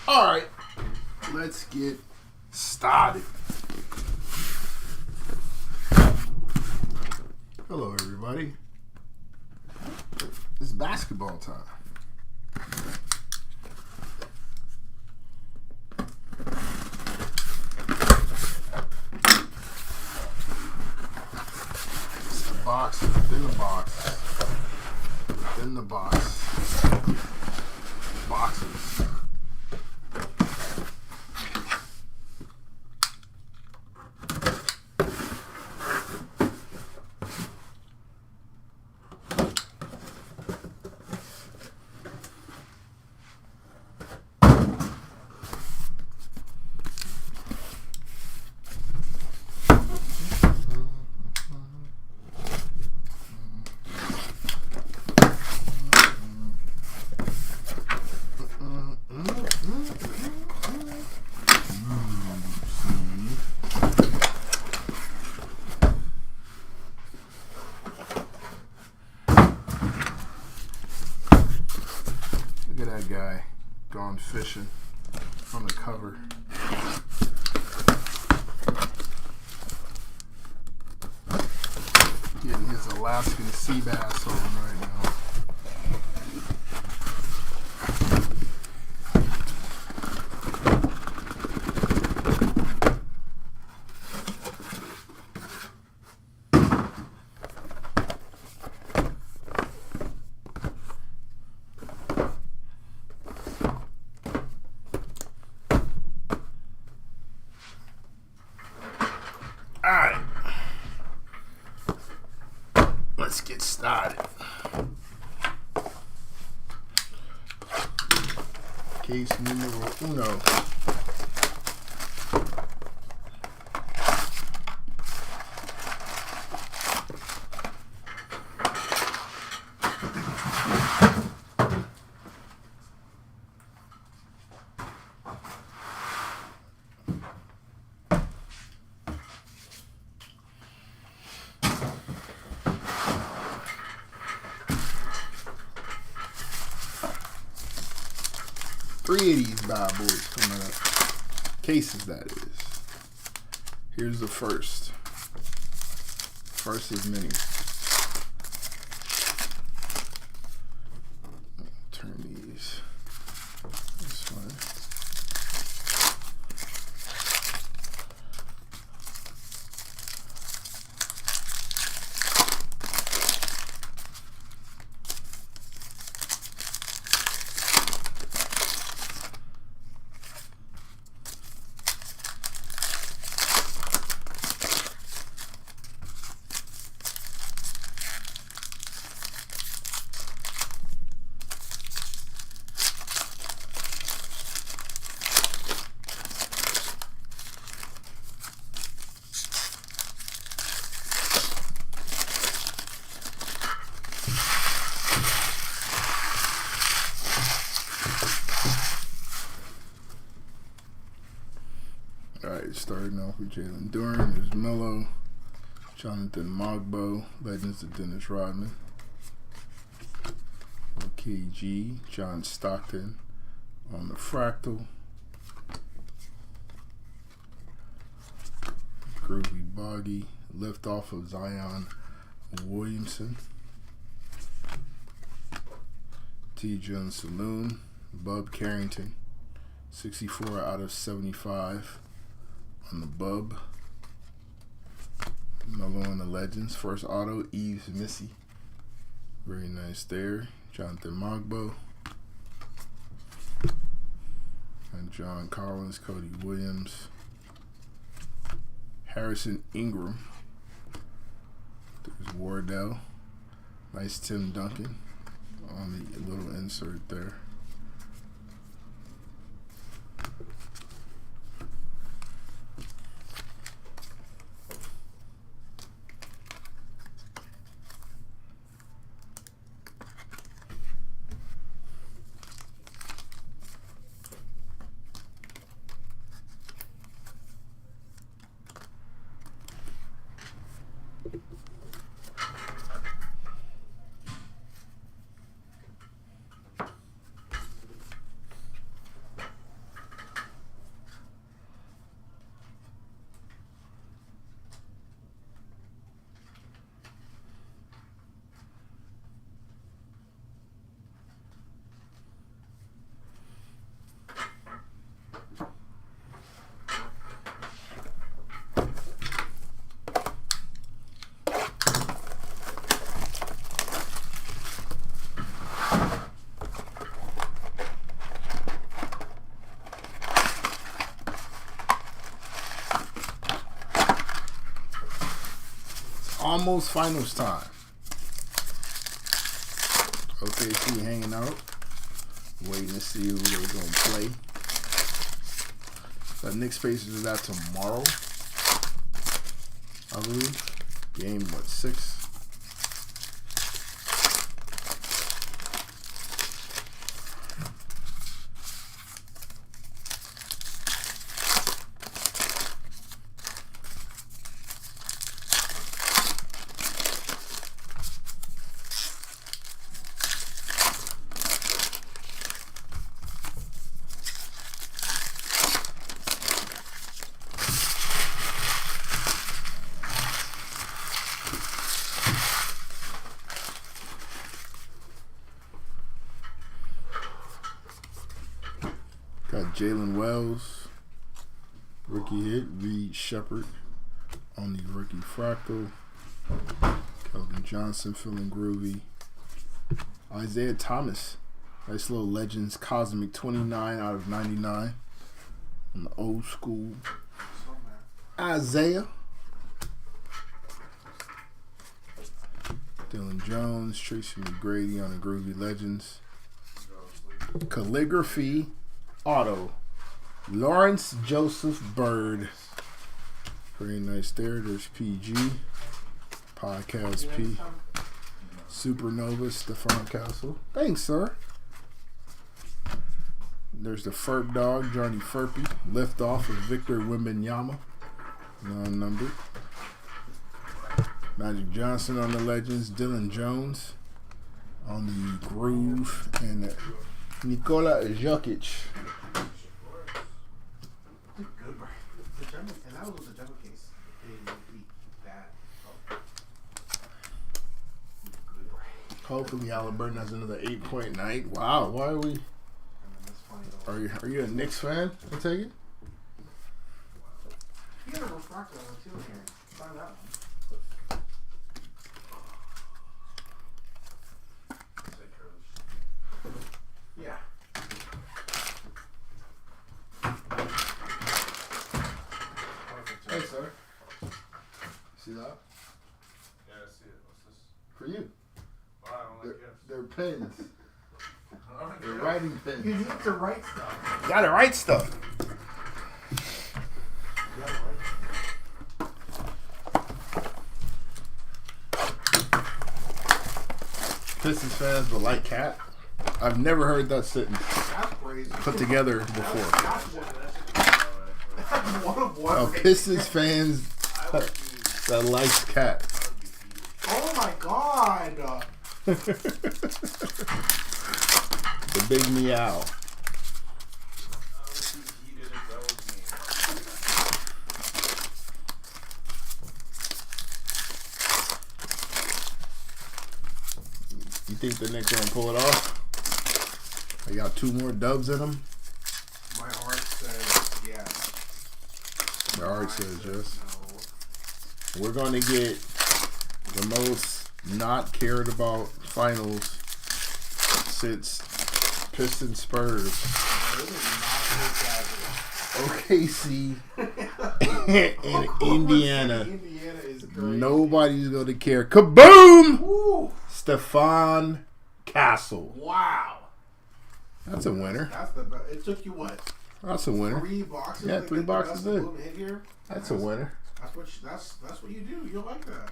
All right, let's get started. Hello, everybody. It's basketball time. It's the box within the box. Within the box. Boxes. Look at that guy gone fishing on the cover. Getting his Alaskan sea bass on right now. Alright, let's get started. Case numero uno. Three of these bad boys coming up. Cases, that is. Here's the first. First is mini. Turn these. This one. Alright, starting off with Jalen Duren. There's Melo, Jonathan Mogbo, Legends of Dennis Rodman, KG, John Stockton on the Fractal, Groovy Boggy, lift off of Zion Williamson, T. Jones Saloon, Bub Carrington, 64 out of 75 on the Bub. Melo on the Legends. First auto, Eves Missy. Very nice there. Jonathan Mogbo. And John Collins, Cody Williams. Harrison Ingram. There's Wardell. Nice Tim Duncan on the little insert there. almost finals time. OKC hanging out, waiting to see who they're going to play. The Knicks Pacers is that tomorrow, I believe. Game, what, 6? Got Jalen Wells, rookie hit. Reed Shepard on the rookie fractal. Keldon Johnson feeling groovy. Isaiah Thomas, nice little Legends Cosmic 29 out of 99 on the old school. Isaiah. Dylan Jones, Tracy McGrady on the Groovy Legends. Calligraphy auto. Lawrence Joseph Bird. Very nice there. There's PG. Podcast P. Supernova, Stephon Castle. Thanks, sir. There's the Ferp Dog, Johnny Furpy. Lift off of Victor Wembanyama. Non-numbered. Magic Johnson on the Legends. Dylan Jones on the Groove. And Nikola Jokic. And that was the jungle case. Hopefully Halliburton has another 8-point night. Wow, why are we? Are you a Knicks fan? I take it. You got a refractor on the too here. Try that one. Yeah. Hey, sir. See that? Yeah, I see it. What's this? For you. Wow, I don't like gifts. They're pens. I don't like They're gifts. writing pens. You need to write stuff. You gotta write stuff. Pistons fans but like cat. I've never heard that sentence That's crazy. put together before. That's one of one. Oh, Pistons fans that likes cat. Oh my god. The big meow. You think the Knicks gonna pull it off? They got 2 more dubs in them. My heart says yes. The art says yes. No. We're going to get the most not cared about finals since Pistons Spurs. OKC and Indiana. Indiana is crazy. Nobody's going to care. Kaboom! Woo. Stephon Castle. Wow. That's a winner. That's the best. It took you what? That's a winner. 3 boxes. Yeah, to 3 get the boxes best in. balloon hit here? That's a winner. That's what you do. You like that.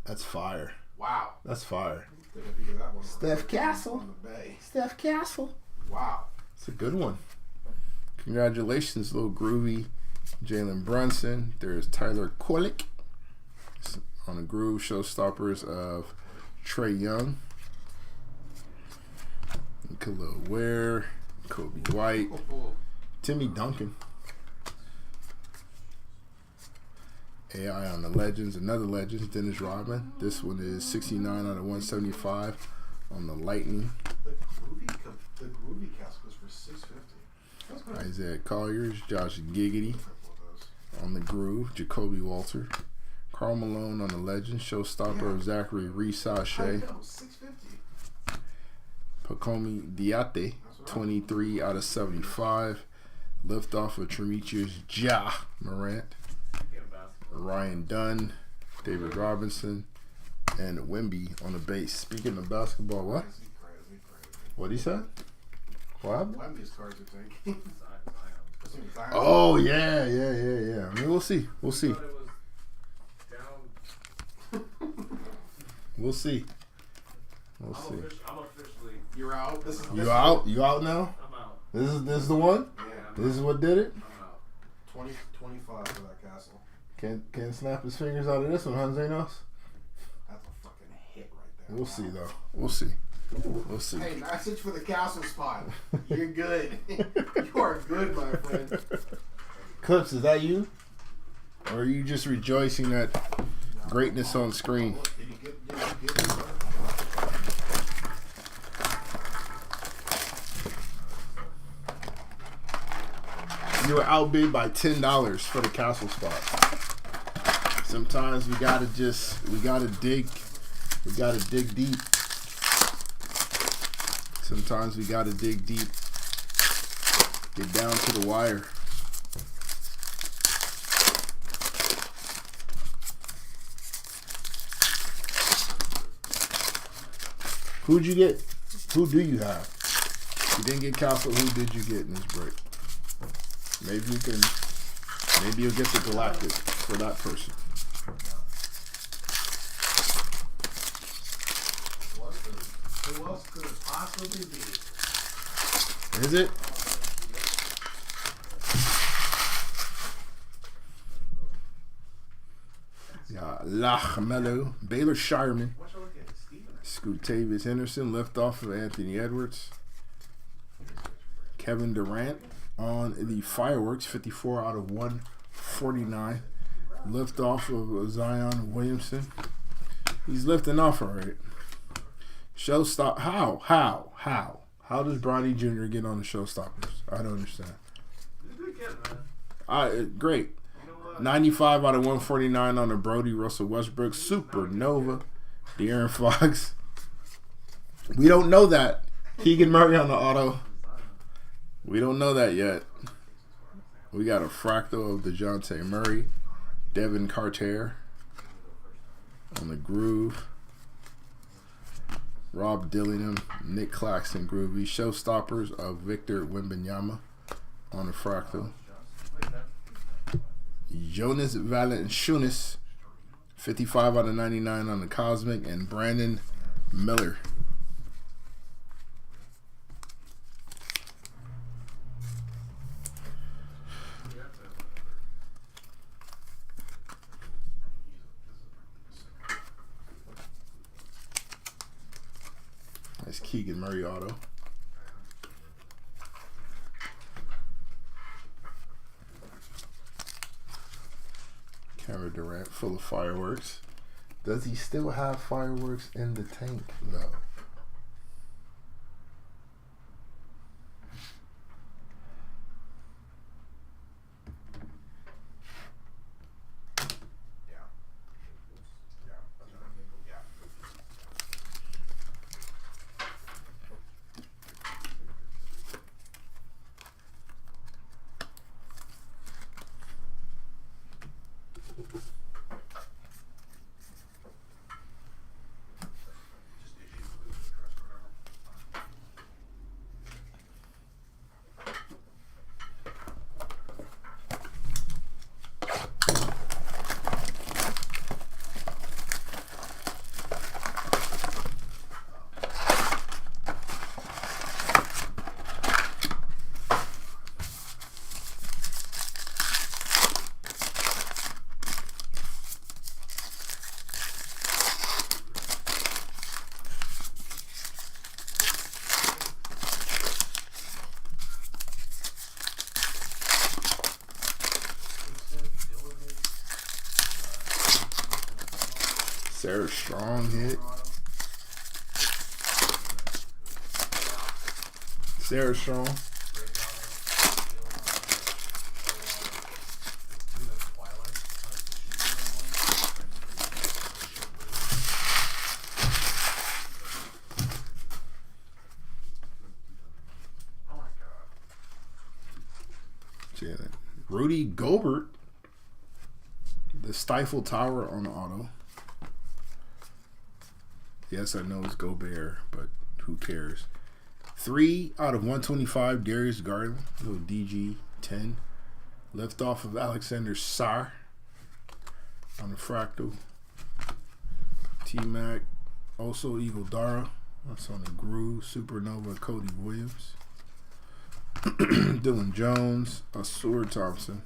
That's fire. Wow. That's fire. That one Steph Castle. on the bay. Steph Castle. Wow. It's a good one. Congratulations, little groovy Jalen Brunson. There's Tyler Kolek on the groove. Showstoppers of Trae Young. Khalil Ware. Kobe White. Timmy Duncan. AI on the Legends. Another Legends, Dennis Rodman. This one is 69 out of 175 on the Lightning. The groovy cast was for $650. Isaiah Colliers, Josh Giggity on the groove, Jacoby Walter, Karl Malone on the Legends, Showstopper of Zachary Reese-Sachet, Pacomi Diate, 23 out of 75, Liftoff of Tremitius Ja Morant, Ryan Dunn, David Robinson, and Wemby on the base. Speaking of basketball, what? Crazy. What he said? What happened? Wemby's cards are taking. Oh, yeah. I mean, we'll see. I thought it was down. We'll see. I'm officially. You're out. This is You out? You out now? I'm out. This is the one? Yeah. This is what did it? I'm out. 25 for that castle. Can't snap his fingers out of this one, huh, Zanos? That's a fucking hit right there. We'll see, though. We'll see. We'll see. Hey, message for the castle spot. You're good. You are good, my friend. Clips, is that you? Or are you just rejoicing at greatness on screen? Did you get it? You were outbid by $10 for the castle spot. Sometimes we gotta dig deep. Sometimes we gotta dig deep. Get down to the wire. Who'd you get? Who do you have? You didn't get Castle. Who did you get in this break? Maybe you'll get the Galactic for that person. Who else could it possibly be? Is it? Yeah, Lachmelo, Baylor Shireman, Scutavius Henderson, lift off of Anthony Edwards, Kevin Durant on the fireworks, 54 out of 149, lift off of Zion Williamson. He's lifting off all right. Showstop. How does Bronny Jr. get on the Showstoppers? I don't understand. Great. 95 out of 149 on the Brody Russell Westbrook Supernova. De'Aaron Fox. We don't know that. Keegan Murray on the auto. We don't know that yet. We got a fractal of DeJounte Murray. Devin Carter on the groove. Rob Dillingham, Nick Claxton groovy. Showstoppers of Victor Wembanyama on the fractal. Jonas Valanciunas, 55 out of 99 on the Cosmic, and Brandon Miller. That's Keegan Murray auto. Kevin Durant full of fireworks. Does he still have fireworks in the tank? No. Sarah Strong hit. Sarah Strong. Rudy Gobert. The Stifle Tower on the auto. Yes, I know it's Gobert, but who cares? 3 out of 125, Darius Garland. Little DG 10. Left off of Alexander Sarr on the Fractal. T-Mac. Also Eagle Dara. That's on the Groove. Supernova Cody Williams. Dylan Jones. Asur Thompson.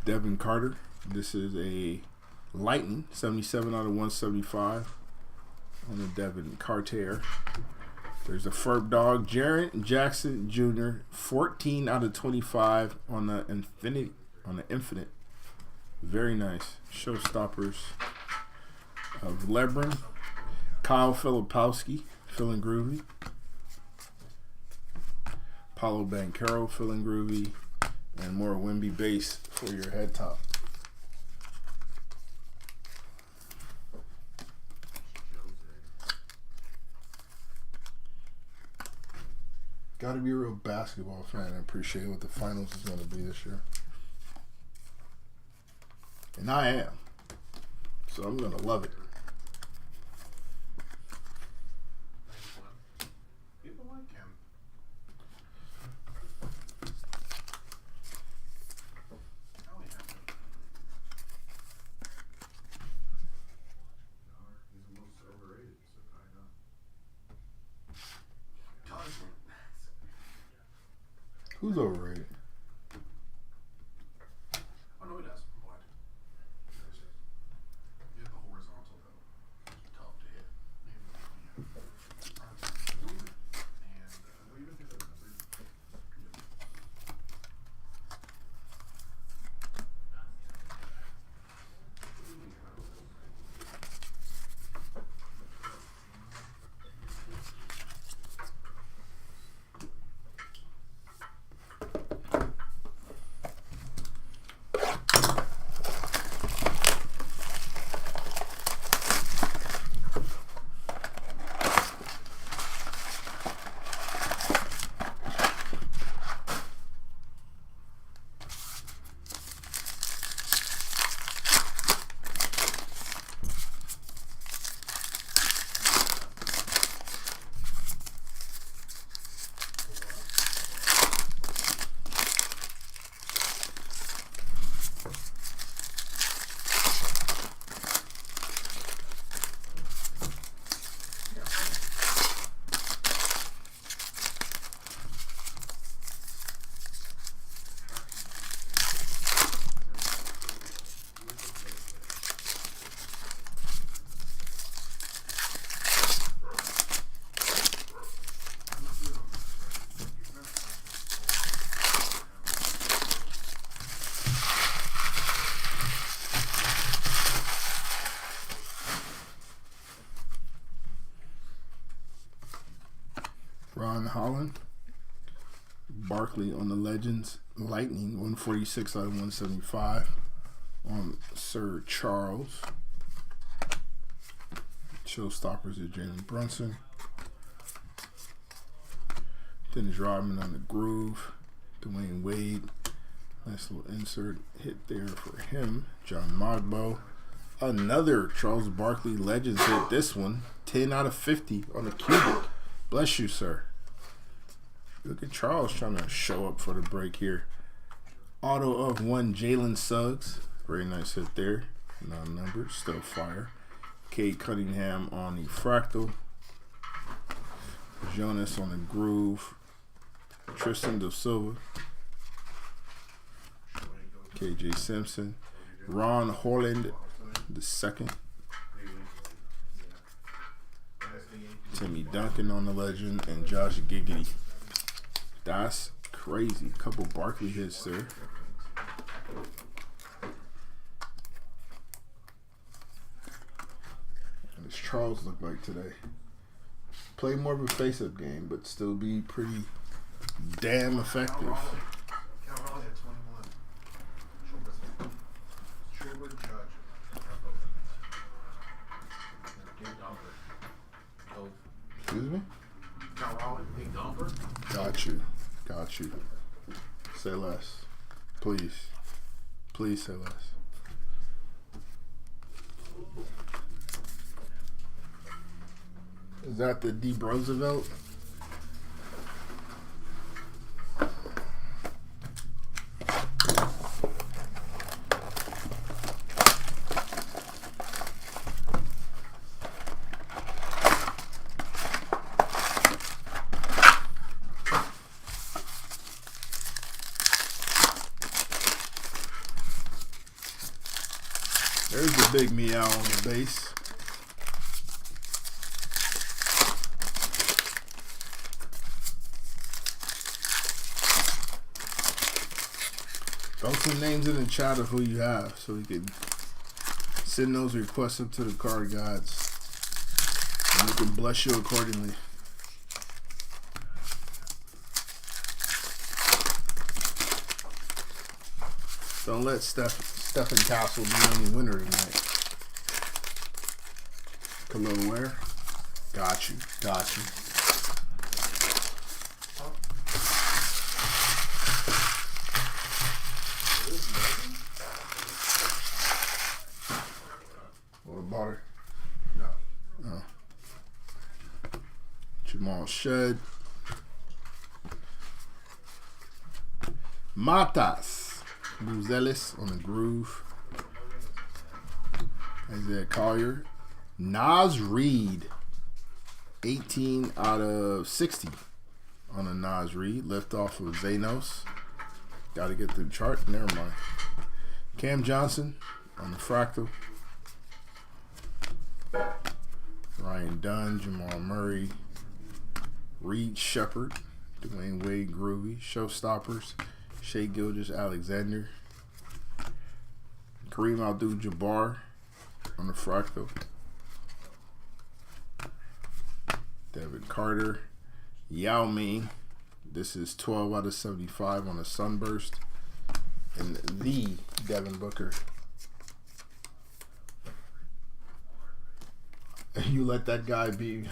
Devin Carter. This is a Lightning. 77 out of 175 on the Devin Carter. There's a Ferb Dog. Jaren Jackson Jr. 14 out of 25 on the Infinite. Very nice. Showstoppers of Lebron. Kyle Filipowski, feeling groovy. Paulo Banchero, feeling groovy. And more Wimby base for your head top. Got to be a real basketball fan and appreciate what the finals is going to be this year. And I am. So I'm going to love it. People like him. Oh, yeah. He's the most overrated, so I know. Who's overrated? Oh, no, he does. What? He has the horizontal, though. It's tough to hit. And, We even hit that number. Ron Holland. Barkley on the Legends. Lightning, 146 out of 175 on Sir Charles. Showstoppers of Jalen Brunson. Dennis Rodman on the Groove. Dwayne Wade. Nice little insert hit there for him. John Mogbo. Another Charles Barkley Legends hit. This one, 10 out of 50 on the Cubic. Bless you, sir. Look at Charles trying to show up for the break here. Auto of 1, Jalen Suggs. Very nice hit there. Non-numbered, still fire. Cade Cunningham on the Fractal. Jonas on the Groove. Tristan Da Silva. KJ Simpson. Ron Holland the second. Timmy Duncan on the Legend. And Josh Giggity. That's crazy. Couple Barkley hits there. What does Charles look like today? Play more of a face-up game, but still be pretty damn effective. Cal Raleigh at 21. Schubert Judge. Excuse me? Cal Raleigh, big dumper. Got you. Got you. Say less. Please. Please say less. Is that the D. Roosevelt? There's the big meow on the base. Throw some names in the chat of who you have so we can send those requests up to the card gods and we can bless you accordingly. Don't let Stephen Castle be the only winner tonight. Khalil Ware. Got you. Got you. What about her? No. Oh. Jamal Shed. Matas. Buzelis on the groove. Isaiah Collier. Nas Reed. 18 out of 60 on a Nas Reed. Lift off of Zanos. Got to get the chart. Never mind. Cam Johnson on the fractal. Ryan Dunn. Jamal Murray. Reed Shepard. Dwayne Wade Groovy. Showstoppers. Shea Gilgeous Alexander. Kareem Abdul-Jabbar on the fractal. Devin Carter. Yao Ming. This is 12 out of 75 on a Sunburst. And the Devin Booker. You let that guy be.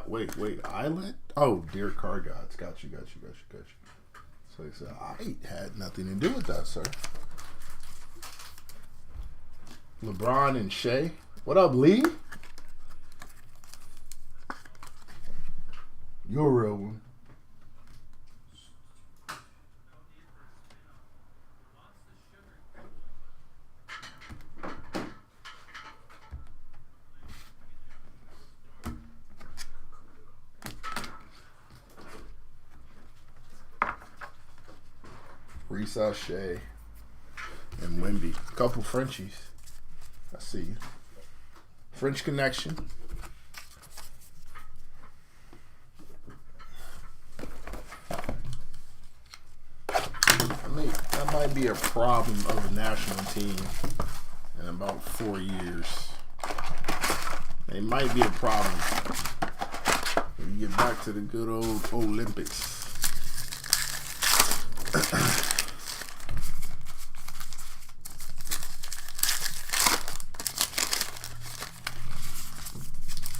Wait. I let. Oh, dear card gods. Got you. So he said, I had nothing to do with that, sir. LeBron and Shea. What up, Lee? You're a real one. Risa Shea and Wemby. Couple Frenchies. I see you. French connection. That might be a problem of a national team in about 4 years. It might be a problem when you get back to the good old Olympics.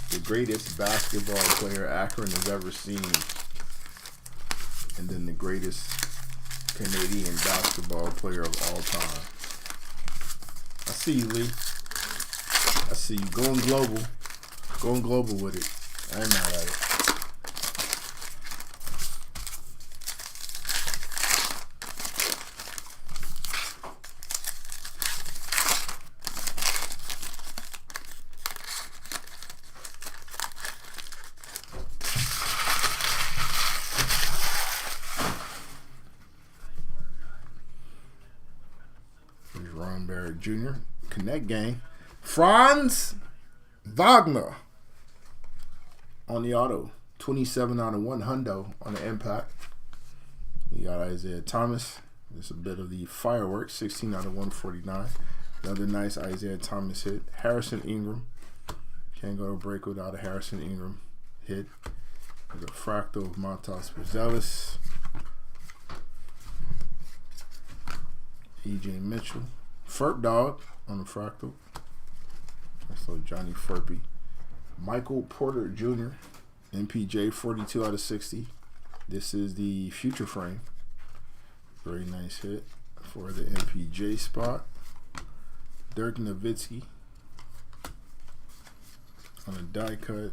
The greatest basketball player Akron has ever seen, and then the greatest Canadian basketball player of all time. I see you, Lee. I see you going global. Going global with it. I ain't mad at it. Ron Barrett Jr. Connect game. Franz Wagner on the auto. 27 out of 1 hundo on the impact. You got Isaiah Thomas. Just a bit of the fireworks. 16 out of 149. Another nice Isaiah Thomas hit. Harrison Ingram. Can't go to break without a Harrison Ingram hit. There's a fractal of Montas Buzelis. E.J. Mitchell. Ferp Dog on the fractal. That's little Johnny Ferpy. Michael Porter Jr. MPJ 42 out of 60. This is the future frame. Very nice hit for the MPJ spot. Dirk Nowitzki on a die cut.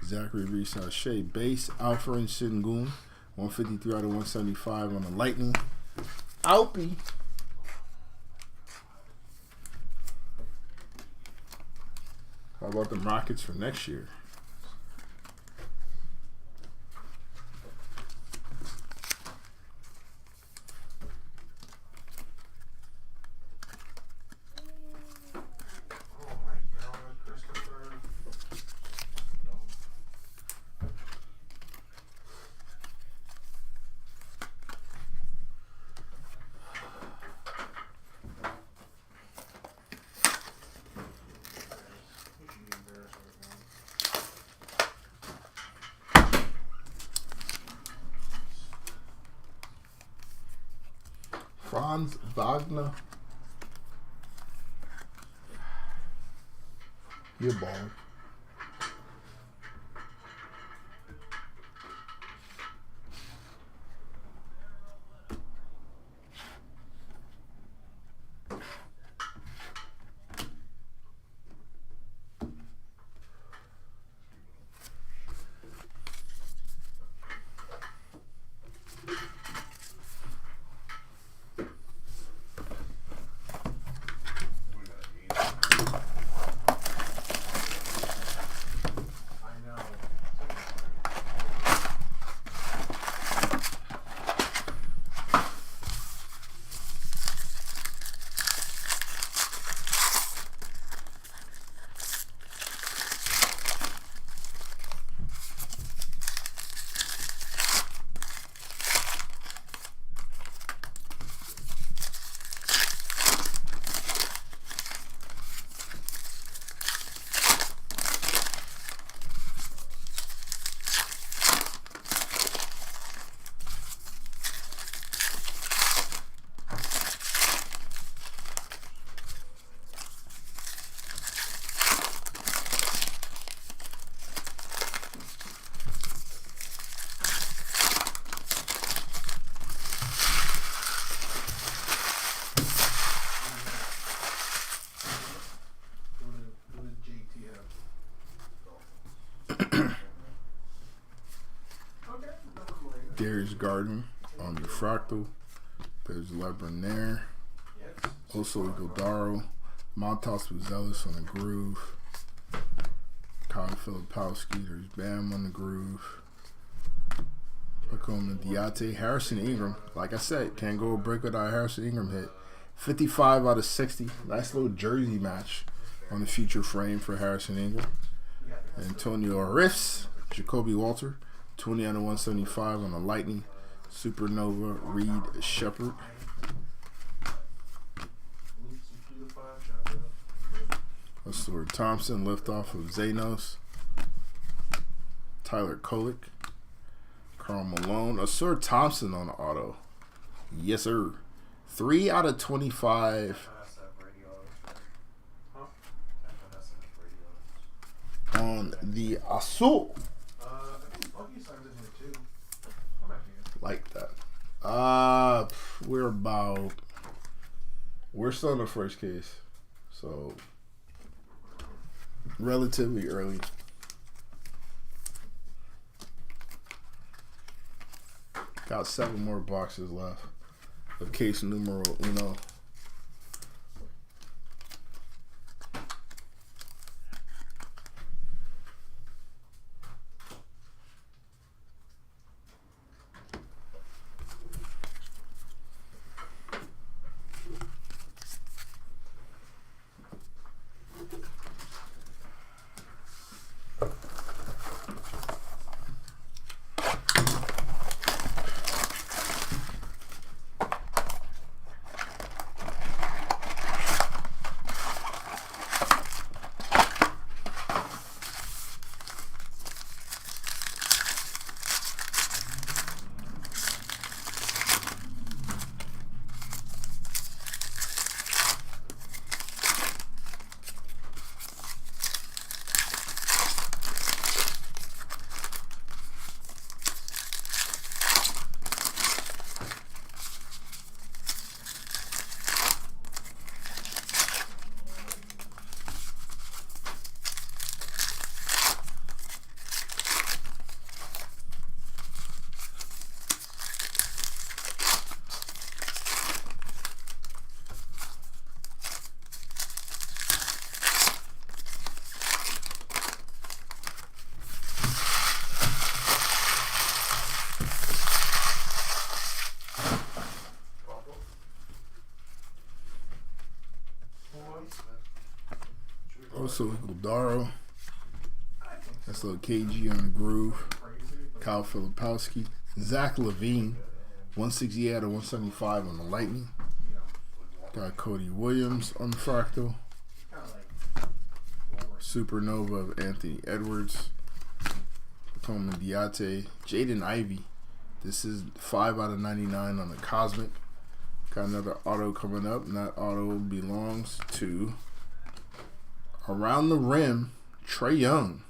Zachary Reese-Shea base. Alfred Sengun, 153 out of 175 on the Lightning. Alpy. How about the Rockets for next year? Oh my God, Christopher. You should be embarrassed right now. Franz Wagner. You're balling. I know. Who did JT have? Okay, never mind. Darius Garden on the Fractal. There's Lebron there. Yes. Also Iguodaro. Montas Buzelis on the Groove. Kyle Filipowski. There's Bam on the Groove. Look on the Diate. Harrison Ingram. Like I said, can't go a break without a Harrison Ingram hit. 55 out of 60. Nice little jersey match on the feature frame for Harrison Ingram. Antonio Riffs. Jacoby Walter. 20 out of 175 on the Lightning. Supernova. Reed Shepard. Stuart Thompson, liftoff of Zanos. Tyler Kolek. Karl Malone. Stuart Thompson on the auto. Yes, sir. 3 out of 25 on the Azul. I think Bucky signs in here too. I'm actually Like that. We're still in the first case. So, relatively early. Got 7 more boxes left of case numero uno. Also, Guldaro. That's a little KG on the groove. Kyle Filipowski. Zach Levine. 168 out of 175 on the Lightning. Got Cody Williams on the Fractal. Supernova of Anthony Edwards. Coleman Diate. Jaden Ivey. This is 5 out of 99 on the Cosmic. Got another auto coming up, and that auto belongs to Around the Rim, Trae Young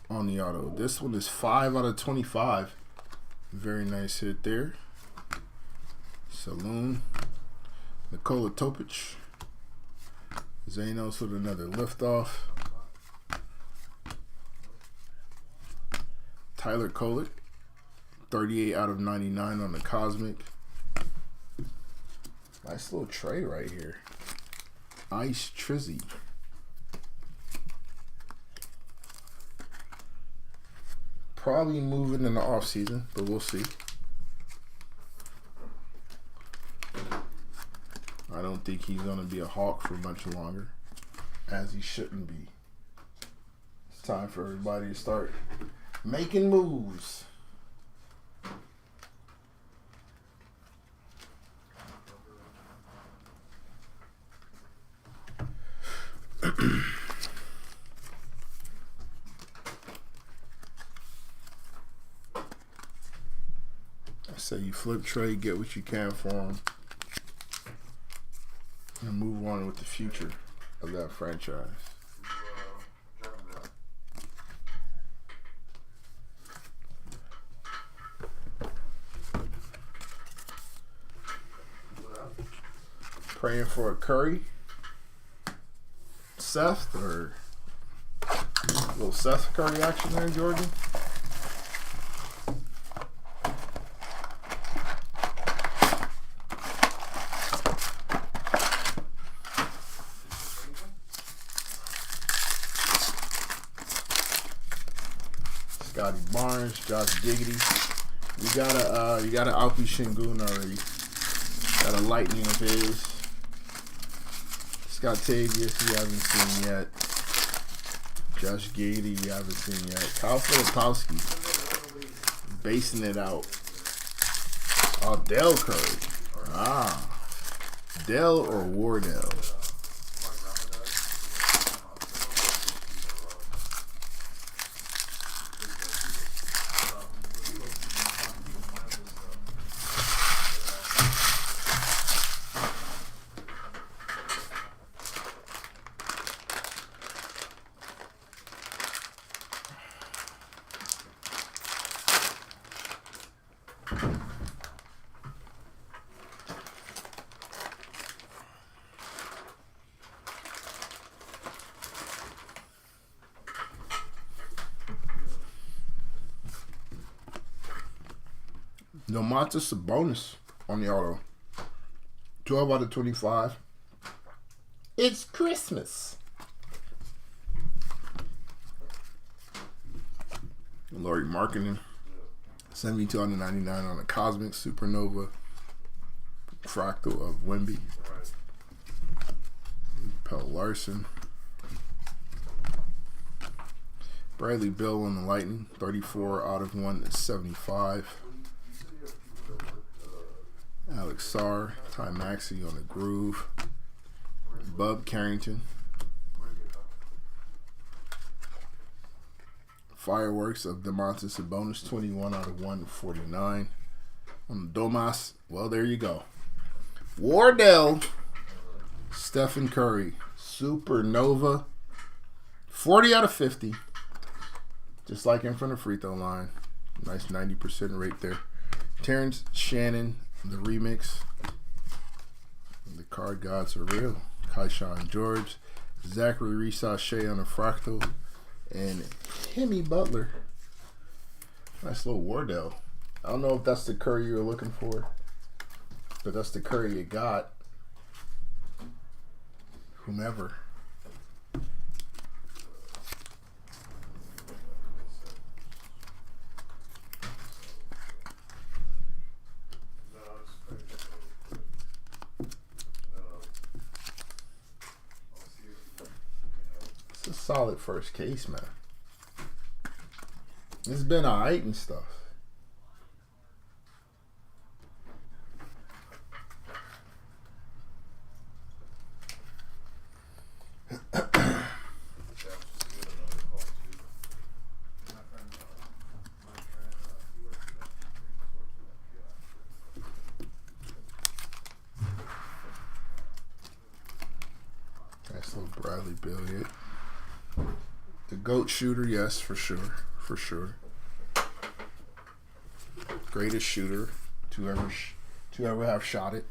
on the auto. This one is 5 out of 25. Very nice hit there. Saloon. Nikola Topic. Zanos with another liftoff. Tyler Kolek. 38 out of 99 on the Cosmic. Nice little tray right here. Ice Trizzy. Probably moving in the off season, but we'll see. I don't think he's going to be a Hawk for much longer, as he shouldn't be. It's time for everybody to start making moves. I say you flip trade, get what you can for him, and move on with the future of that franchise. Praying for a Curry, Seth, or a little Seth Curry action there, Georgia. Scotty Barnes, Josh Giggity. You got an Alpi Shingun already. Got a Lightning of his. Scott Tavius, you haven't seen yet. Josh Giggity, you haven't seen yet. Kyle Filipowski, basing it out. Oh, Dell Curry. Ah. Dell or Wardell? Domantas Sabonis on the auto. 12 out of 25. It's Christmas. Laurie Markkinen. 72 out of 99 on the Cosmic. Supernova. Fractal of Wemby. Pell Larson. Bradley Beal on the Lightning. 34 out of 175. Alex Sarr, Ty Maxey on the Groove, Bub Carrington, Fireworks of Domantas Sabonis, 21 out of 149. On the Domas, well, there you go. Wardell, Stephen Curry, Supernova, 40 out of 50. Just like in front of free throw line. Nice 90% rate there. Terrence Shannon, the remix. The card gods are real. Kaishan George, Zachary Reese-Shea on the Fractal, and Hemi Butler. Nice little Wardell. I don't know if that's the Curry you were looking for, but that's the Curry you got. Whomever. solid first case, man. It's been alright and stuff. Nice little Bradley Bill here. The GOAT shooter, yes, for sure. For sure. Greatest shooter to ever have shot it.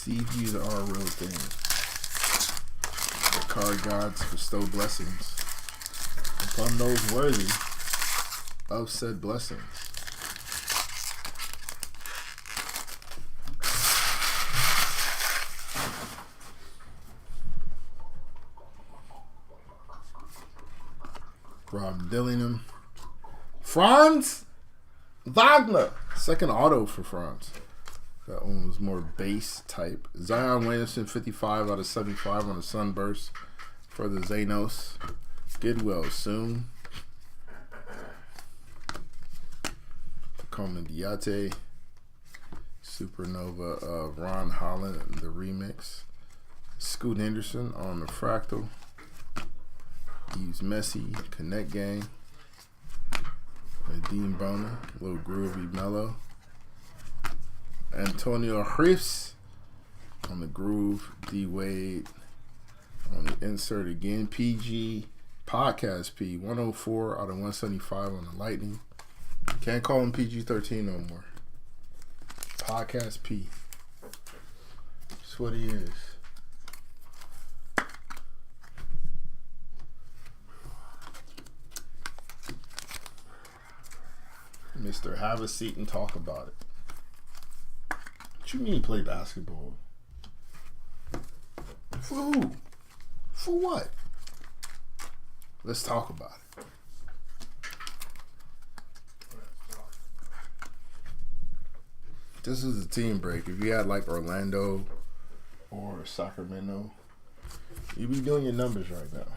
CGs are a real thing. The card gods bestow blessings upon those worthy of said blessings. Rob Dillingham. Franz Wagner. Second auto for Franz. That one was more base type. Zion Williamson, 55 out of 75 on the Sunburst for the Xanos. Goodwill soon. Coleman Diate. Supernova of Ron Holland, the remix. Scoot Henderson on the Fractal. Eves Messi, Connect Gang. Dean Boner, Little Groovy Mellow. Antonio Reeves on the Groove. D Wade on the insert again. PG Podcast P 104 out of 175 on the Lightning. Can't call him PG-13 no more. Podcast P. That's what he is. Mr. Have a seat and talk about it. What you mean play basketball? For who? For what? Let's talk about it. This is a team break. If you had like Orlando or Sacramento, you'd be doing your numbers right now.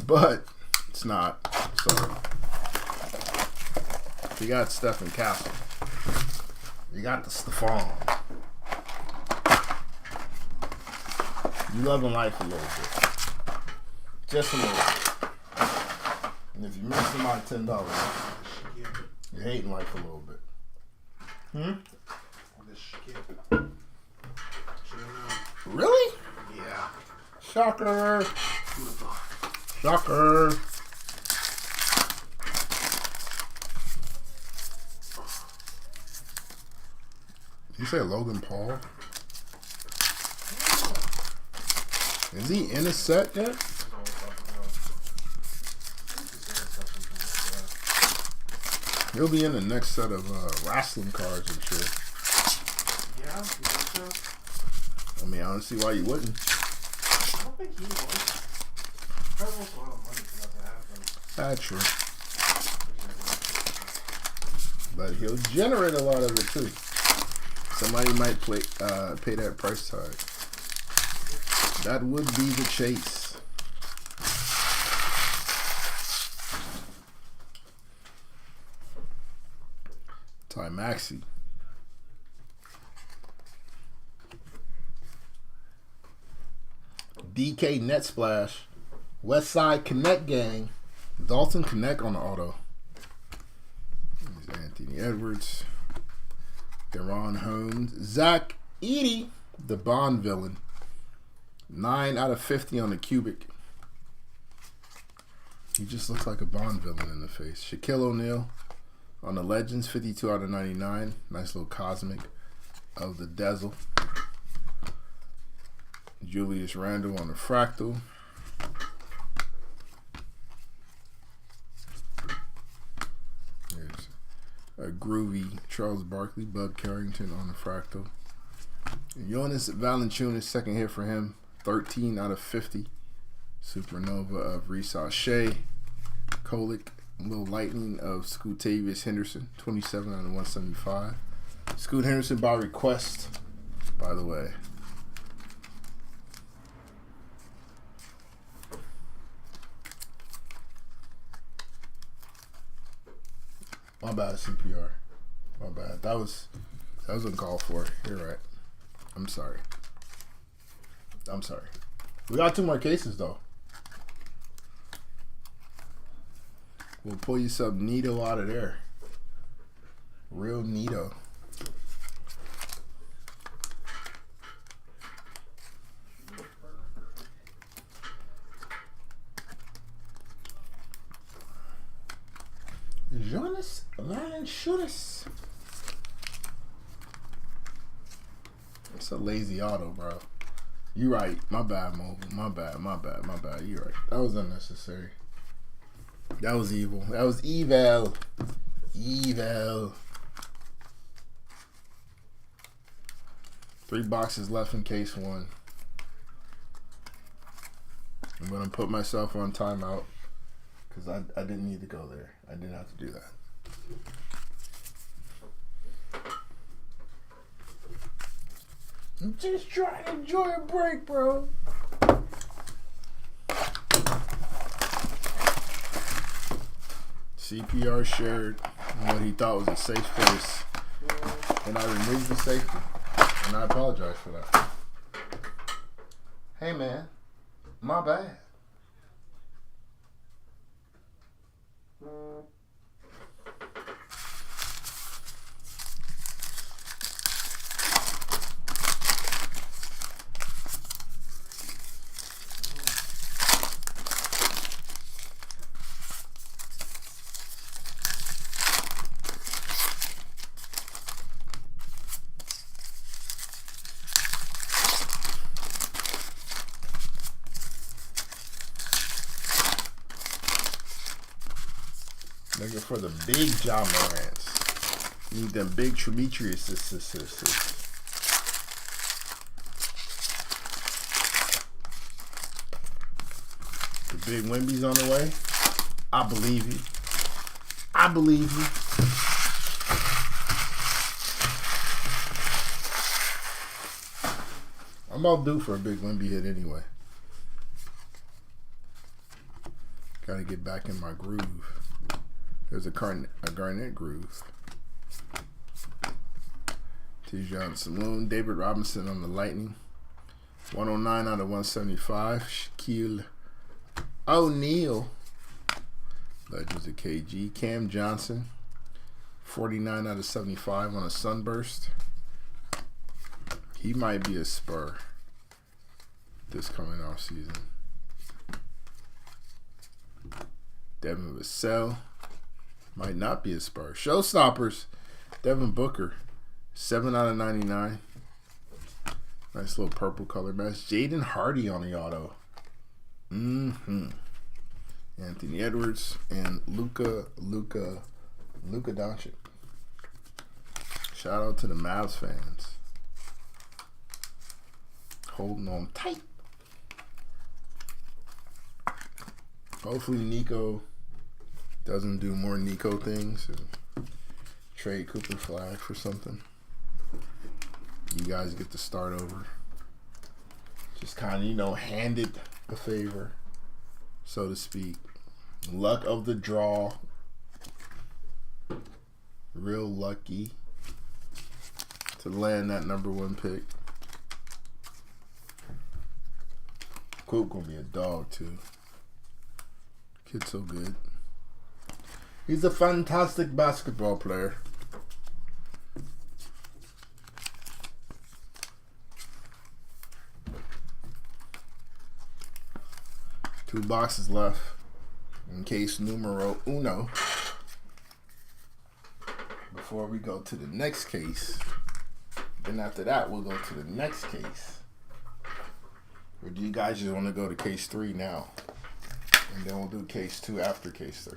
But it's not. So you got Stephen Castle. You got the Stephon. You loving life a little bit. Just a little bit. And if you miss somebody $10, you're hating life a little bit. Really? Yeah. Shocker. Shocker. Did you say Logan Paul? Is he in a set yet? He'll be in the next set of wrestling cards and shit. Yeah, you think so? I mean, I don't see why you wouldn't. I don't think he was. Probably wants a lot of money for that to happen. That's true. But he'll generate a lot of it too. Somebody might pay that price tag. That would be the chase. Ty Maxey. DK Net Splash. Westside Connect Gang. Dalton Connect on the auto. There's Anthony Edwards. Deron Holmes. Zach Edey, the Bond villain. 9 out of 50 on the cubic. He just looks like a Bond villain in the face. Shaquille O'Neal on the Legends, 52 out of 99. Nice little cosmic of the Dazzle. Julius Randle on the Fractal. There's a groovy Charles Barkley, Bud Carrington on the Fractal. Jonas Valanciunas, second hit for him, 13 out of 50. Supernova of Risa Shea. Kolick, Little Lightning of Scoot-Tavius Henderson, 27 out of 175. Scoot Henderson by request, by the way. My bad, CPR. My bad. That was uncalled for. You're right. I'm sorry. We got 2 more cases though. We'll pull you some neato out of there. Real neato. Jonas Valanciunas. It's a lazy auto, bro. You right. My bad, Mobile. My bad. You right. That was unnecessary. That was evil. That was evil. Evil. 3 boxes left in case 1. I'm going to put myself on timeout because I didn't need to go there. I didn't have to do that. I'm just trying to enjoy a break, bro. CPR shared what he thought was a safe place, and I removed the safety, and I apologize for that. Hey man, my bad. Looking for the big John Morants. Need them big Demetrius. The big Wemby's on the way. I believe you. I believe you. I'm all due for a big Wemby hit anyway. Gotta get back in my groove. There's a Garnett groove. Tijon Saloon. David Robinson on the Lightning. 109 out of 175. Shaquille O'Neal. Legends of KG. Cam Johnson. 49 out of 75 on a Sunburst. He might be a Spur this coming off season. Devin Vassell. Might not be a Spur. Showstoppers. Devin Booker. 7 out of 99. Nice little purple color match. Jaden Hardy on the auto. Anthony Edwards and Luka Doncic. Shout out to the Mavs fans. Holding on tight. Hopefully Nico doesn't do more Nico things and trade Cooper Flag for something. You guys get to start over. Just kind of, handed a favor, so to speak. Luck of the draw. Real lucky to land that #1 pick. Coop gonna be a dog too. Kid's so good. He's a fantastic basketball player. 2 boxes left in case numero uno. Before we go to the next case, then after that we'll go to the next case. Or do you guys just want to go to case 3 now? And then we'll do case 2 after case 3.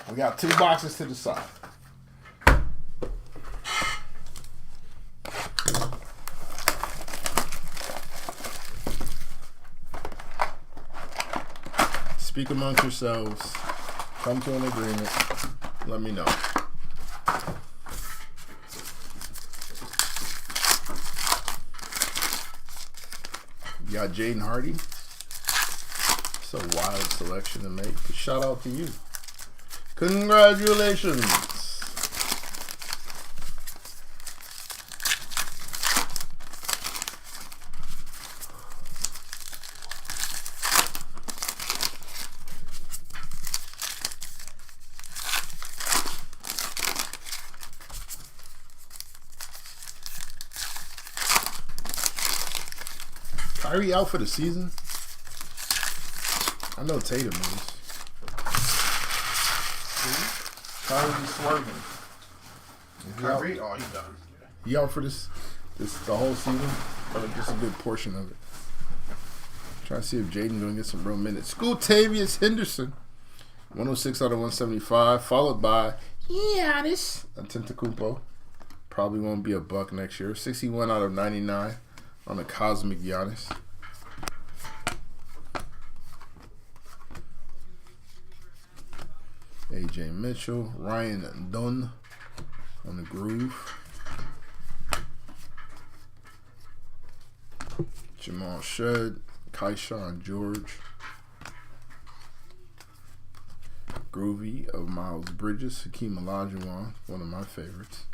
We got 2 boxes to the side. Speak amongst yourselves. Come to an agreement. Let me know. You got Jaden Hardy. It's a wild selection to make. Shout out to you. Congratulations. Kyrie out for the season? I know Tatum is. Kyrie swerving. Kyrie? Oh, he's done. He out for this the whole season? Or just a good portion of it? Trying to see if Jaden gonna get some real minutes. Tavius Henderson. 106 out of 175. Followed by Giannis Antetokounmpo. Probably won't be a buck next year. 61 out of 99 on the Cosmic Giannis. AJ Mitchell, Ryan Dunn on the Groove. Jamal Shedd, Kayshawn George. Groovy of Miles Bridges, Hakeem Olajuwon, one of my favorites.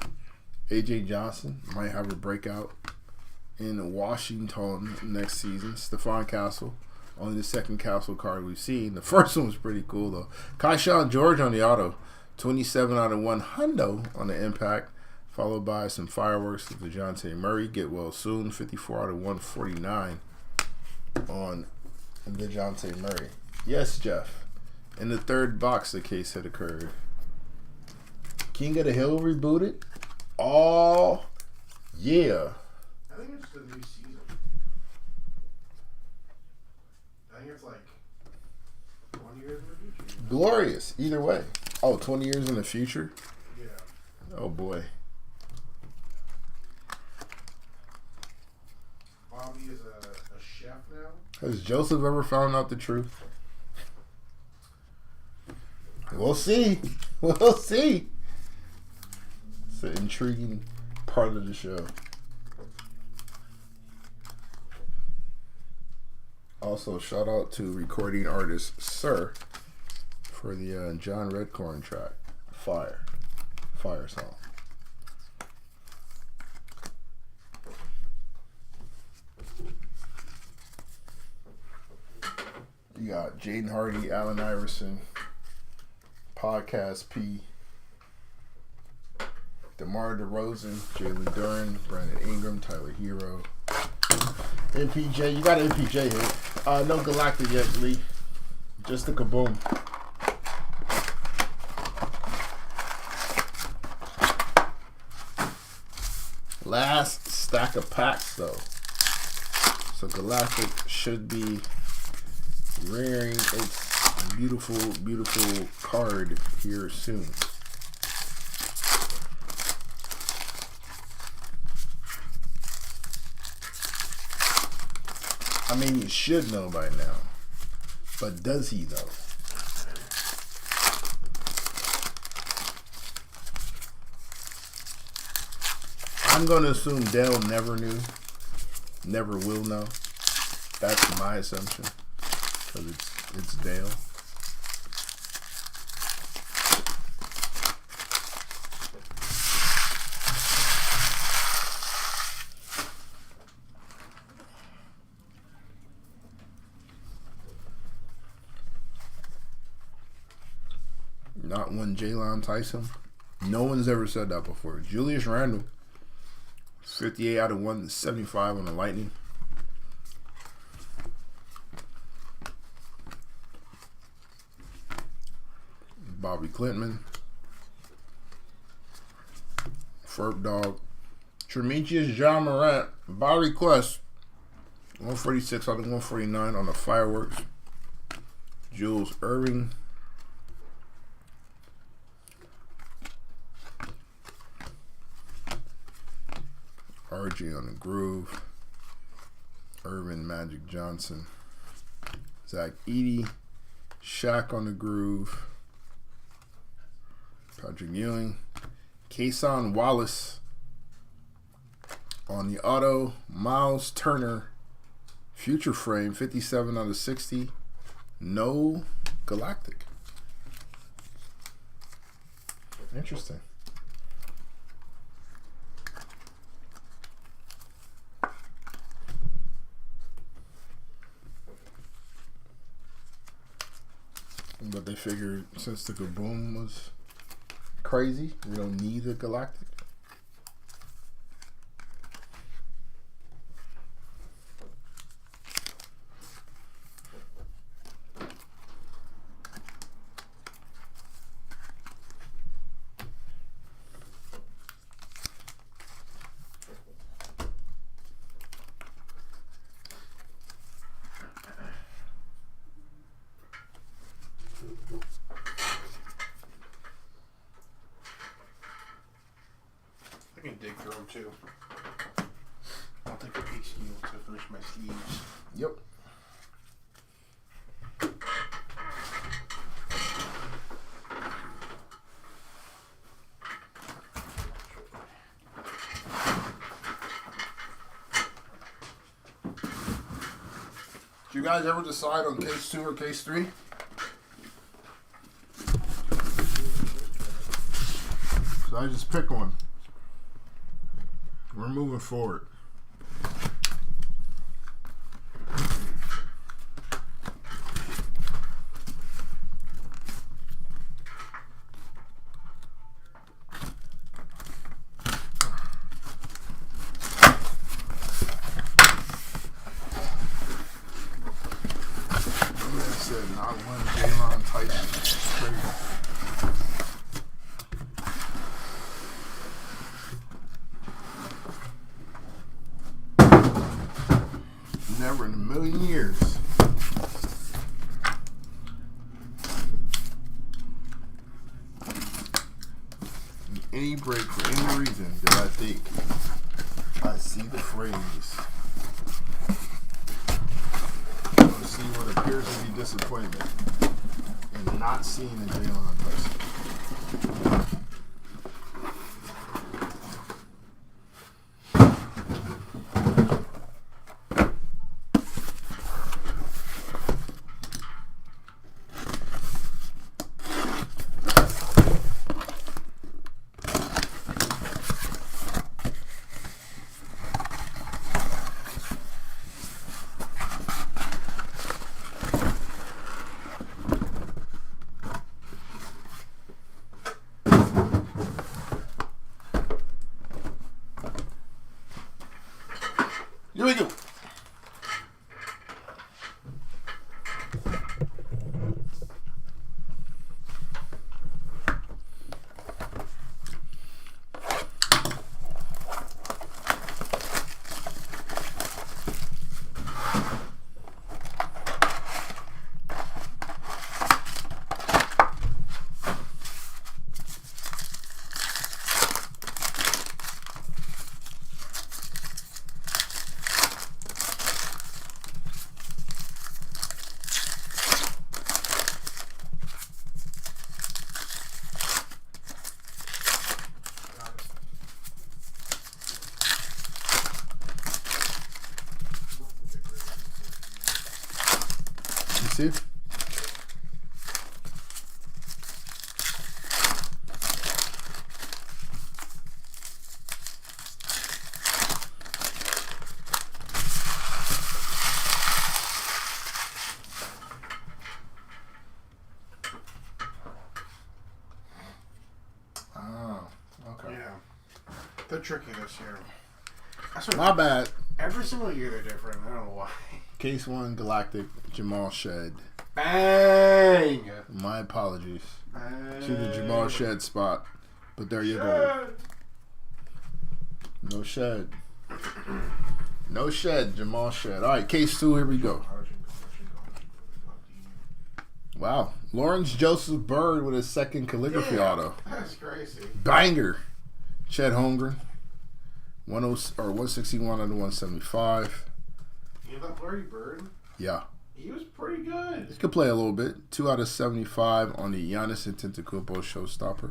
AJ Johnson might have a breakout in Washington next season. Stephon Castle. Only the second Castle card we've seen. The first one was pretty cool, though. Kayshawn George on the auto. 27 out of 100 on the impact. Followed by some fireworks with DeJounte Murray. Get well soon. 54 out of 149 on DeJounte Murray. Yes, Jeff. In the 3rd box, the case had occurred. King of the Hill rebooted. Oh, yeah. I think it's the new season. I think it's like 20 years in the future. Glorious. Either way. Oh, 20 years in the future? Yeah. Oh, boy. Bobby is a chef now. Has Joseph ever found out the truth? We'll see. We'll see. It's an intriguing part of the show. Also, shout out to recording artist Sir for the John Redcorn track. Fire song. You got Jaden Hardy, Allen Iverson, Podcast P, DeMar DeRozan, Jalen Duren, Brandon Ingram, Tyler Hero, MPJ. You got an MPJ hit. No Galactic yet, Lee. Just a kaboom. Last stack of packs, though. So Galactic should be rearing its beautiful, beautiful card here soon. I mean, you should know by now. But does he, though? I'm going to assume Dell never knew. Never will know. That's my assumption. Because it's Dale. Not one Jalen Tyson. No one's ever said that before. Julius Randle 58 out of 175 on the Lightning. Bobby Clintman. Ferb Dog. Tremetius John Morant. By request. 146 out of 149 on the Fireworks. Jules Irving. RJ on the Groove. Irvin Magic Johnson. Zach Edey. Shaq on the Groove. Patrick Ewing. Kason Wallace on the auto. Miles Turner. Future frame. 57 out of 60. No Galactic. Interesting. But they figured since the Kaboom was crazy, we don't need a Galactic. I can dig through them too. I'll take a peek to finish my sleeves. Yep. Did you guys ever decide on case 2 or case 3? So I just pick one. We're moving forward. I said not one Jaylon Tyson. It's crazy. Never in a million years. Any break for any reason that I think I see the phrase or see what appears to be disappointment and not seeing a Jaylon Tyson. Here we go. You see? Oh, okay. Yeah. They're tricky this year. My bad. Every single year they're different. I don't know why. Case 1 Galactic Jamal Shed. Bang! My apologies Bang. to the Jamal Shed spot. But there you go. No Shed. No Shed, Jamal Shed. All right, case 2, here we go. Wow. Lawrence Joseph Bird with his second calligraphy auto. That's crazy. Banger. Chet Holmgren. 161 out of 175. You know that Larry Bird? Yeah. He was pretty good. He could play a little bit. 2 out of 75 on the Giannis Antetokounmpo showstopper.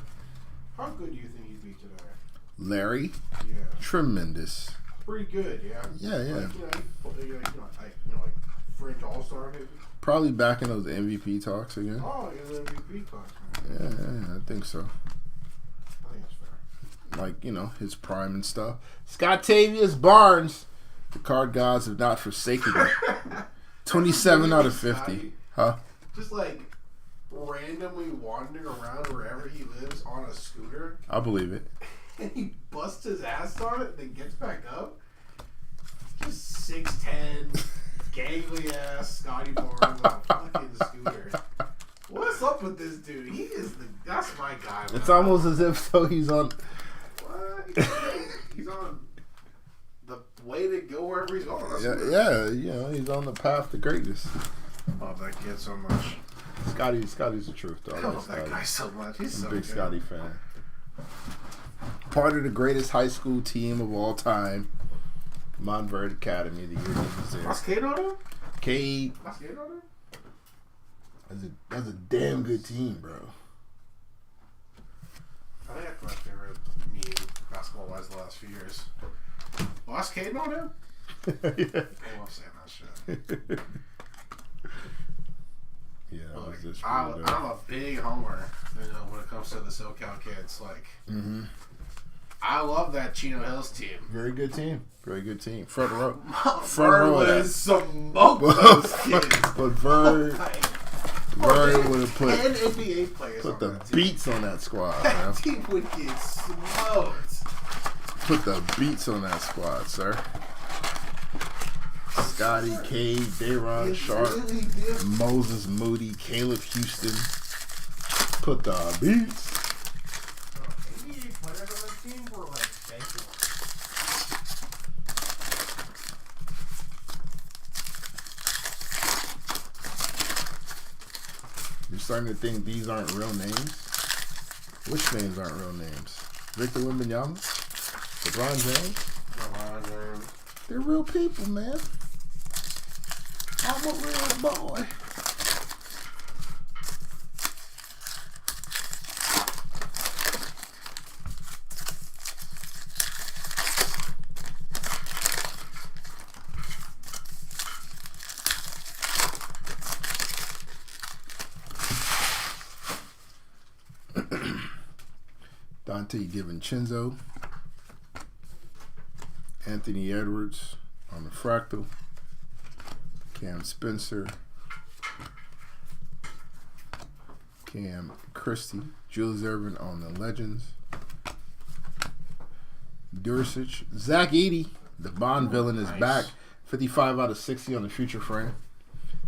How good do you think he'd be today? Larry. Yeah. Tremendous. Pretty good, yeah. Yeah, yeah. Like fringe all-star maybe. Probably back in those MVP talks again. Oh, yeah, the MVP talks. Yeah, I think so. I think that's fair. Like, his prime and stuff. Scottavius Barnes. The card gods have not forsaken him. 27 out of 50. Huh? Just like randomly wandering around wherever he lives on a scooter. I believe it. And he busts his ass on it and then gets back up. Just 6'10", gangly ass Scotty Barnes on a fucking scooter. What's up with this dude? That's my guy, man. It's almost as if he's on. What? He's on the way to go wherever he's going. Yeah, he's on the path to greatness. I love that kid so much. Scotty's the truth, though. I love that guy so much. He's so I'm a big good. Scotty fan. Part of the greatest high school team of all time, Montverde Academy. The year he was there. That's Cade on him? Cade. That's Cade on him? That's a damn good team, bro. I think that's my favorite meme, basketball-wise, the last few years. Well, that's Cade on him? Yeah. I love saying that shit. Yeah, that was just I'm pretty dope. a big homer, when it comes to the SoCal kids. Like, I love that Chino Hills team. Very good team. Very good team. Front row. Bird would have smoked those kids. But Bird would have 10 NBA players put on the that team. beats on that squad, man. That team would get smoked. Put the beats on that squad, sir. Scotty, Cade, Dayron Sharp, Really did. Moses Moody, Caleb Houston. Put the beats. NBA players on that team were like bankrupt. You're starting to think these aren't real names? Which names aren't real names? Victor Wembanyama? LeBron James? They're real people, man. I'm a real boy. Dante DiVincenzo, Anthony Edwards on the fractal, Cam Spencer, Cam Christie, Julius Erving on the Legends, Dursich, Zach Edey, the Bond villain is back, 55 out of 60 on the future frame.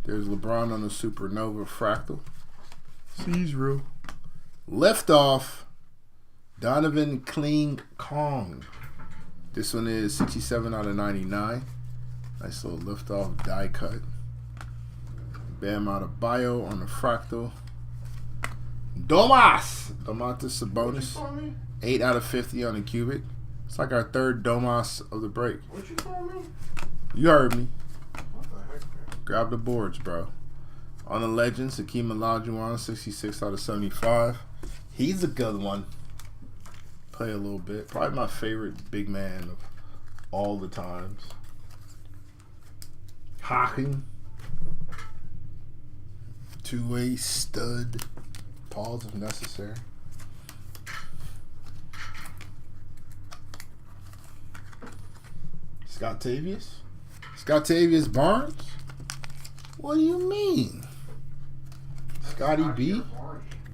There's LeBron on the Supernova fractal. He's real. Liftoff. Donovan Kling Kong. This one is 67 out of 99. Nice little liftoff die cut. Bam Adebayo on the fractal. Domantas Sabonis. 8 out of 50 on the cubic. It's like our third Domas of the break. What'd you call me? You heard me. What the heck, man? Grab the boards, bro. On the Legends, Hakeem Olajuwon, 66 out of 75. He's a good one. Play a little bit. Probably my favorite big man of all the times. Hawking. Two-way stud. Pause if necessary. Scottavius Barnes? What do you mean? Scotty B?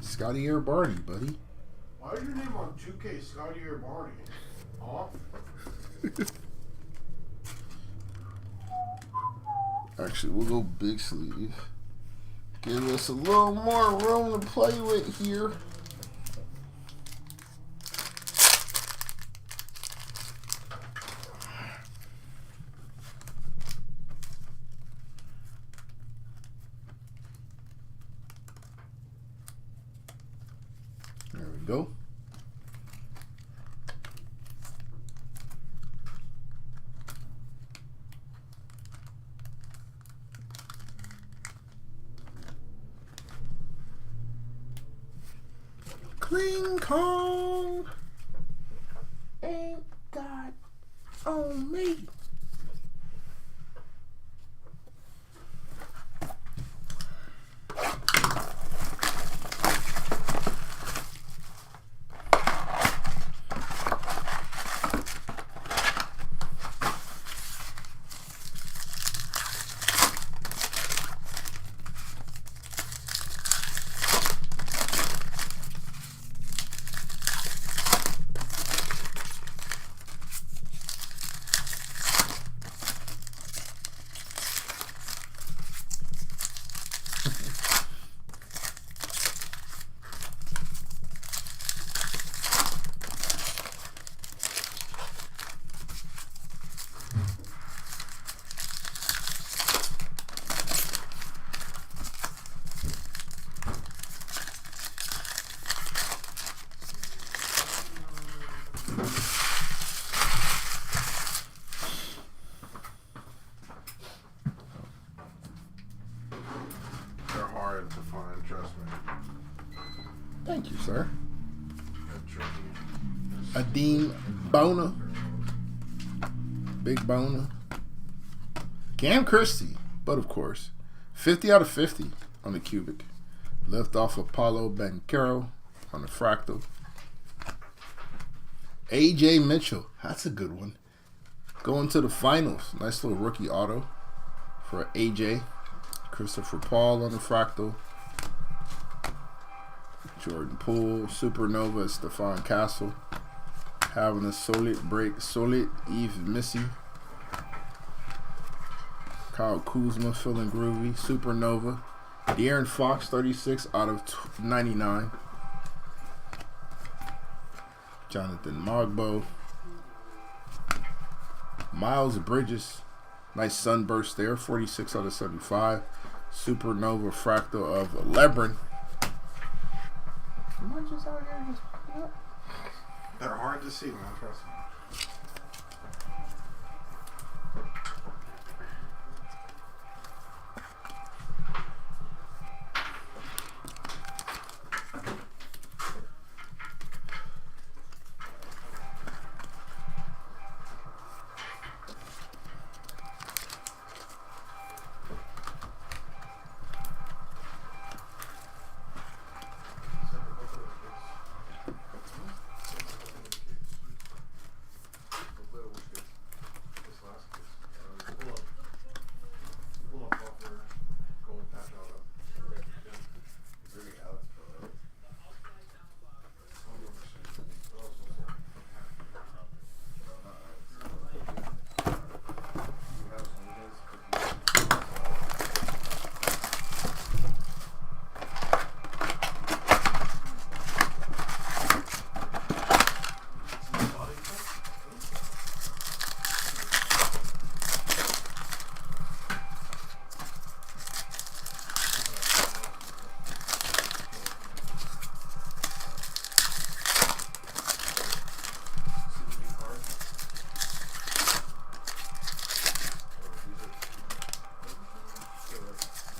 Scotty Air Barney, buddy. Why is your name on 2K Scotty or Barney? Huh? Actually, we'll go big sleeve. Give us a little more room to play with here. There we go. Kling Kong ain't got on me. They're hard to find, trust me. Thank you, sir. They're tricky. Adeem Bona. Big Bona. Cam Christie, but of course, 50 out of 50 on the cubic. Left off Apollo Banchero on the fractal. AJ Mitchell, that's a good one. Going to the finals. Nice little rookie auto for AJ. Christopher Paul on the fractal. Jordan Poole, Supernova, Stephon Castle. Having a solid break. Solid Eve Missy. Kyle Kuzma feeling groovy. Supernova. De'Aaron Fox, 36 out of 99. Jonathan Mogbo. Miles Bridges. Nice sunburst there. 46 out of 75. Supernova fractal of Lebron. They're hard to see, man. Trust me.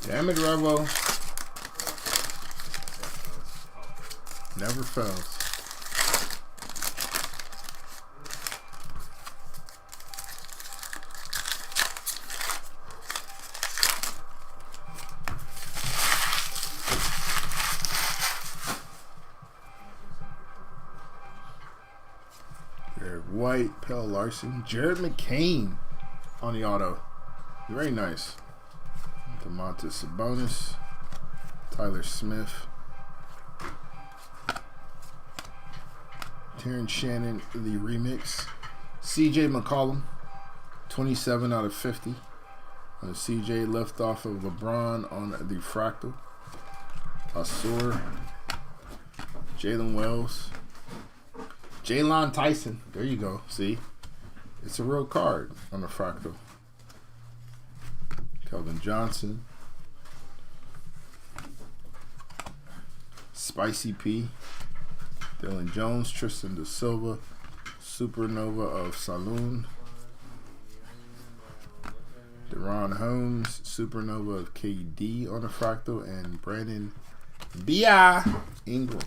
Damn it, Revo. Never fails. Jared White, Pell Larson, Jared McCain on the auto. Very nice. Domantas Sabonis, Tyler Smith, Terrence Shannon, the remix, CJ McCollum, 27 out of 50. On the CJ left off of LeBron on the Fractal. Asur. Jalen Wells. Jalen Tyson. There you go. See? It's a real card on the Fractal. Keldon Johnson. Spicy P. Dylan Jones. Tristan Da Silva. Supernova of Saloon. Deron Holmes. Supernova of KD on the Fractal. And Brandon B.I. Ingram.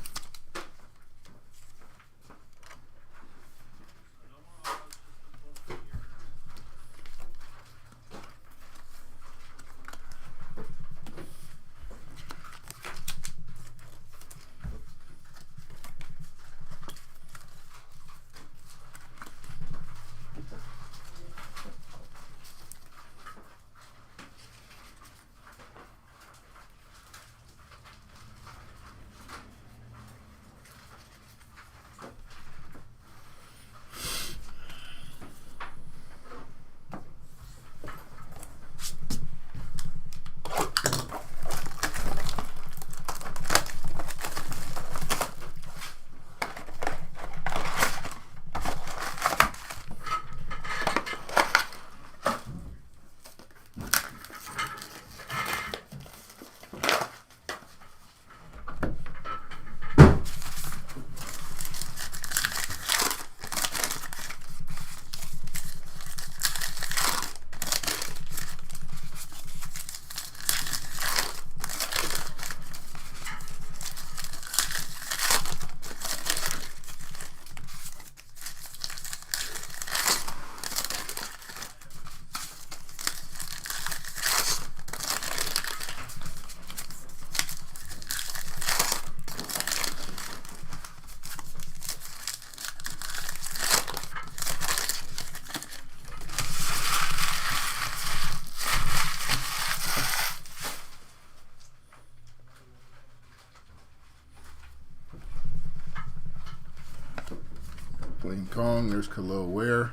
Blaine Kong, there's Khalil Ware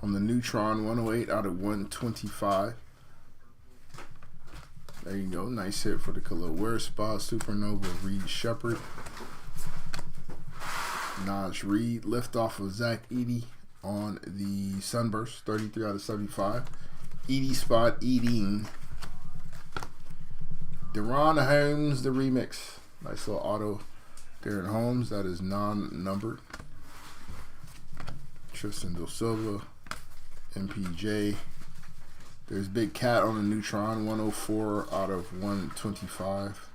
on the Neutron, 108 out of 125. There you go, nice hit for the Khalil Ware spot. Supernova Reed Shepard. Naj Reed, lift off of Zach Edey on the Sunburst, 33 out of 75. Edey spot, Eding. Deron Holmes, the remix. Nice little auto. Darren Holmes, that is non-numbered. Tristan Da Silva, MPJ. There's Big Cat on the Neutron, 104 out of 125.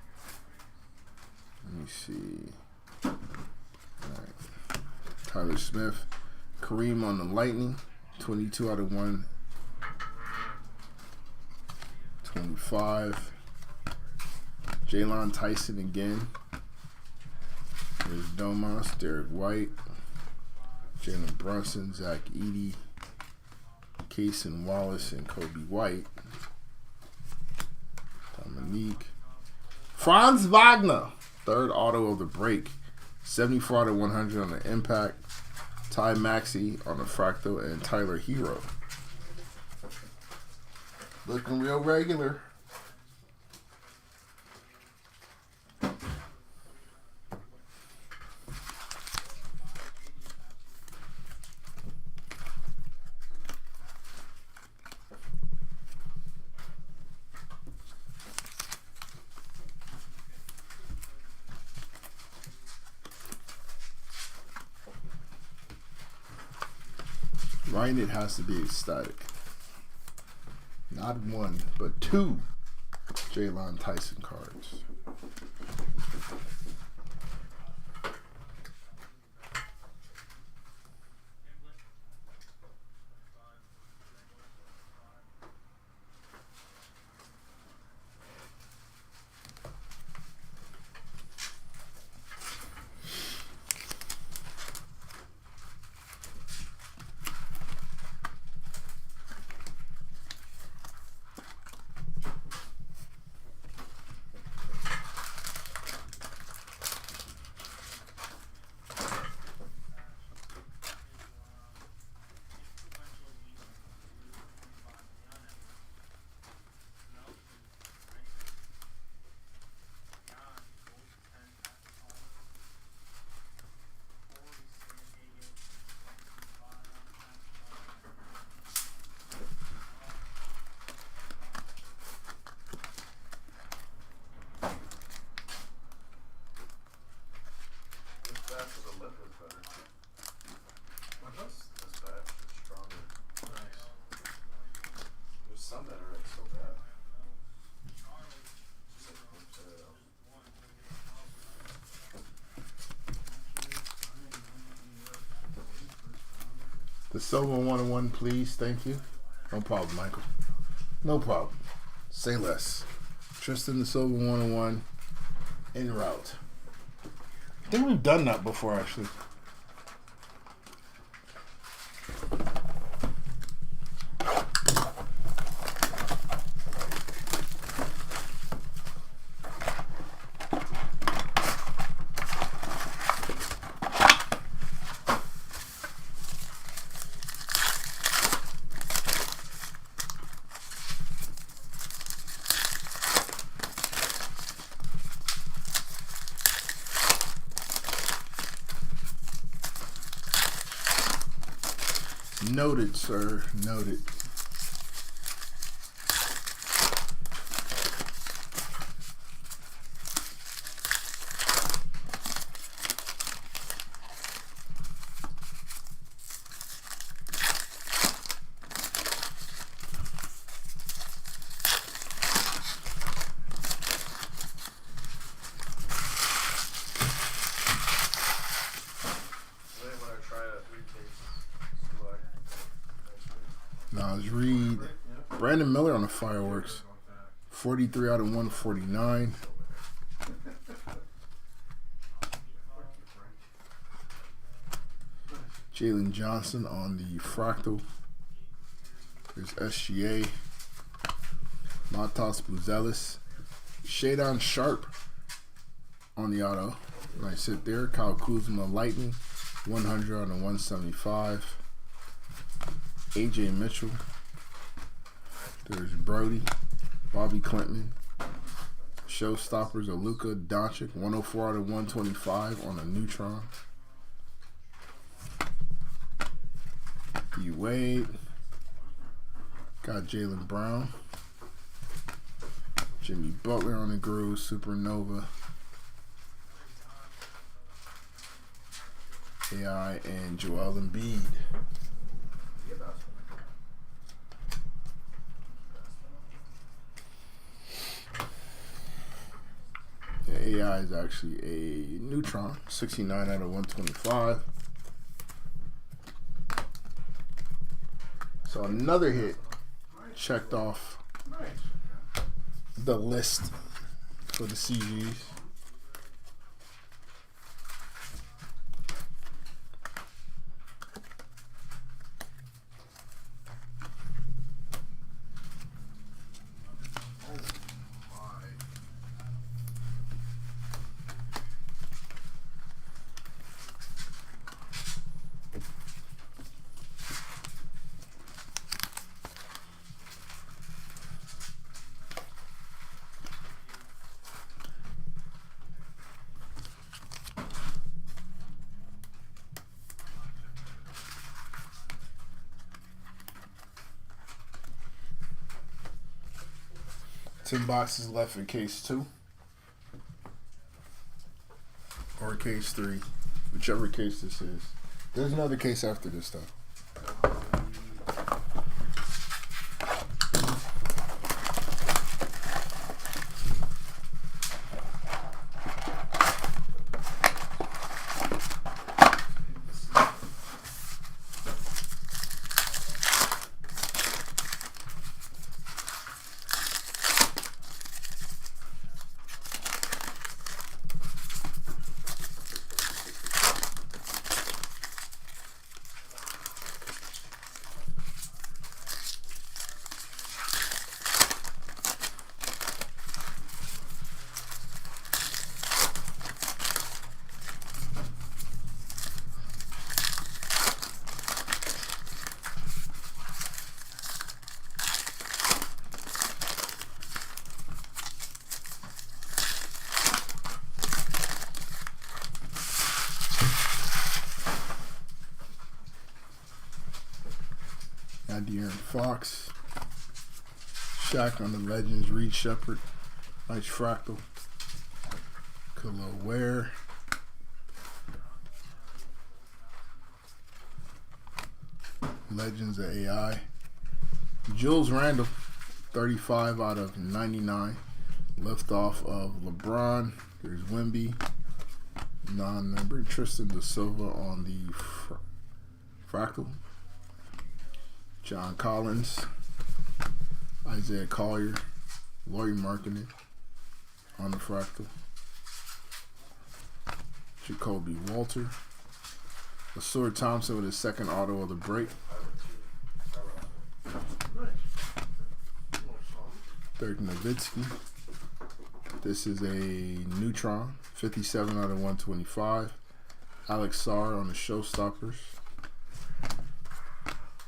Let me see. All right. Tyler Smith. Kareem on the Lightning, 22 out of 125. Jalen Tyson again. There's Domas, Derek White. Jalen Brunson, Zach Edey, Cason Wallace, and Kobe White. Dominique. Franz Wagner, third auto of the break. 74 out of 100 on the Impact. Ty Maxey on the Fractal, and Tyler Hero. Looking real regular. Right, it has to be ecstatic. Not one, but two Jalen Tyson cards. The silver 101, please. Thank you. No problem, Michael. No problem. Say less. Tristan, the silver 101 en route. I think we've done that before, actually. Noted, sir. Noted. Nas Reed, Brandon Miller on the fireworks, 43 out of 149. Jalen Johnson on the fractal. There's SGA. Matas Buzelis. Shadon Sharp on the auto. Nice hit there. Kyle Kuzma Lightning, 100 on the 175. AJ Mitchell. There's Brody, Bobby Clinton, Showstoppers of Luka Doncic, 104 out of 125 on a Neutron. D Wade. Got Jaylen Brown. Jimmy Butler on the groove, Supernova. AI and Joel Embiid. AI is actually a Neutron, 69 out of 125. So another hit checked off the list for the CGs. Ten boxes left in case 2 or case 3, whichever case this is. There's another case after this though. De'Aaron Fox, Shaq on the Legends, Reed Shepherd, nice fractal, Khalil Ware, Legends of AI, Jules Randle, 35 out of 99, lift off of LeBron. There's Wemby, non-member, Tristan da Silva on the fractal. John Collins, Isaiah Collier, Laurie Markkinen on the fractal. Jacoby Walter. Asur Thompson with his second auto of the break. Dirk Nowitzki. This is a Neutron, 57 out of 125. Alex Sarr on the Showstoppers.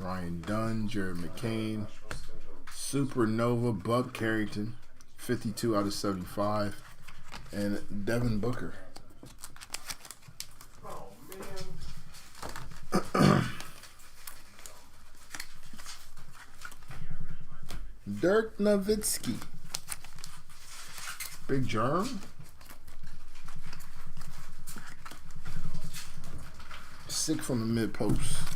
Ryan Dunn, Jared McCain. Supernova, Bub Carrington, 52 out of 75. And Devin Booker. Oh, man. Dirk Nowitzki. Big Germ. Sick from the mid post.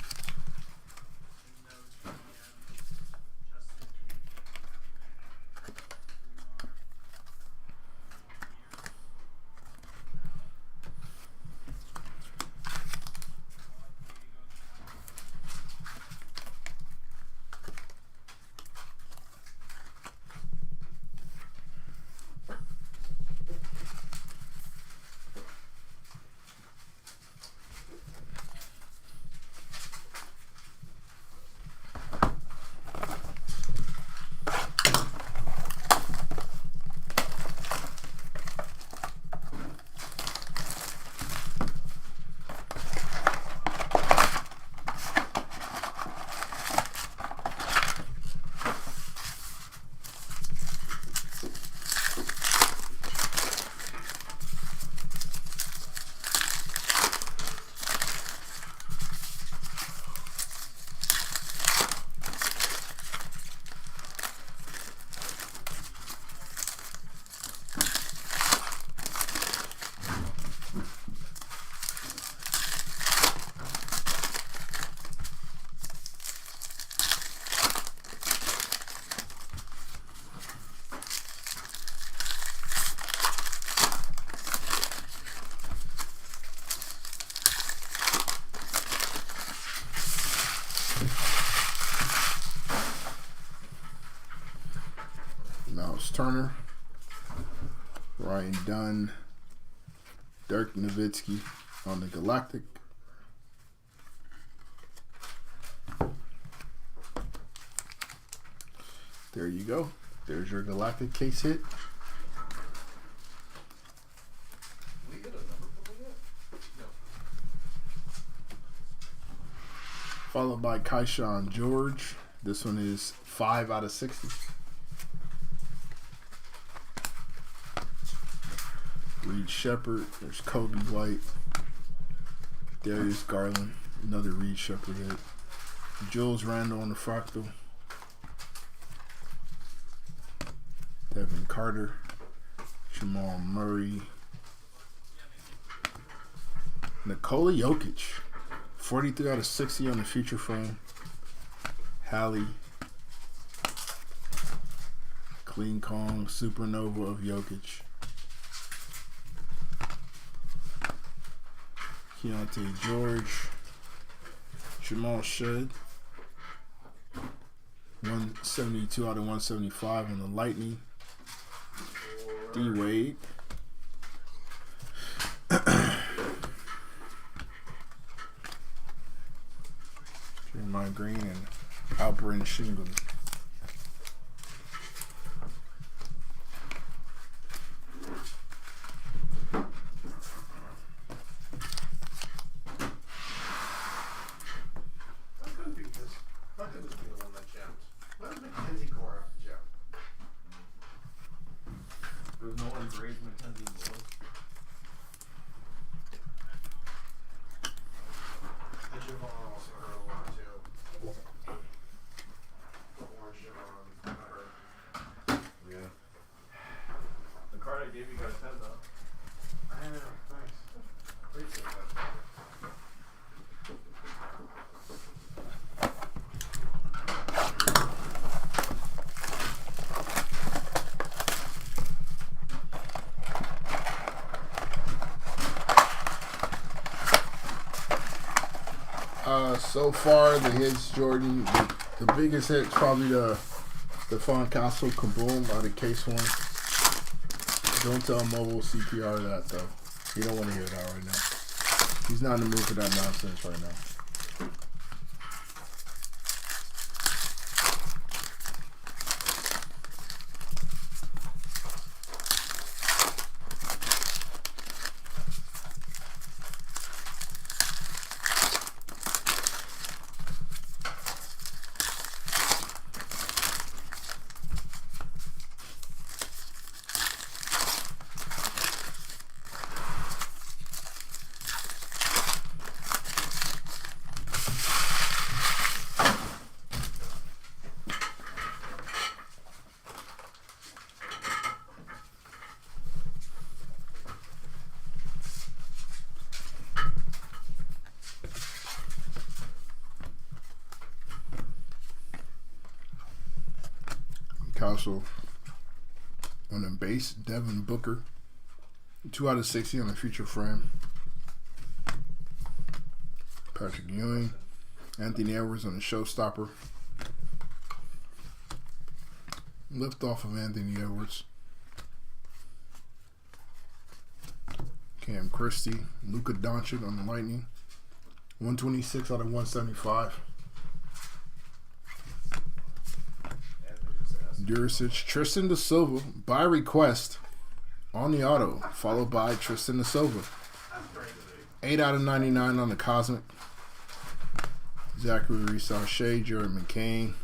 Miles Turner, Ryan Dunn, Dirk Nowitzki on the Galactic. There you go. There's your Galactic case hit. We get a number from it yet? No. Followed by Kaishan George. This one is 5 out of 60. Reed Shepard. There's Kobe White. Darius Garland. Another Reed Shepard hit. Jules Randle on the fractal. Devin Carter. Jamal Murray. Nikola Jokic. 43 out of 60 on the feature frame. Hallie. Clean Kong. Supernova of Jokic. Keontae George. Jamal Shead. 172 out of 175 on the Lightning. D Wade. Jeremiah Green and Alperin Shingle. That couldn't be this. That couldn't be the one that jammed. Why did Mackenzie Gore have to jam? There's no one grades Mackenzie Gore. And Javon also hurt a lot too. The orange Javon got hurt. Yeah. The card I gave you guys 10 though. I know, thanks. Appreciate that. So far, the hits, Jordan, the The biggest hit's probably the Stephon Castle Kaboom out of case 1. Don't tell Mobile CPR that though. He don't want to hear that right now. He's not in the mood for that nonsense right now. Castle on the base, Devin Booker. 2 out of 60 on the future frame. Patrick Ewing. Anthony Edwards on the showstopper. Lift off of Anthony Edwards. Cam Christie. Luka Doncic on the Lightning. 126 out of 175. Duricic, Tristan da Silva by request on the auto, followed by Tristan da Silva. 8 out of 99 on the Cosmic. Zachary Reese-Shea, Jared McCain,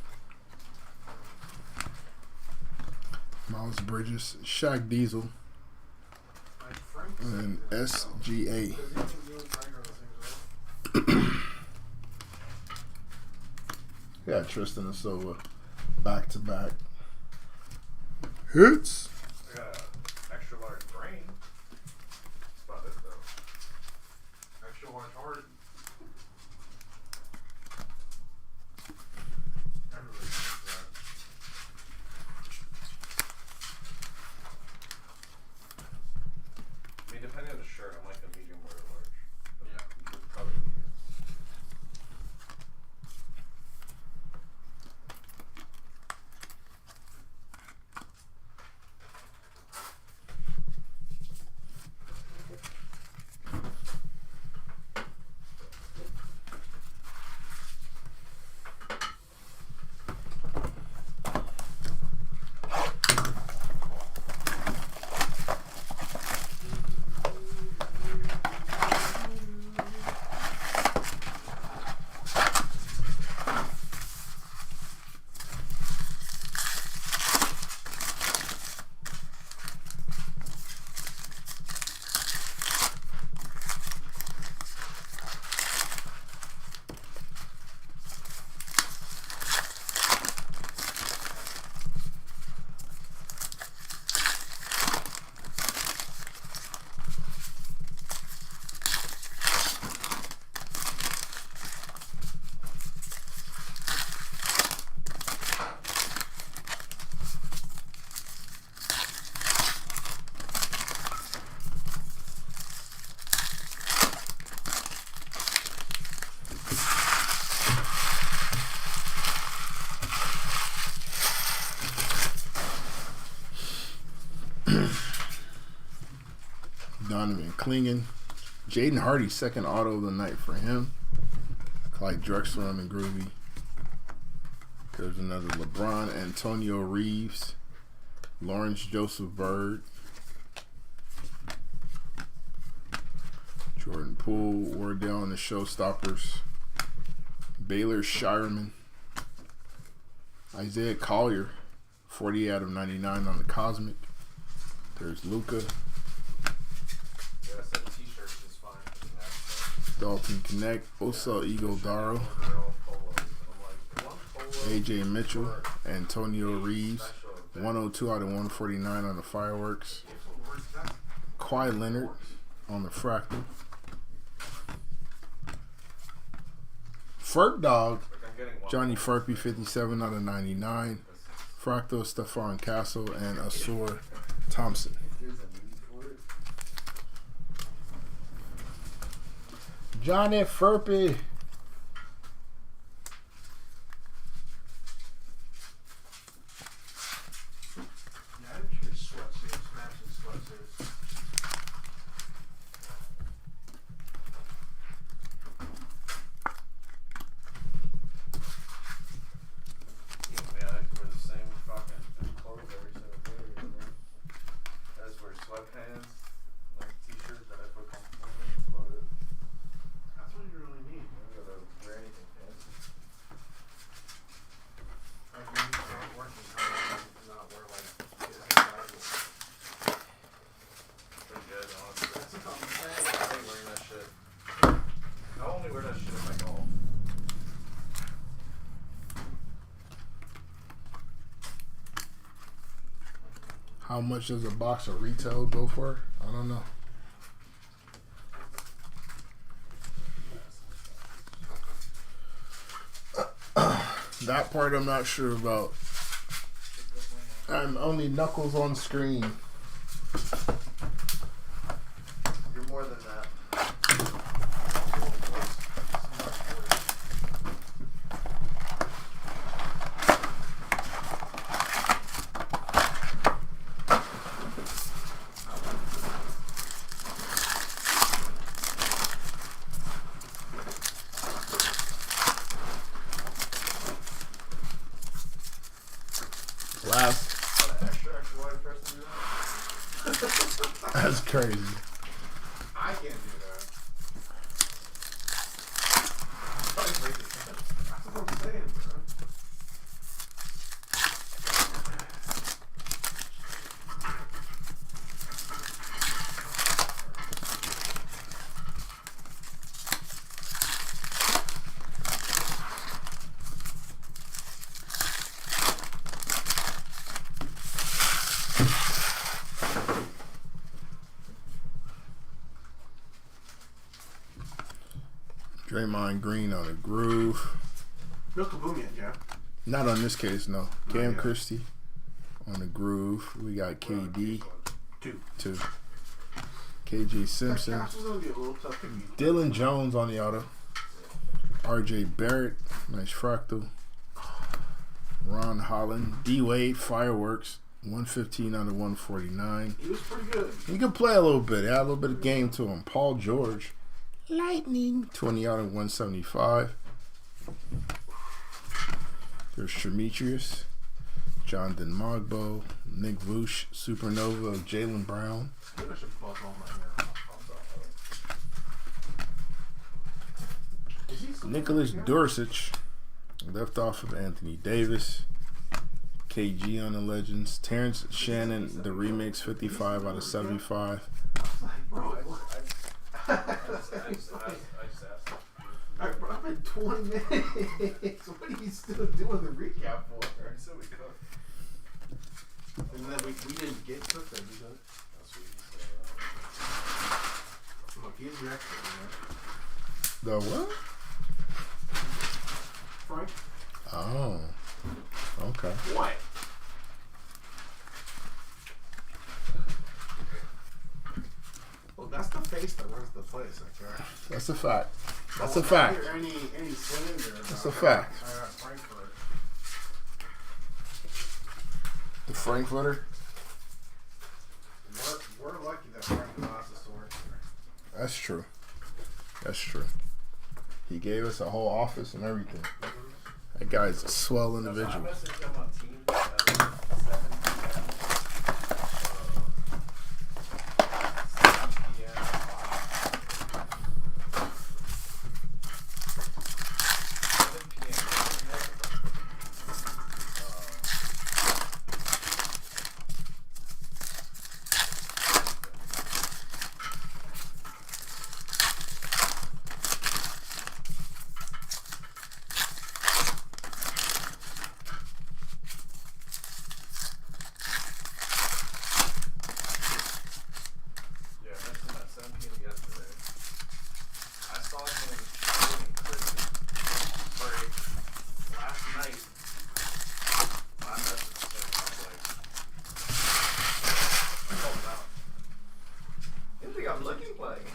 Miles Bridges, Shaq Diesel, and SGA. Yeah, Tristan da Silva back to back. Hits. I got an extra large brain. That's about it though. Extra large heart. Everybody knows that. I mean, depending on the shirt, I'm like a medium or a large. But yeah, probably medium. Donovan Clingan. Jaden Hardy, second auto of the night for him. Clyde Drexler on the groovy. There's another LeBron. Antonio Reeves. Lawrence Joseph Bird. Jordan Poole. Wardell on the showstoppers. Baylor Shireman. Isaiah Collier. 40 out of 99 on the Cosmic. There's Luka. Yeah, I said t-shirts is fine. Dalton Connect. Osa Eagle Daro. AJ Mitchell. Antonio Reeves. 102 out of 149 on the Fireworks. Kawhi Leonard on the Fractal. Ferg Dog. Johnny Furpy, 57 out of 99. Fractal, Stephon Castle, and Asur Thompson. Johnny Furpy. wear that shit in my golf. How much does a box of retail go for? I don't know. That part I'm not sure about. And only Knuckles on screen. You're more than that. Last. Extra wide person do that? That's crazy. I can't do that. That's what I'm saying, bro. Draymond Green on a groove. No kaboom yet, Jeff. Not on this case, no. Cam yet. Christie on the groove. We got KD. Two. KJ Simpson. Cash was gonna be a little tough to beat. Dylan Jones on the auto. RJ Barrett. Nice fractal. Ron Holland. D Wade. Fireworks. 115 out of 149. He was pretty good. He can play a little bit. Add a little bit of game to him. Paul George. Lightning. 20 out of 175. There's Demetrius. Jonathan Mogbo. Nick Vooch. Supernova of Jaylen Brown. Maybe I should buzz all my hair. Is he still Nicholas here? Dorsich. Left off of Anthony Davis. KG on the Legends. Terrence Shannon, the remix, 55 out of 75. I was like, bro, I just asked. I've been 20 minutes. What are you still doing the recap for? I said we cooked. And then we didn't get cooked, then we done. That's what he said. Look, he's the expert, The what? man. Frank? Oh. Okay. What? Well, that's the face that runs the place, okay? That's a fact. That's I a don't fact. hear any slander about That's a fact. Frankfurt. The Frankfurter. We're lucky that Frank allows us to work here. That's true. That's true. He gave us a whole office and everything. That guy's a swell I individual. messaged him on Teams at 7 p.m. 7 p.m. 7 p.m. Yeah, I messaged him at 7 p.m. yesterday. I saw him doing Christmas break last night. I messaged him. I was like, I called him out. You think I'm looking like?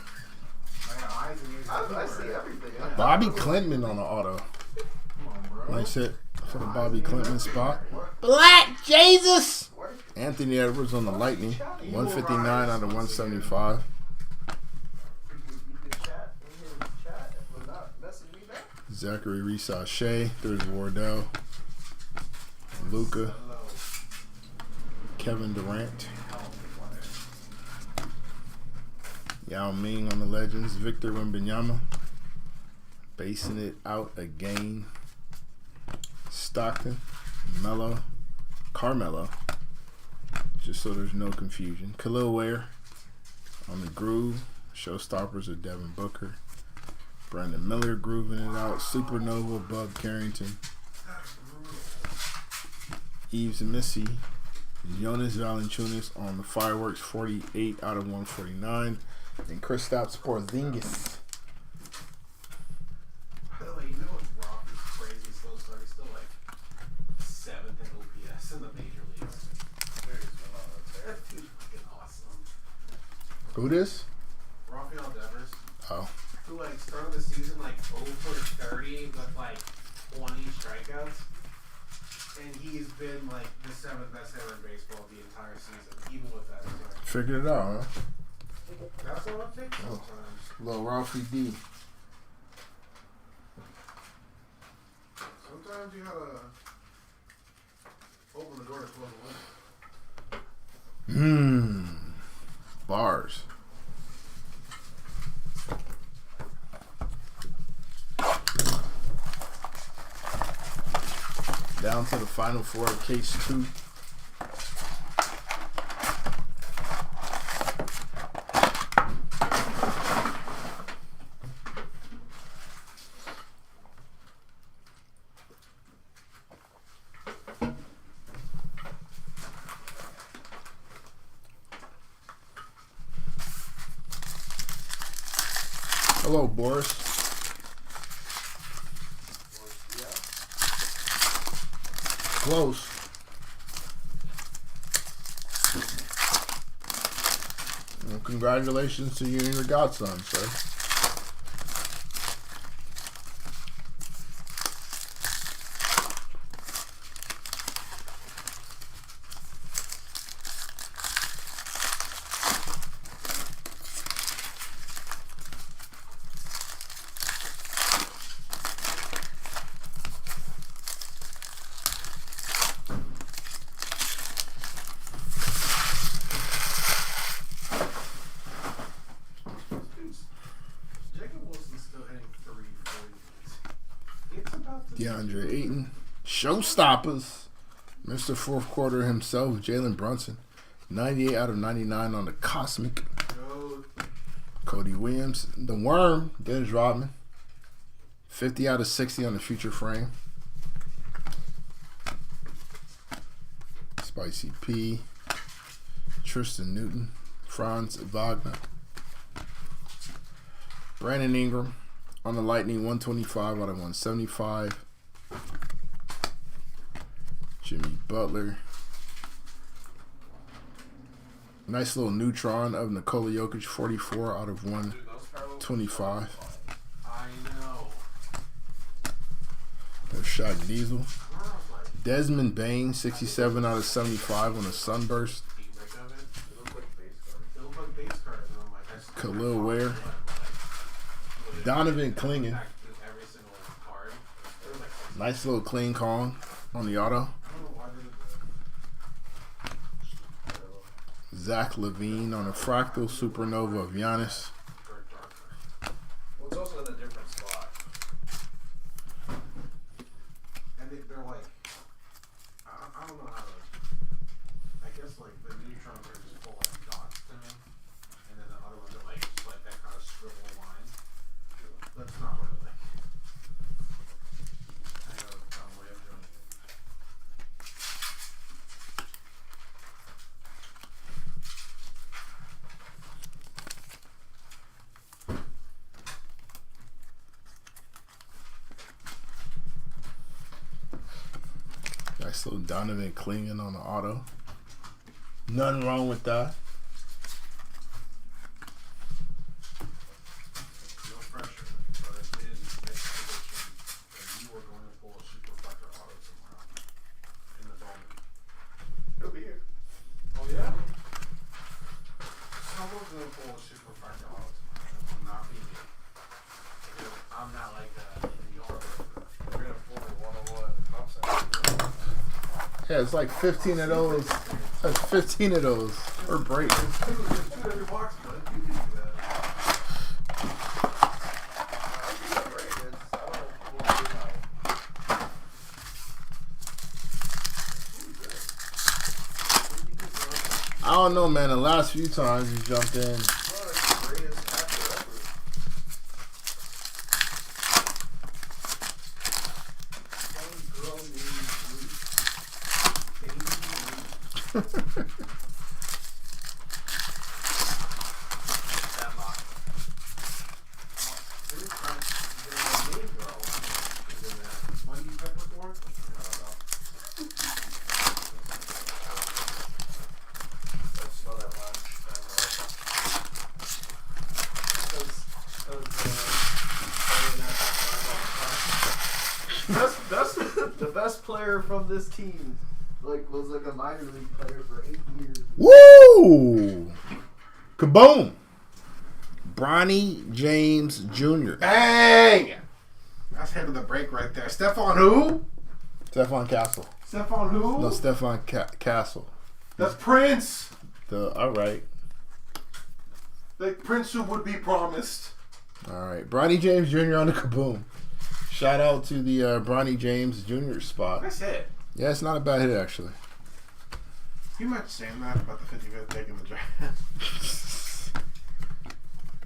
I got eyes and ears I everywhere. see everything. Yeah. Bobby Clinton on the auto. Come on, bro. Nice hit for the Bobby Clinton spot. What? Black Jesus! Work. Anthony Edwards on the Lightning. 159 out of 175. You can chat in his chat, but not message me back. Zachary Reese-Shea. There's Wardell. Luca. Hello. Kevin Durant. Yao Ming on the Legends. Victor Wembanyama. Basing it out again. Stockton. Melo. Carmelo. Just so there's no confusion. Khalil Ware on the groove. Showstoppers of Devin Booker. Brandon Miller grooving it out. Supernova, Bub Carrington. Eves Missy. Jonas Valanciunas on the Fireworks, 48 out of 149. And Kristaps Porzingis. By the way, you know what's rough? He's crazy slow start. He's still like 7th in OPS in the major leagues. That dude's fucking awesome. Who this? Rafael Devers, Oh. who like started the season like 0 for 30 with like 20 strikeouts. And he's been like the 7th best hitter in baseball the entire season, even with that. Figured it out, huh? That's all it takes sometimes. Little Ralphie D. Sometimes you gotta open the door to close the window. Bars. Down to the final four, case 2. Hello, Boris. Close. Well, congratulations to you and your godson, sir. DeAndre Ayton. Showstoppers. Mr. Fourth Quarter himself, Jalen Brunson. 98 out of 99 on the Cosmic. Cody Williams. The Worm, Dennis Rodman. 50 out of 60 on the Future Frame. Spicy P. Tristan Newton. Franz Wagner. Brandon Ingram on the Lightning, 125 out of 175. Jimmy Butler. Nice little neutron of Nikola Jokic, 44 out of 125. I know. There's Shaq Diesel. Desmond Bain, 67 out of 75 on a Sunburst. Khalil Ware. Donovan Clingan. Nice little clean Kong on the auto. Zach Levine on a Fractal Supernova of Giannis. Well, it's also in a different spot. And they're like, I don't know how to, I guess like the neutrons are just full like dots to me. And then the other ones are like, just like that kind of scribble line. That's not really like, I know a dumb way of doing it. Nice little Donovan Clingan on the auto. Nothing wrong with that. No pressure, but I did make a prediction that you were going to pull a super reflector auto tomorrow in the Dolman. He'll be here. Oh yeah? Someone's going to pull a super reflector auto tomorrow. It will not be me. Because I'm not like that. We're gonna pull the 101 top side. Yeah, it's like 15 of those. That's 15 of those per break. There's two every box, bud. You can do that. I don't know, man. The last few times you jumped in. The best player from this team was a minor league player for 8 years. Woo! Kaboom! Bronny James Jr. Bang! That's head of the break right there. Stephon who? Stephon Castle. Stephon who? No, Stephon Castle. That's Prince. All right. Like Prince who would be promised. All right. Bronny James Jr. on the Kaboom. Shout out to the Bronny James Jr. spot. Nice hit. Yeah, it's not a bad hit, actually. You might saying that about the 55th pick in the draft.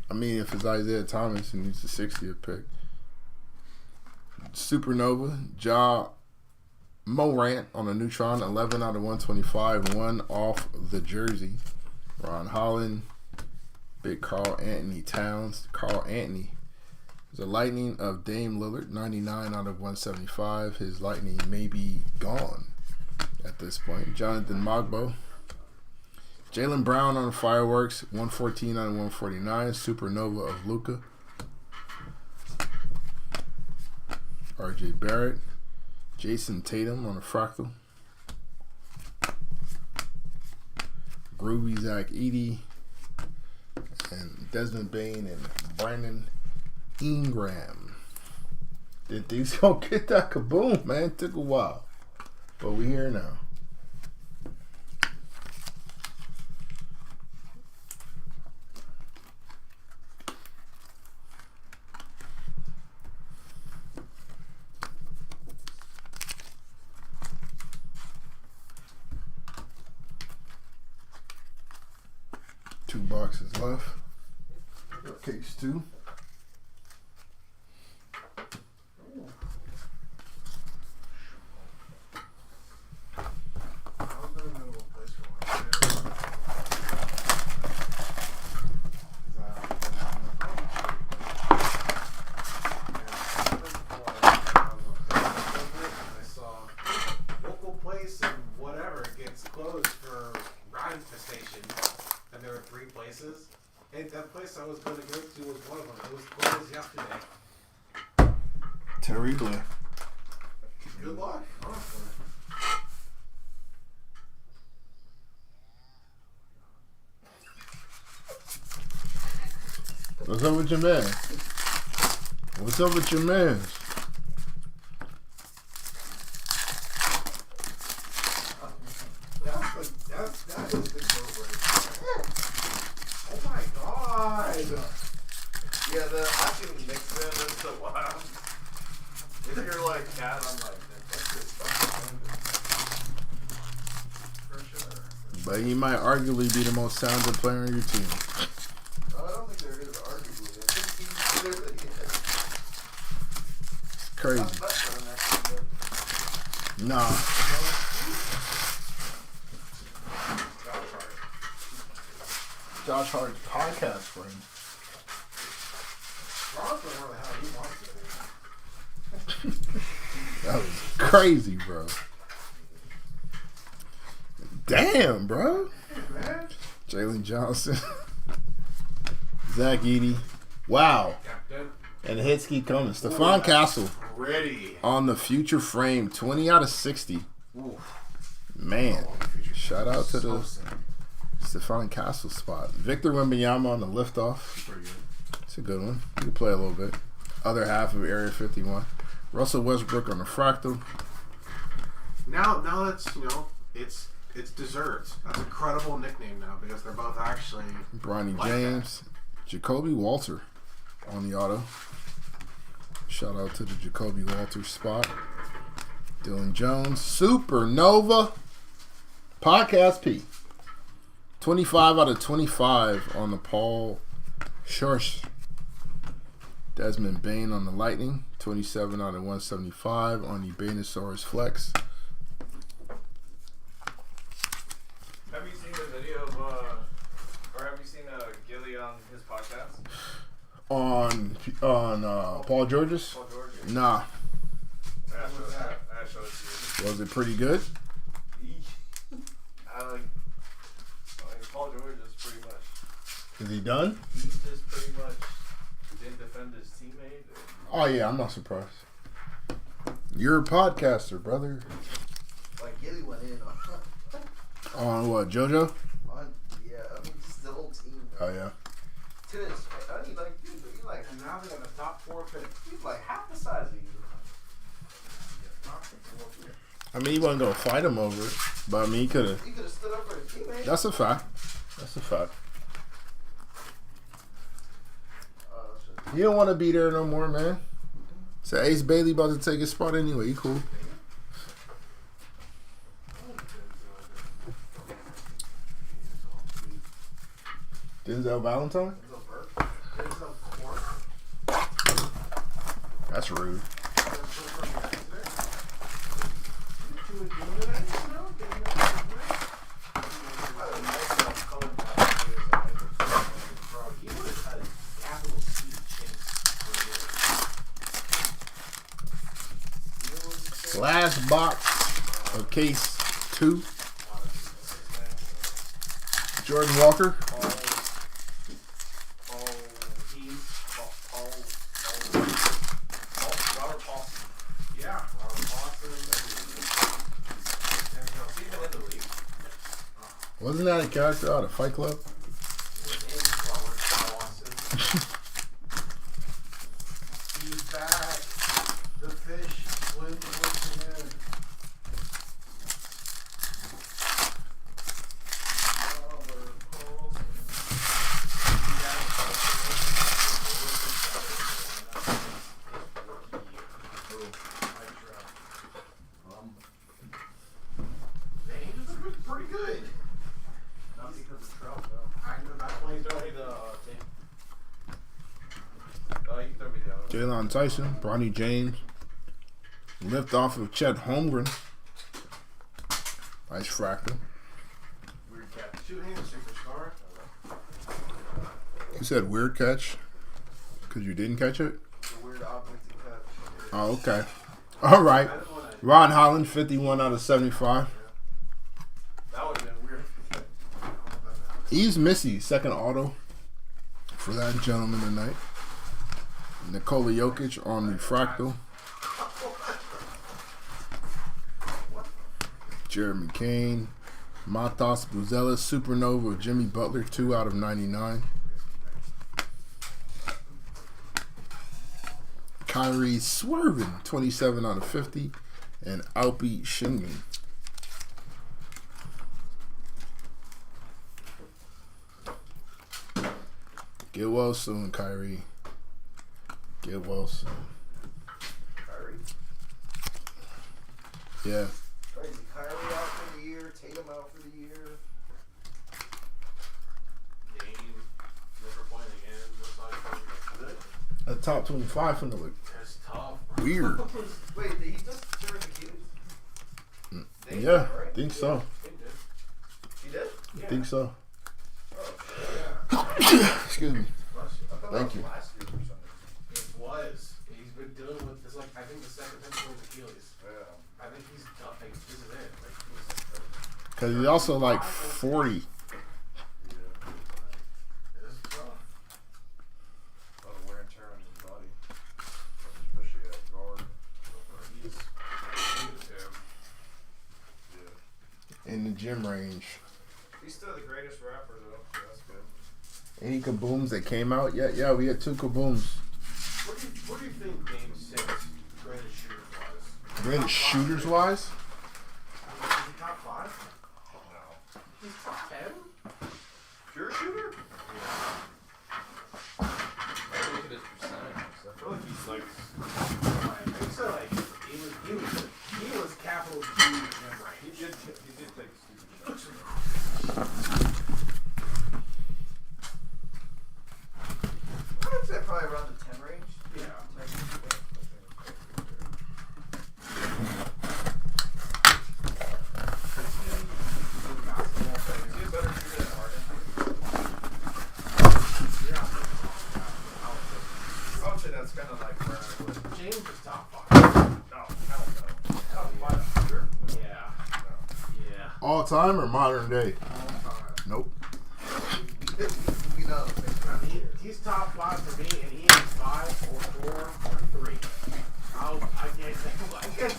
I mean, if it's Isaiah Thomas and he's the 60th pick. Supernova, Ja Morant on a Neutron, 11 out of 125, 1 off the jersey. Ron Holland, Big Carl Anthony Towns. Carl Anthony. There's a Lightning of Dame Lillard, 99 out of 175. His Lightning may be gone at this point. Jonathan Mogbo. Jaylen Brown on the Fireworks, 114 out of 149. Supernova of Luka. RJ Barrett. Jason Tatum on the Fractal. Groovy Zach Edey. And Desmond Bain and Brandon Ingram. Did these gonna get that Kaboom, man? It took a while. But we here now. Two boxes left. Case 2. That place I was going to go to was one of them. It was closed yesterday. Terrible. Good luck, honestly. What's up with your man? What's up with your man? That is the goat right there. Oh my god! Yeah, I can mix them into wild. If you're like cat, I'm like, that's good stuff. For sure. But he might arguably be the most talented player on your team. I don't think there is arguably. I think he's better than he is. It's crazy. I'm better than that team, Nah. Josh Hart's podcast friend. Ron's where the hell he wants to be. That was crazy, bro. Damn, bro. Hey, man. Jalen Johnson. Zach Edey. Wow. Captain. And the hits keep coming. Stephon Castle Ready. on the future frame. 20 out of 60. Ooh. Man. Shout out to the So Stephon Castle spot. Victor Wembanyama on the liftoff. pretty good. It's a good one. You can play a little bit. Other half of Area 51. Russell Westbrook on the fractal. Now that's it's desserts. That's a credible nickname now because they're both actually Bronny like James. Jacoby Walter on the auto. Shout out to the Jacoby Walter spot. Dylan Jones. Supernova. Podcast P. 25 out of 25 on the Paul Schurz. Desmond Bain on the Lightning. 27 out of 175 on the Bainosaurus Flex. Have you seen the video of, or have you seen Gilly on his podcast? On Paul George's? Paul George? Nah. I showed it to you. Was it pretty good? Paul George is pretty much. Is he done? He just pretty much didn't defend his teammate. Oh, yeah, I'm not surprised. You're a podcaster, brother. Like Gilly went in On what, JoJo? on yeah, I mean just the whole team. Oh, yeah. To this, I mean, like, dude, you like, And now they got the top 4 picks. he's like half the size of you. I mean, he wasn't going to fight him over it. But, I mean, he could have. He could have stood up for his teammate. That's a fact. That's a fact. Shit. You don't want to be there no more, man. So Ace Bailey about to take his spot anyway. He cool. Denzel Valentine? That's rude. Last box of case 2. Jordan Walker. Wasn't that a character out of Fight Club? He's back. The fish swims with him. The Angels have been pretty good. Not because of Trout, though. I know that's why he's Throw me already the thing. Oh, you can throw me the other one. Jalen Tyson, Bronny James. Lift off of Chet Holmgren. Nice fractal. weird catch. 2-hand superstar. You said weird catch because you didn't catch it? The weird object to catch. Oh, okay. All right. Ron Holland, 51 out of 75. That would have been weird. Eves Missy, second auto for that gentleman tonight. Nikola Jokic on the fractal. Jeremy Kane. Matas Buzelis, Supernova of Jimmy Butler, 2 out of 99. Kyrie Swervin, 27 out of 50. And Alpi Shingun. Get well soon, Kyrie. Get well soon. Kyrie. Yeah. Crazy. Kyrie out for the year. Tatum out for the year. Dame, never playing again. Looks like good. A top 25 from the league. That's tough. Weird. Wait, did he just turn the Qs? Dame, Yeah, right? think so. He did? I think so. Oh, Excuse me. I thought that Thank was you. last year or something. It was. He's been dealing with this, like, I think the second time for his Achilles. Yeah. I think he's done. Like, this is it. Like, he's Because he's also like 40. It's tough. A lot of wear and tear on his body. Especially at guard. He's him. Yeah. In the gym range. He's still the greatest rapper, though, so that's good. Any kabooms that came out yet? Yeah, we had 2 kabooms. What do you think Game 6 greatest shooter was? Greatest shooters wise? Is he top 5? No. He's top 10? Pure shooter? Look at his percentage. I feel like he's like. I think so. Like he was capital G gym right. He did take a stupid shot. I would say probably around the 10 range. Yeah. Is he a better shooter than Harden? I would say that's kind of like where I would. James is top 5. No, hell no. Top 5 shooter? Yeah. Yeah. All time or modern day? All time. Nope. We know. I mean, he's top 5 for me, and he is 5 or 4 or 3. I can't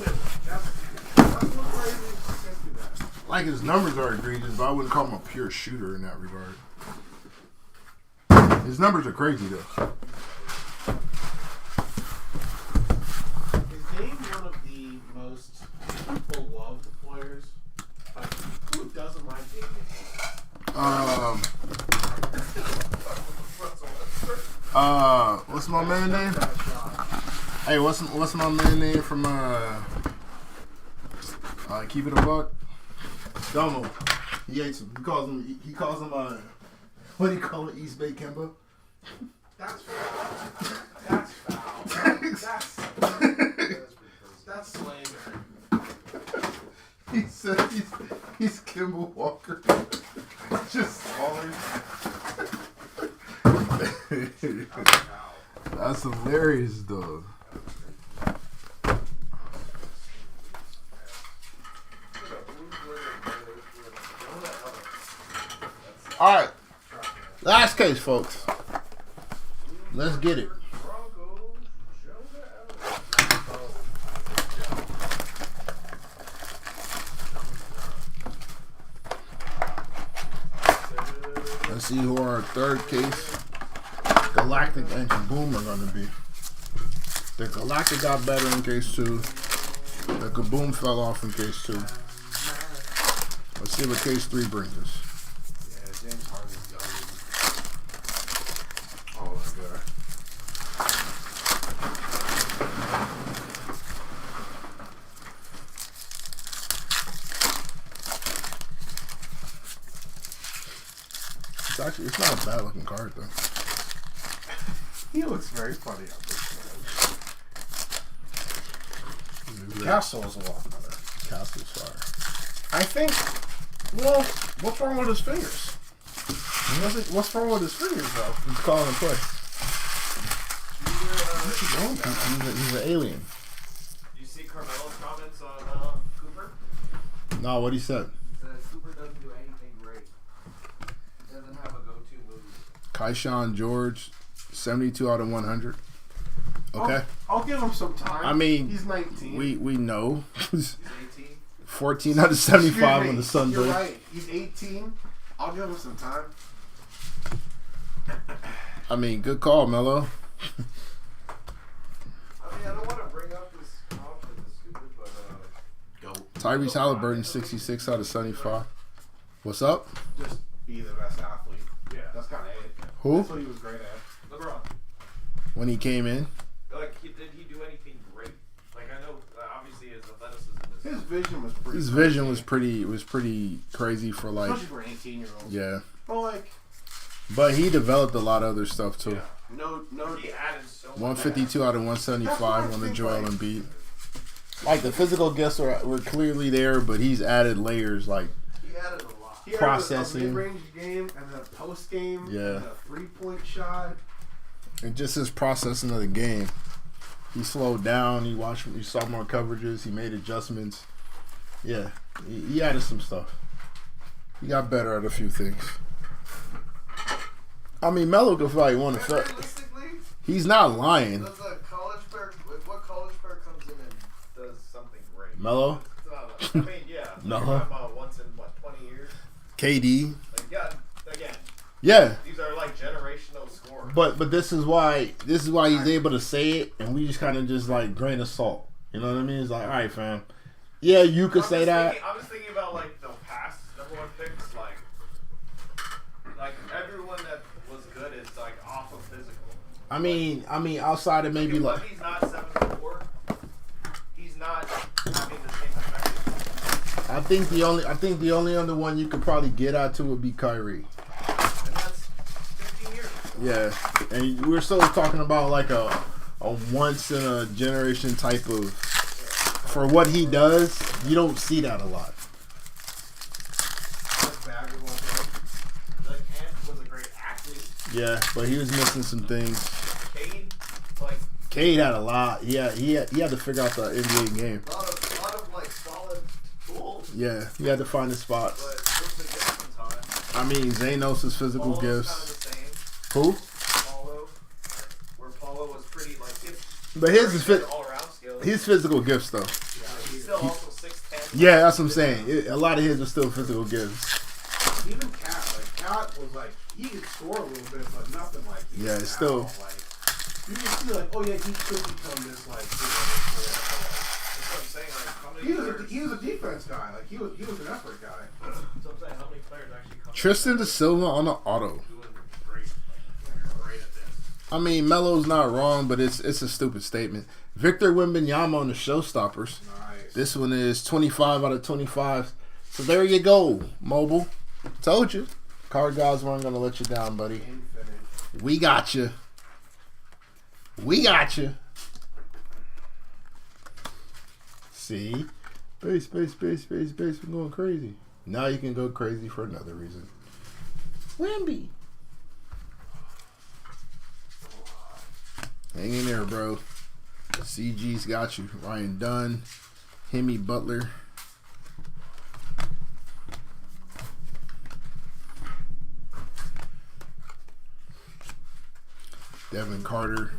like his numbers are egregious, but I wouldn't call him a pure shooter in that regard. His numbers are crazy though. Is Dame one of the most beloved players? Like, who doesn't like Dame? What's my man name? Hey, what's my man name from Keep It a Buck? Domo. He hates him. He calls him what do you call it? East Bay Kemba. That's foul. That's foul. That's slander. He said he's Kimball Walker. Just smaller. That's hilarious, dog. All right, last case, folks. Let's get it. Let's see who our third case, Galactic and Kaboom, are going to be. The Galactic got better in case 2. The Kaboom fell off in case 2. Let's see what case 3 brings us. Yeah, James Harden's done. Oh my god. It's not a bad looking card though. He looks very funny on this one. Castle is a lot better. Castle's fire. I think. Well, what's wrong with his fingers? What's wrong with his fingers though? He's calling a play. He's an alien. You see Carmelo's comments on Cooper? No, what he said. He says Cooper doesn't do anything great. He doesn't have a go-to move. Kaishan George, 72 out of 100. Okay. I'll give him some time. I mean, he's 19. We know. He's 18. 14 out of 75 Excuse on me, the Sunday. You're right. He's 18. I'll give him some time. I mean, good call, Melo. I mean, I don't want to bring up this comp because it's stupid, but Go. Tyrese Halliburton, 66 out of 75. What's up? Just be the best athlete. yeah. That's kind of it. Who? That's what he was great at. LeBron. When he came in? Like, did he do anything great? Like, I know, obviously, his athleticism is. His vision was pretty. His vision was pretty crazy for like, especially for an 18-year-old. yeah. But like, But he developed a lot of other stuff too. Yeah. no. He added so much. 152 out of 175 on the think, Joel like- Embiid. Like the physical gifts were clearly there, but he's added layers like He added a lot. He had processing. a mid-range game and then a post game. Yeah. And a 3-point shot. and just his processing of the game. He slowed down. He saw more coverages. He made adjustments. Yeah, he added some stuff. He got better at a few things. I mean, Melo could probably won the first. Realistically, He's not lying. does a college player, what college player comes in and does something great? Melo, I mean, yeah. No. You're talking about once in, 20 years? KD. Like, yeah, again, Yeah, these are like generational scorers. but this is why he's able to say it, and we just kind of just like grain of salt. You know what I mean? It's like, all right, fam. Yeah, you could say that. I'm just thinking about like the past number 1 picks, like everyone that was good is like off of physical. I mean, outside of maybe like. He's not 7'4". He's not having the same effect. I think the only other one you could probably get out to would be Kyrie. And that's 15 years. Yeah, and we're still talking about like a once in a generation type of. For what he does, you don't see that a lot. That's valuable. Like, Ant was a great athlete. Yeah, but he was missing some things. Cade, like, Cade had a lot. Yeah, he had to figure out the NBA game. a lot of like solid tools. Yeah, he had to find his spots. But just the gift sometimes. I mean, Zanos' physical Paulo's gifts. kind of the same. Who? Paulo, where Paulo was pretty like But his is all around skills. his physical gifts though. He's still also 6'10", Yeah, that's what I'm saying. A lot of his are still physical gifts. Even Cat was like, he could score a little bit, but nothing like he Yeah, is it's now. still. Like, you can see like, oh yeah, he could become this like. That's what I'm saying. Like, how many players? He was a defense guy. Like he was an effort guy. That's what I'm saying. How many players actually come? Tristan Da Silva on the auto. Doing great. Like, great at this. I mean, Melo's not wrong, but it's a stupid statement. Victor Wembanyama on the Showstoppers. Nice. This one is 25 out of 25. So there you go, Mobile. Told you. Card guys weren't going to let you down, buddy. Infinite. We got you. We got you. See? Base. We're going crazy. Now you can go crazy for another reason. Wemby. Hang in there, bro. CG's got you. Ryan Dunn. Hemi Butler. Devin Carter.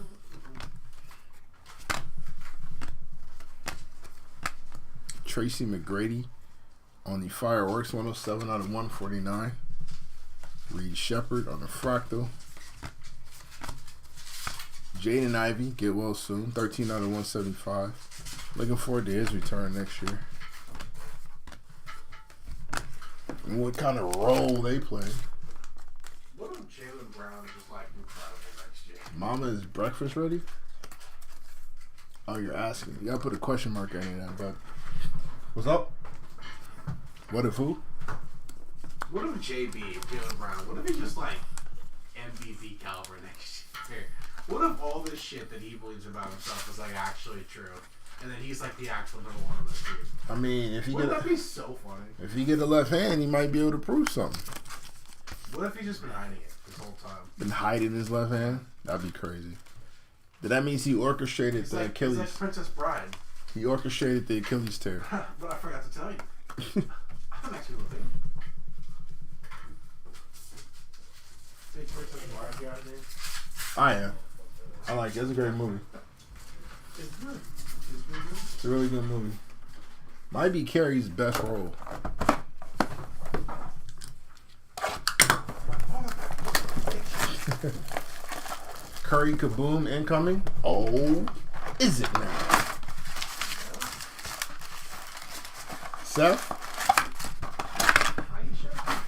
Tracy McGrady on the Fireworks, 107 out of 149. Reed Shepard on the Fractal. Jaden Ivey, get well soon, 13 out of 175. Looking forward to his return next year. And what kind of role they play. What if Jaylen Brown is just like incredible next year? Mama, is breakfast ready? Oh, you're asking. You gotta put a question mark on that, but what's up? What if who? What if Jaylen Brown? What if he's just like MVP caliber next year? What if all this shit that he believes about himself is like actually true, and then he's like the actual number one on the team? I mean, if he Wouldn't that be so funny? if he get a left hand, he might be able to prove something. What if he's just been hiding it this whole time? Been hiding his left hand? That'd be crazy. But that means he orchestrated It's the like, Achilles. It's like Princess Bride. He orchestrated the Achilles tear. But I forgot to tell you. I'm actually looking. Take Princess Bride, you out of there? I am. I like it. It's a great movie. It's good. It's really good. It's a really good movie. Might be Carrie's best role. Curry Kaboom incoming. Oh, is it now? Seth? Aisha?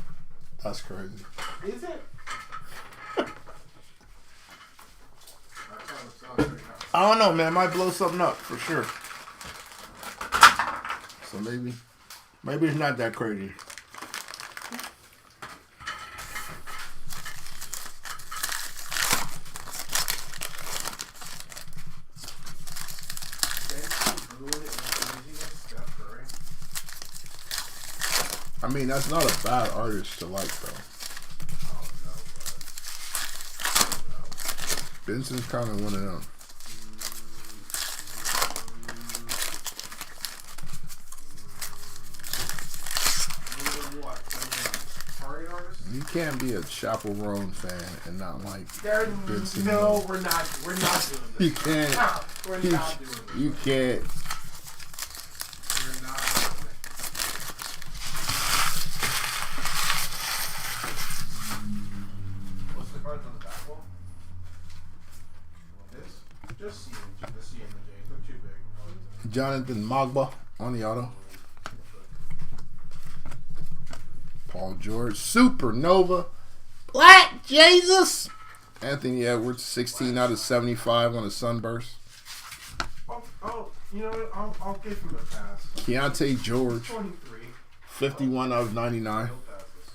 That's crazy. Is it? I don't know, man. Might blow something up for sure. So maybe it's not that crazy. I mean, that's not a bad artist to like, though. Benson's kind of one of them. You can't be a Chaperone fan and not like Benson. No, we're not doing this. You can't. No, we're not doing this. You can't. We're not doing it. What's the cards on the back wall? This? Just C and the C and the J. They're too big. Jonathan Magba on the auto. Paul George, Supernova, Black Jesus. Anthony Edwards, 16 out of 75 on a Sunburst. You know what? I'll give him a pass. Keontae George, 23. 51 out of 99. No passes.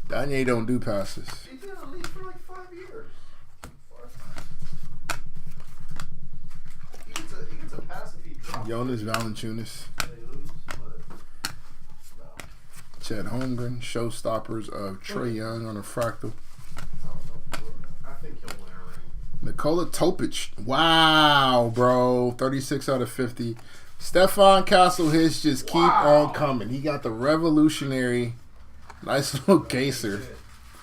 Danye don't do passes. He's been in the league for like 5 years. He gets a pass if he drops. Jonas Valanciunas, They lose, but no. Chet Holmgren, Showstoppers of Trae Young on a Fractal. I think he'll win a ring. Nikola Topic. Wow, bro. 36 out of 50. Stephon Castle hits just keep on coming. He got the revolutionary, nice little caser.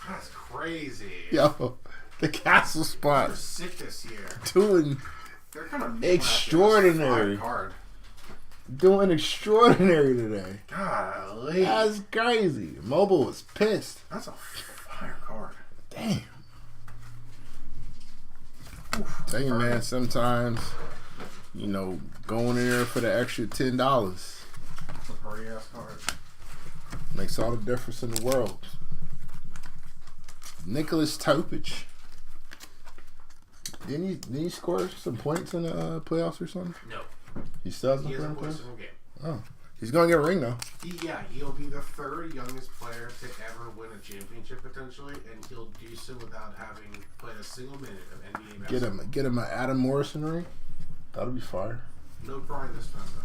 That's crazy. Yo, the Castle They're spots sick this year. doing They're kind of extraordinary. Card. doing extraordinary today. Golly. That's crazy. Mobile was pissed. That's a fire card. Damn. Tell you, man, sometimes, you know, going in there for the extra $10 That's a party ass card. makes all the difference in the world. Nicholas Topich. Didn't he score some points in the playoffs or something? No. He still hasn't He hasn't played played a in single game. Oh. He's going to get a ring, though. He'll be the third youngest player to ever win a championship potentially, and he'll do so without having played a single minute of NBA basketball. Get him an Adam Morrison ring. That'll be fire. No pride this time, though.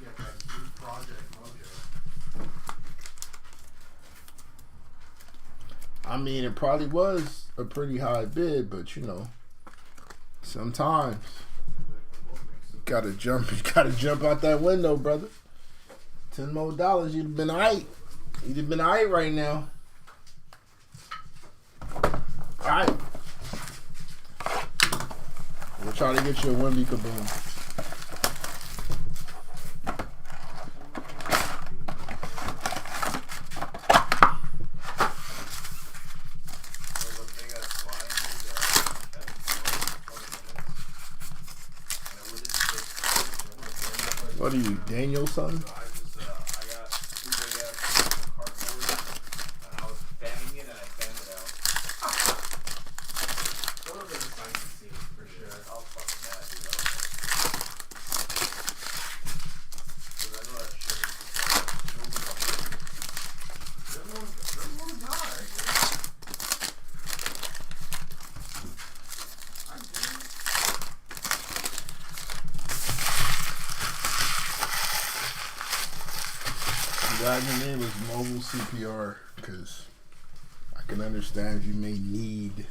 You got that Blue Project mojo. I mean, it probably was a pretty high bid, but you know, sometimes you gotta jump out that window, brother. $10 more, you'd have been alright. You'd have been alright right now. Alright. We'll try to get you a Wemby Kaboom. What are you, Daniel son? I got two big ass cardboard, and I was fanning it, and I fanned it out. That would have been a sight to see, for sure. I was fucking mad, dude. Because I know that shit is just moving up. Everyone's high. I do. I'm glad your name is Mobile CPR, because I can understand if you may need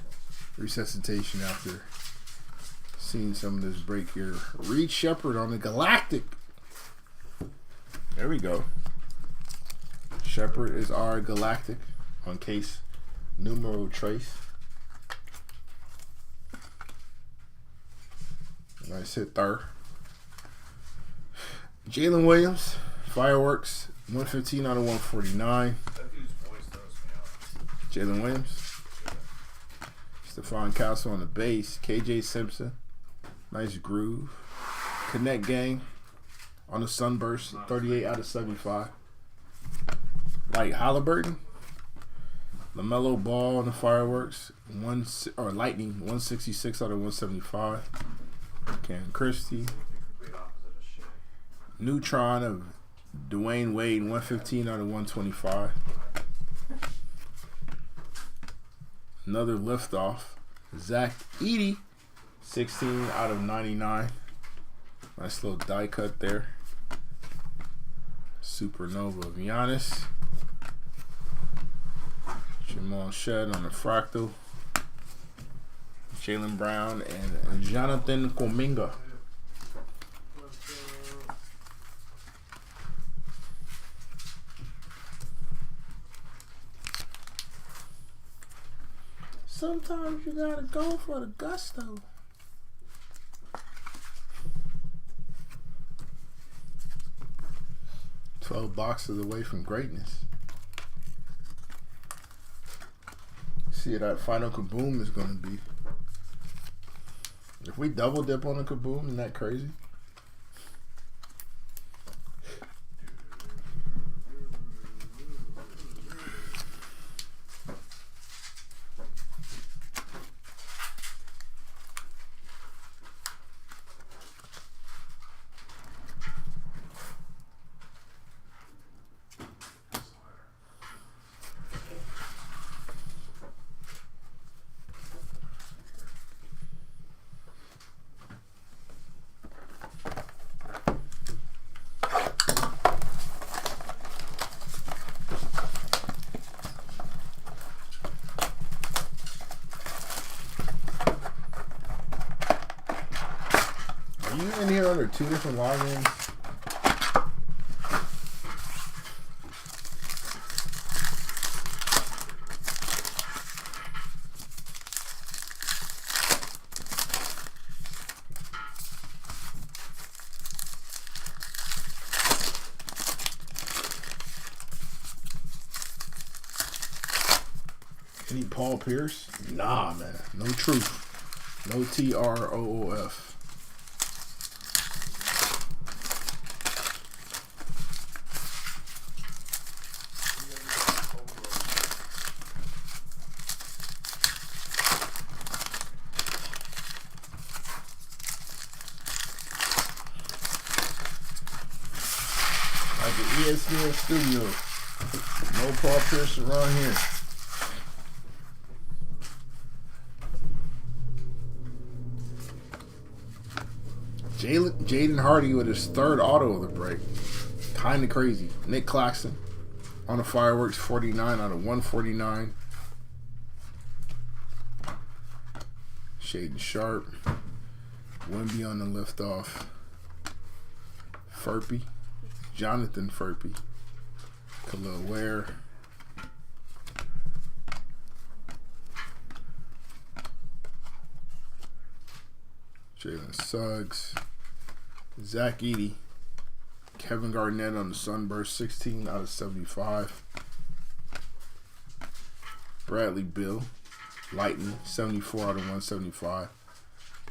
resuscitation after seeing some of this break here. Reed Shepard on the Galactic. There we go. Shepard is our Galactic on case numero trace. Nice hit there. Jalen Williams, Fireworks, 115 out of 149. That dude's voice throws me out. Jalen Williams. Stephon Castle on the bass. KJ Simpson. Nice groove. Connect Gang on the Sunburst. 38 out of 75. Light Halliburton. LaMelo Ball on the Fireworks. Lightning. 166 out of 175. Cam Christie. The complete opposite of shit. Neutron of Dwayne Wade. 115 out of 125. Another liftoff. Zach Edey, 16 out of 99. Nice little die cut there. Supernova of Giannis. Jamal Shed on the Fractal. Jaylen Brown and Jonathan Kuminga. Sometimes you gotta go for the gusto. $12 boxes away from greatness. See what that final kaboom is gonna be. If we double dip on a kaboom, isn't that crazy? Are you in here under two different logins? Any Paul Pierce? Nah, man. No truth. No TROOF. Like the ESPN studio. No Paul Pierce around here. Jaden Hardy with his third auto of the break. Kind of crazy. Nick Claxton on the fireworks, 49 out of 149. Shaden Sharp. Wemby on the liftoff. Furpy. Jonathan Furpy. Khalil Ware. Jalen Suggs. Zach Edey. Kevin Garnett on the Sunburst, 16 out of 75. Bradley Beal. Lightning, 74 out of 175.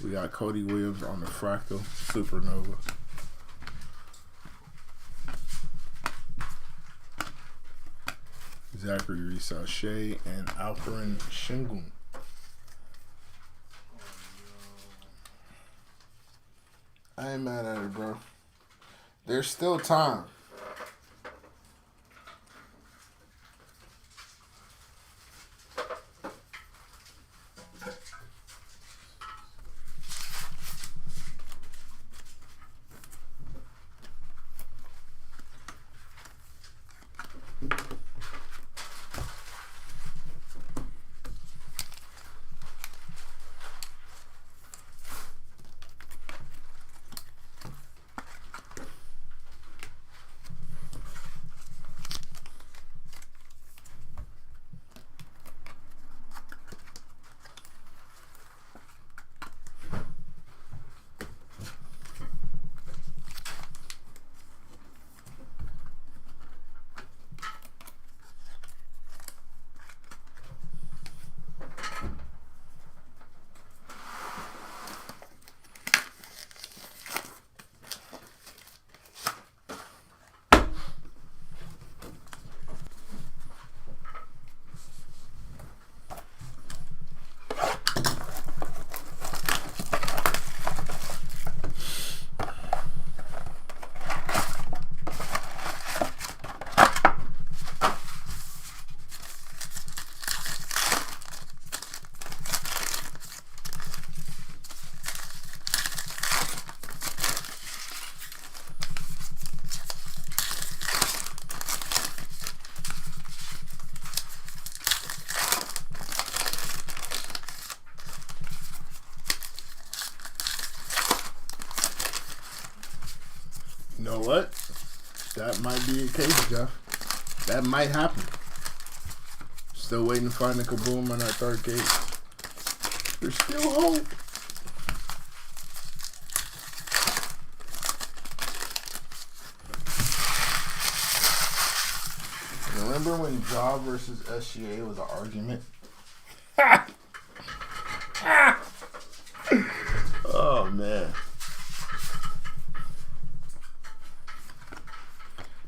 We got Cody Williams on the Fractal, Supernova. Zachary Reese-Shea and Alperen Şengün. I ain't mad at it, bro. There's still time. You know what? That might be the case, Jeff. That might happen. Still waiting to find the kaboom on that third gate. There's still hope. Remember when Ja versus SGA was an argument? Oh, man.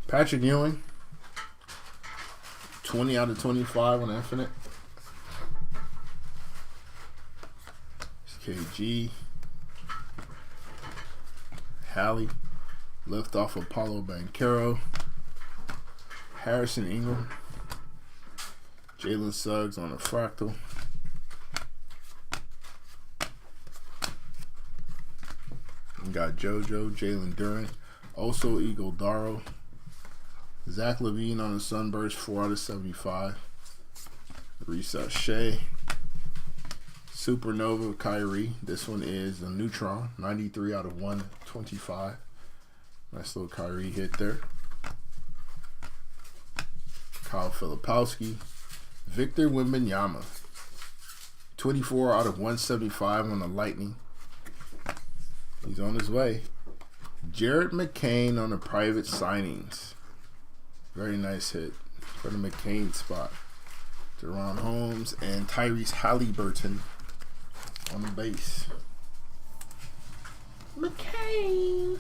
Patrick Ewing, 20 out of 25 on Infinite. KG. Hallie, left off Apollo Banchero. Harrison Ingram. Jalen Suggs on a Fractal. We got JoJo, Jalen Duren. Also Eagle Darrow. Zach LaVine on the Sunburst, 4 out of 75. Reset Shea. Supernova Kyrie. This one is a Neutron, 93 out of 125. Nice little Kyrie hit there. Kyle Filipowski. Victor Wembanyama, 24 out of 175 on the Lightning. He's on his way. Jared McCain on the private signings. Very nice hit for the McCain spot. Deron Holmes and Tyrese Halliburton on the base. McCain.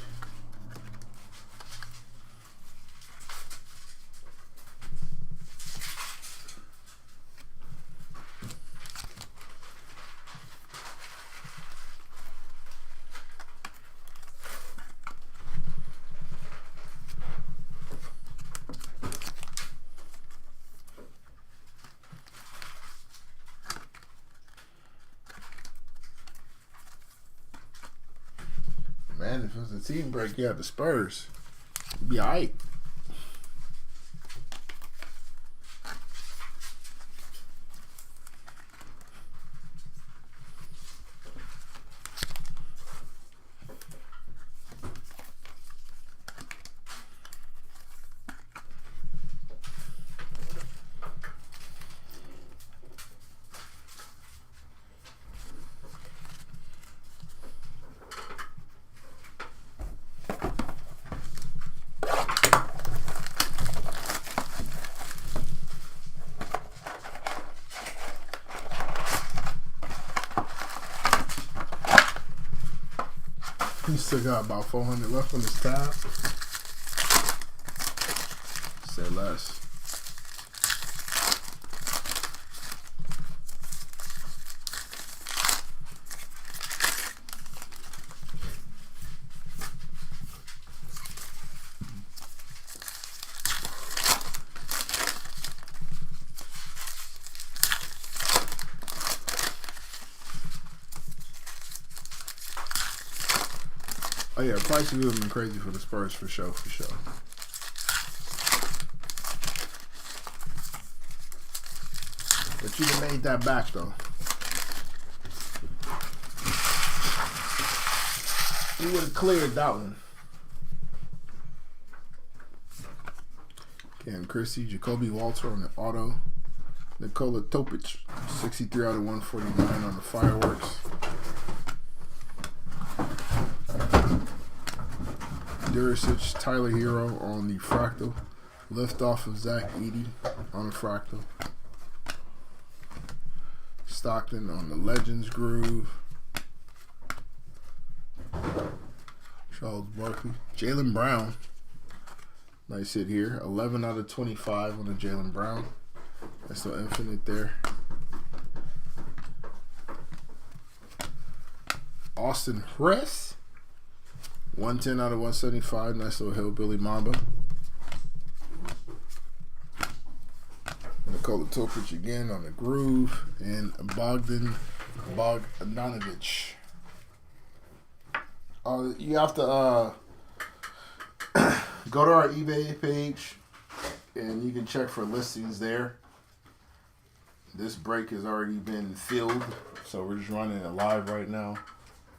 Man, if it was a team break, you had the Spurs. It'd be alright. He still got about 400 left on his tab. Say less. Oh yeah, prices would have been crazy for the Spurs for sure, for sure. But you'd have made that back though. You would have cleared that one. Cam Christie, Jacoby Walter on the auto. Nikola Topic, 63 out of 149 on the fireworks. Duricic, Tyler Hero on the fractal. Lift off of Zach Edey on the fractal. Stockton on the Legends groove. Charles Barkley. Jaylen Brown. Nice hit here. 11 out of 25 on the Jaylen Brown. That's still infinite there. Austin Hess. 110 out of 175. Nice little Hillbilly Mamba. Nikola Topic again on the groove. And Bogdanovich. You have to go to our eBay page and you can check for listings there. This break has already been filled, so we're just running it live right now.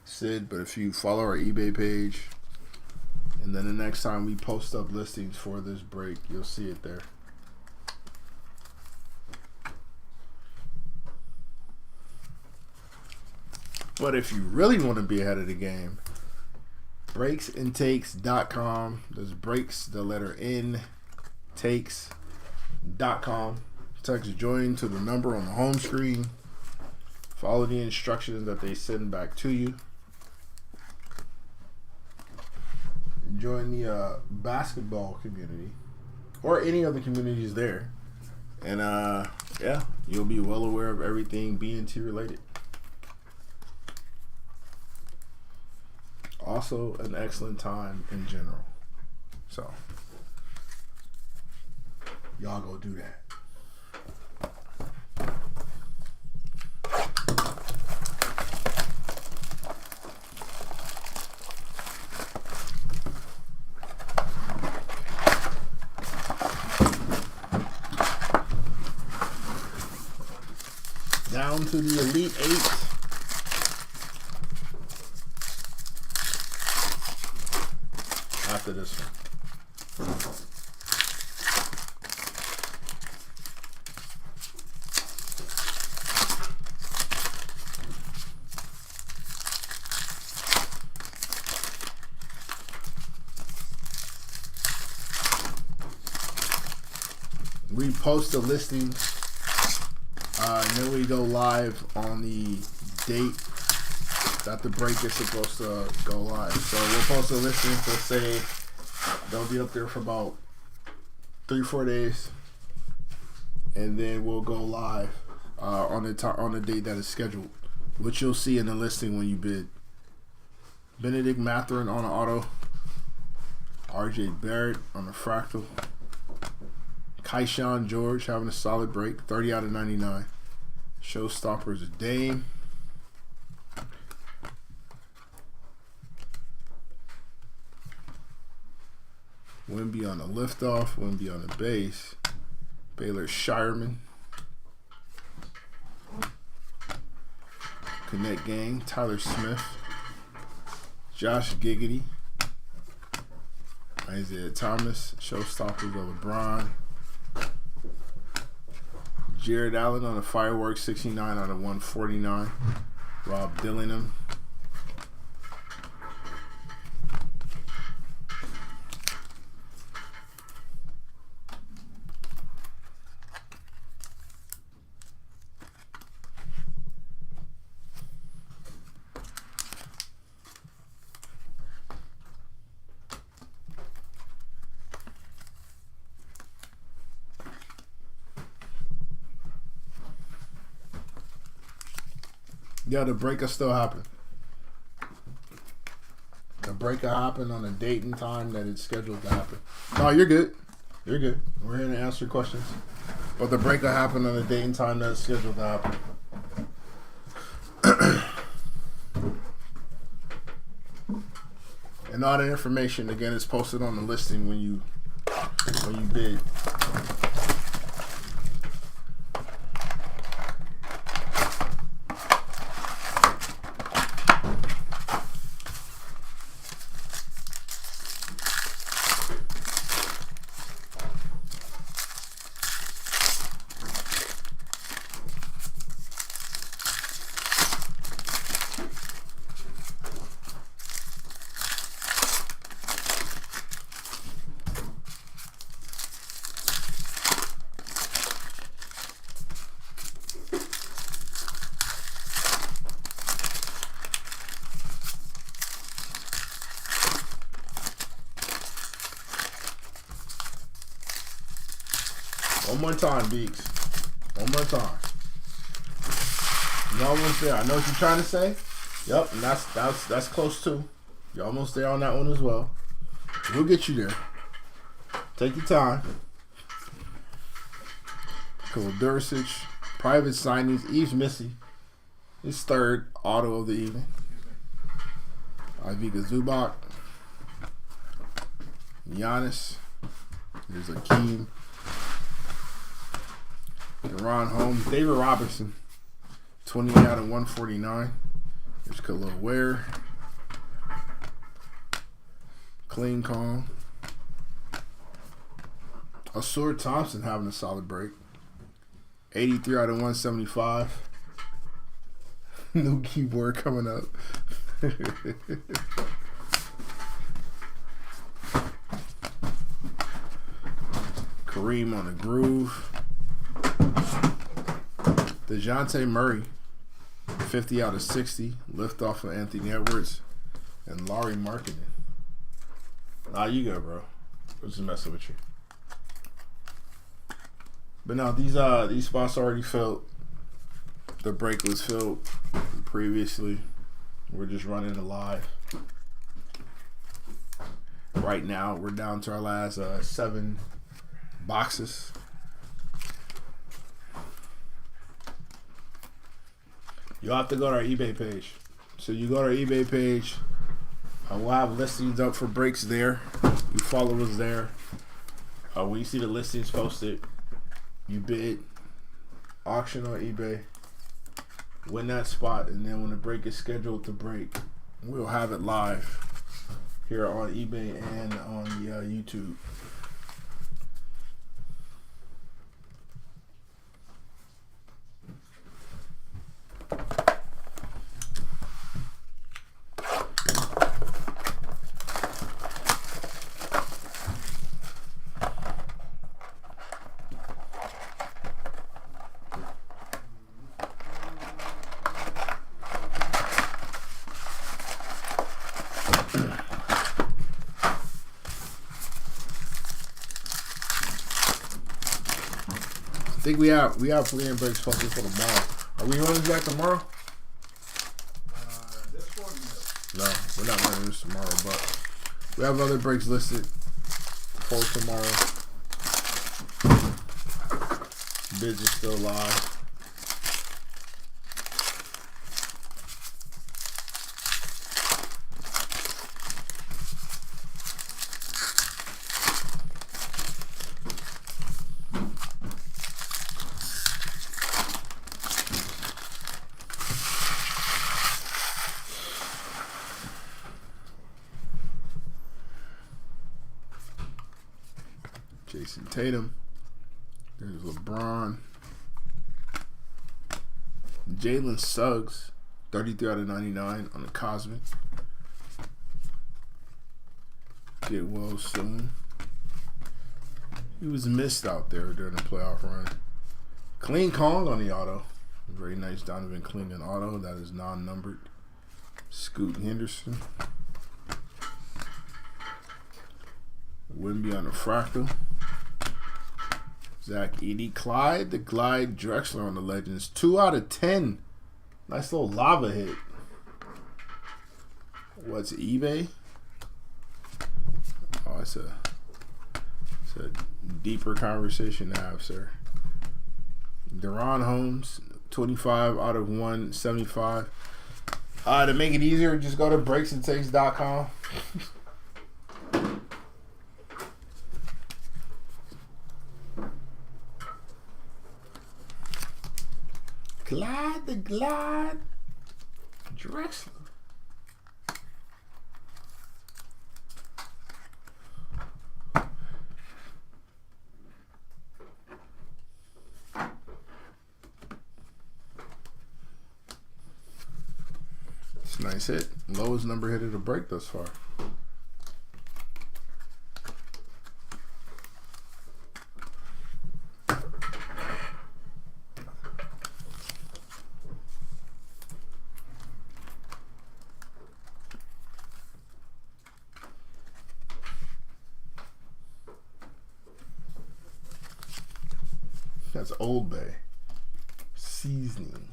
Sid, but if you follow our eBay page, and then the next time we post up listings for this break, you'll see it there. But if you really want to be ahead of the game, breaksandtakes.com. There's breaks, the letter N, takes.com. Text join to the number on the home screen. Follow the instructions that they send back to you. Join the basketball community or any other communities there. And yeah, you'll be well aware of everything BNT related. Also an excellent time in general. So y'all go do that. Down to the Elite Eight. After this one. We post the listings And then we go live on the date that the break is supposed to go live. So we'll post a listing for, say, they'll be up there for about 3-4 days, and then we'll go live on the date that is scheduled, which you'll see in the listing when you bid. Benedict Mathurin on an auto, RJ Barrett on a fractal, Kayshawn George having a solid break, 30 out of 99. Showstoppers Dame. Wimby on the liftoff, Wimby on the base. Baylor Shireman. Connect Gang, Tyler Smith. Josh Giggity. Isaiah Thomas, Showstoppers of LeBron. Jared Allen on the fireworks, 69 out of 149. Rob Dillingham. Yeah, the break will still happen. The break will happen on a date and time that it's scheduled to happen. No, you're good. You're good. We're here to answer questions. But the break will happen on a date and time that it's scheduled to happen. And all the information, again, is posted on the listing when you bid. One more time, Beaks. One more time. You're almost there. I know what you're trying to say. Yep, and that's close too. You're almost there on that one as well. We'll get you there. Take your time. Cool. Dursich. Private signings. Eves Missy. His third auto of the evening. Ivica Zubac. Giannis. There's Akeem. Deron Holmes, David Robinson, 28 out of 149. There's Khalil Ware. Clean Kong. Asur Thompson having a solid break. 83 out of 175. New keyboard coming up. Kareem on the groove. DeJounte Murray, 50 out of 60. Liftoff of Anthony Edwards. And Laurie Markkinen. Nah, you go, bro. I'm just messing with you. But no, these spots already filled. The break was filled previously. We're just running it live. Right now, we're down to our last 7 boxes. You'll have to go to our eBay page. So you go to our eBay page. We'll have listings up for breaks there. You follow us there. When you see the listings posted, you bid, auction on eBay, win that spot, and then when the break is scheduled to break, we'll have it live here on eBay and on the YouTube. think we have Fleeting Breaks posted for tomorrow. Are we running back tomorrow? This one, no. No, we're not running this tomorrow, but we have other breaks listed for tomorrow. Bids are still live. Jason Tatum. There's LeBron. Jalen Suggs, 33 out of 99 on the Cosmic. Get well soon. He was missed out there during the playoff run. Clean Kong on the auto. Very nice Donovan Clean auto. That is non-numbered. Scoot Henderson. Wimby on the Fractal. Zach Edey. Clyde, the Glide Drexler on the Legends. 2 out of 10. Nice little lava hit. What's eBay? Oh, it's a deeper conversation to have, sir. Deron Holmes, 25 out of 175. To make it easier, just go to breaksandtakes.com. Glide the Glide Drexler. It's a nice hit. Lowest number hit of the break thus far. That's Old Bay. Seasoning.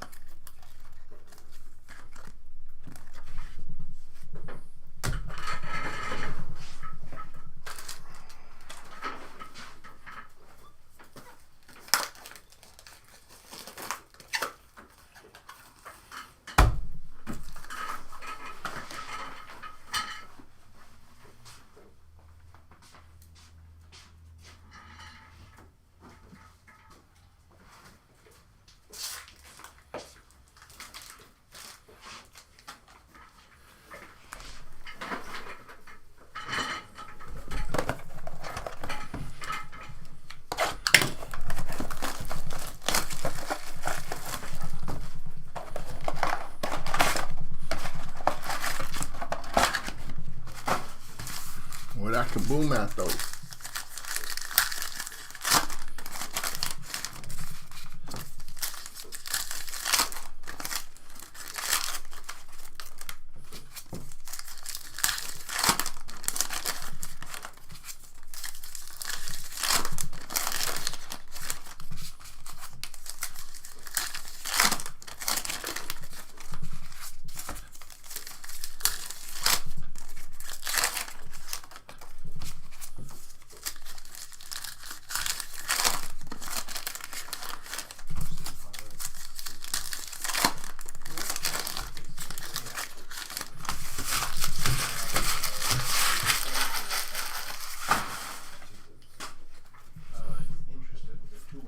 Where that kaboom at though?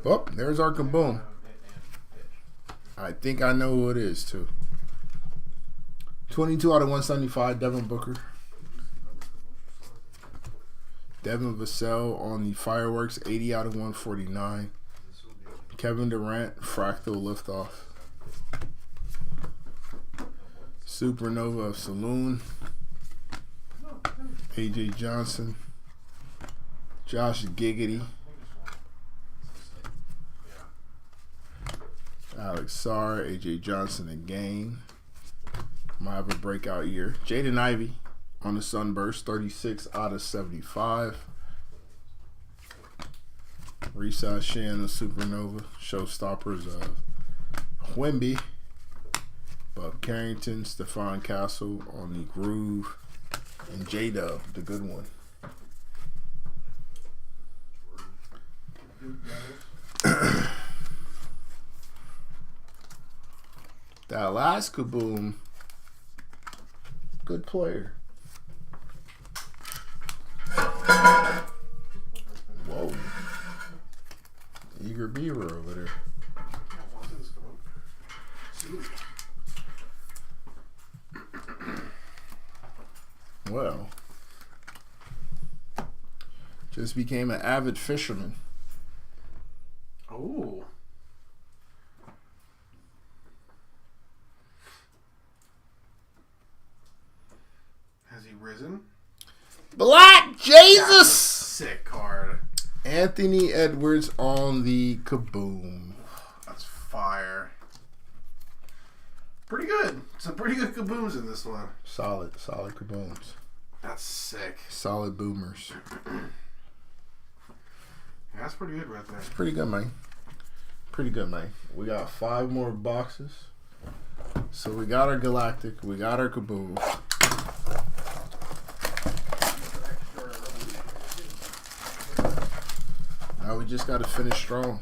Oh, there's our kaboom. I think I know who it is too. 22 out of 175, Devin Booker. Devin Vassell on the Fireworks, 80 out of 149. Kevin Durant, Fractal Liftoff. Supernova of Saloon. AJ Johnson. Josh Giggity. Alex Sarr, AJ Johnson again. Might have a breakout year. Jaden Ivey on the Sunburst, 36 out of 75. Resize Shan of Supernova. Showstoppers of Wemby. Bob Carrington, Stephon Castle on the Groove. And J-Dub, the good one. That last Kaboom, good player. Whoa. Eager Beaver over there. Well, just became an avid fisherman. Oh. Has he risen? Black That's a Jesus! sick card. Anthony Edwards on the Kaboom. That's fire. Pretty good. Some pretty good kabooms in this one. Solid Kabooms. That's sick. Solid boomers. That's pretty good right there. Pretty good, man. Pretty good, man. We got 5 more boxes. So we got our Galactic. We got our Kaboom. Now we just got to finish strong.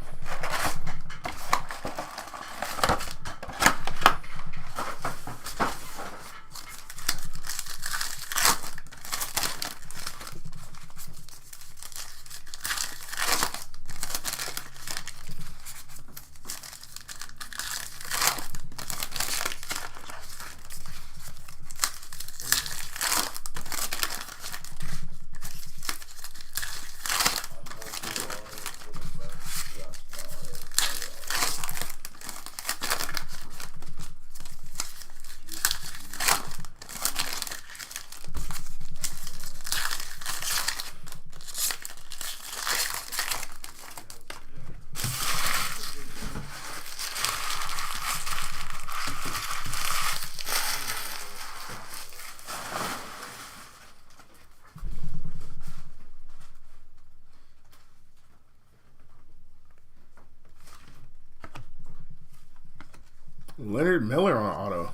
Leonard Miller on auto.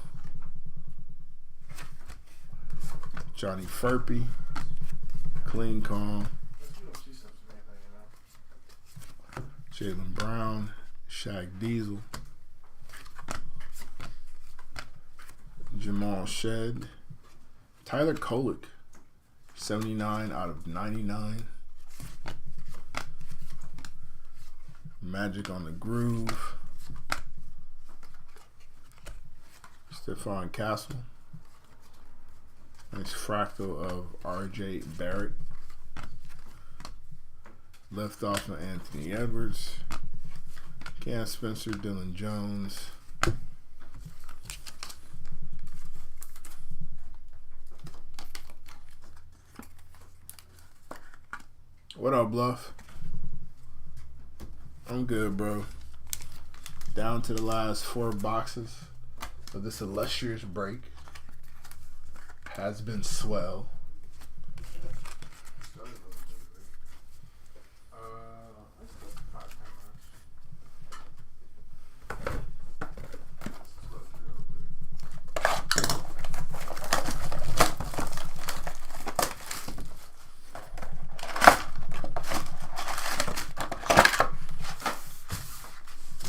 Johnny Furpy. Clean Calm. Jaylen Brown. Shaq Diesel. Jamal Shed. Tyler Kolek. 79 out of 99. Magic on the Groove. Stephon Castle. Nice fractal of R.J. Barrett. Left off of Anthony Edwards. Cam Spencer, Dylan Jones. What up, Bluff? I'm good, bro. Down to the last 4 boxes of this illustrious break. Has been swell.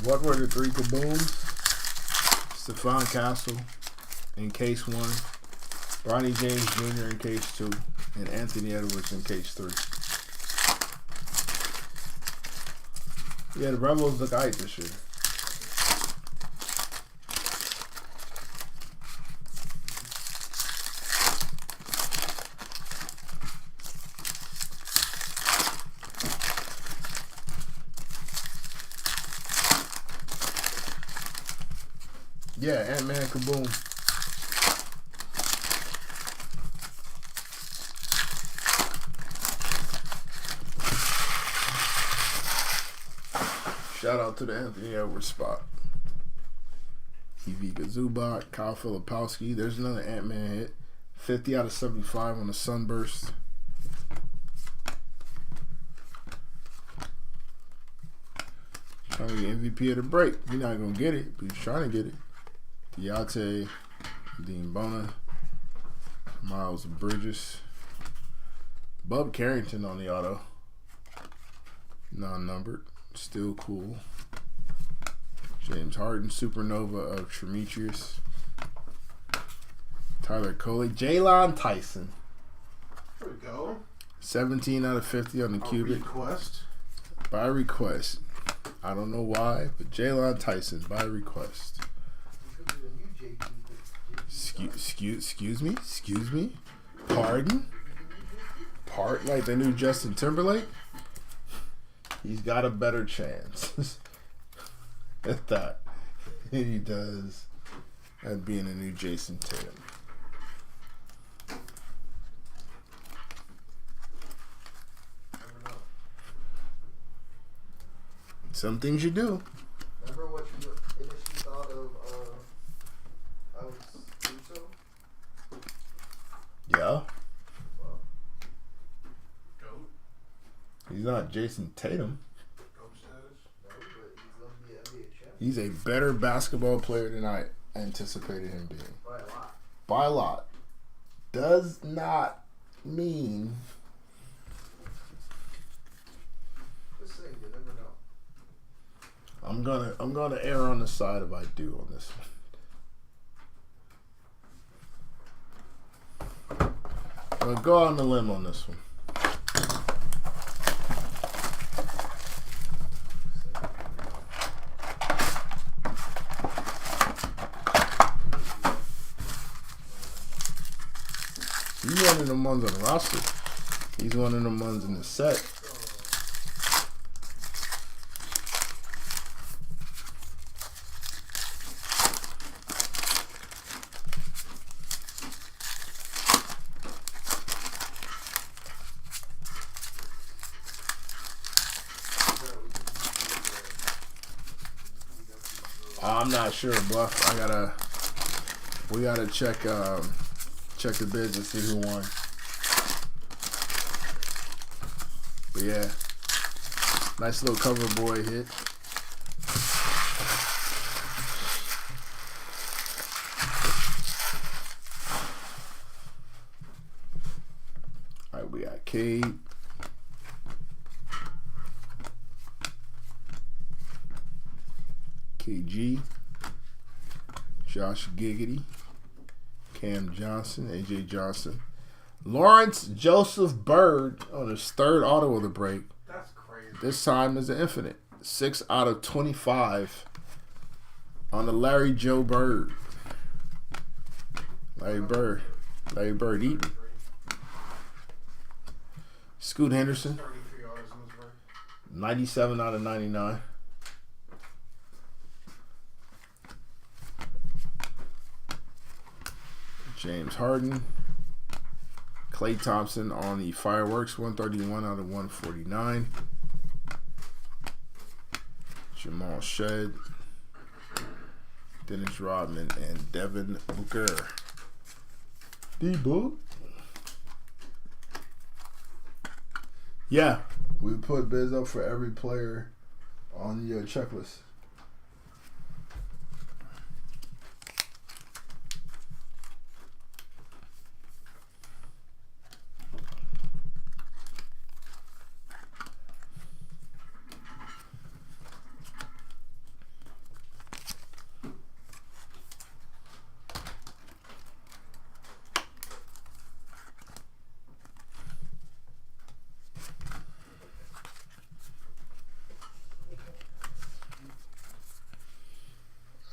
What were the 3 kabooms? Stephon Castle in case 1, Bronny James Jr. in case 2, and Anthony Edwards in case 3. Yeah, the Rebels look aight this year. Yeah, Ant-Man Kaboom. Shout out to the Anthony Edwards spot. Ivica Zubac, Kyle Filipowski. There's another Ant-Man hit. 50 out of 75 on the Sunburst. Trying to get MVP of the break. He's not gonna get it, but he's trying to get it. Deontay, Dean Bona, Miles Bridges, Bub Carrington on the auto. Non-numbered. Still cool. James Harden, Supernova of Tremetrius. Tyler Coley. Jaylon Tyson. There we go. 17 out of 50 on the cubic. Request. By request. I don't know why, but Jaylon Tyson by request. Excuse me? Pardon? Like the new Justin Timberlake? He's got a better chance at that than he does at being a new Jason Tatum. Some things you do. Remember what you initially thought of Alex Russo? Yeah. Well, Goat. He's not Jason Tatum. Goat status. no, but he's going to be an NBA champion He's a better basketball player than I anticipated him being. by a lot. By a lot. Does not mean Just saying, you never know. I'm gonna err on the side of I do on this one. I'm gonna go out on the limb on this one. He's one of the ones on the roster. He's one of the ones in the set. I'm not sure, Bluff. We gotta check the bids and see who won. But yeah, nice little cover boy hit. All right, we got Cade. KG, Josh Giggity, Cam Johnson, AJ Johnson, Lawrence Joseph Bird on his third auto of the break. That's crazy. This time is an infinite. 6 out of 25 on the Larry Joe Bird. Larry Bird eating. Scoot Henderson, 33 yards in this break. 97 out of 99. James Harden. Klay Thompson on the fireworks, 131 out of 149. Jamal Shed. Dennis Rodman and Devin Booker. D-Book. Yeah, we put bids up for every player on the checklist.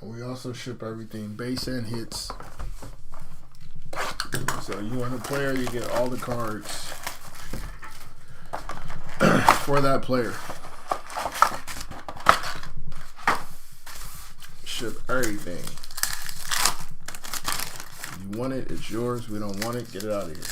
We also ship everything base and hits. So you want a player, you get all the cards for that player. Ship everything. You want it, it's yours. We don't want it, get it out of here.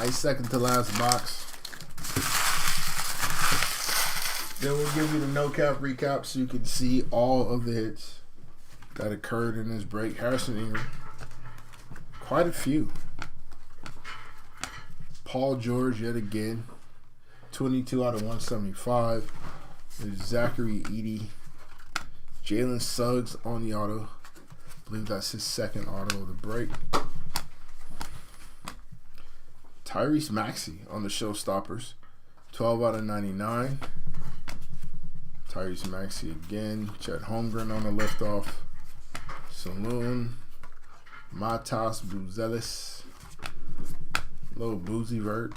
Nice second to last box. Then we'll give you the no cap recap so you can see all of the hits that occurred in this break. Harrison Ingram. Quite a few. Paul George yet again. 22 out of 175. There's Zachary Edey. Jalen Suggs on the auto. I believe that's his second auto of the break. Tyrese Maxey on the Showstoppers. 12 out of 99. Tyrese Maxey again. Chet Holmgren on the liftoff. Saloon. Matas Buzelis. Little Boozy Vert.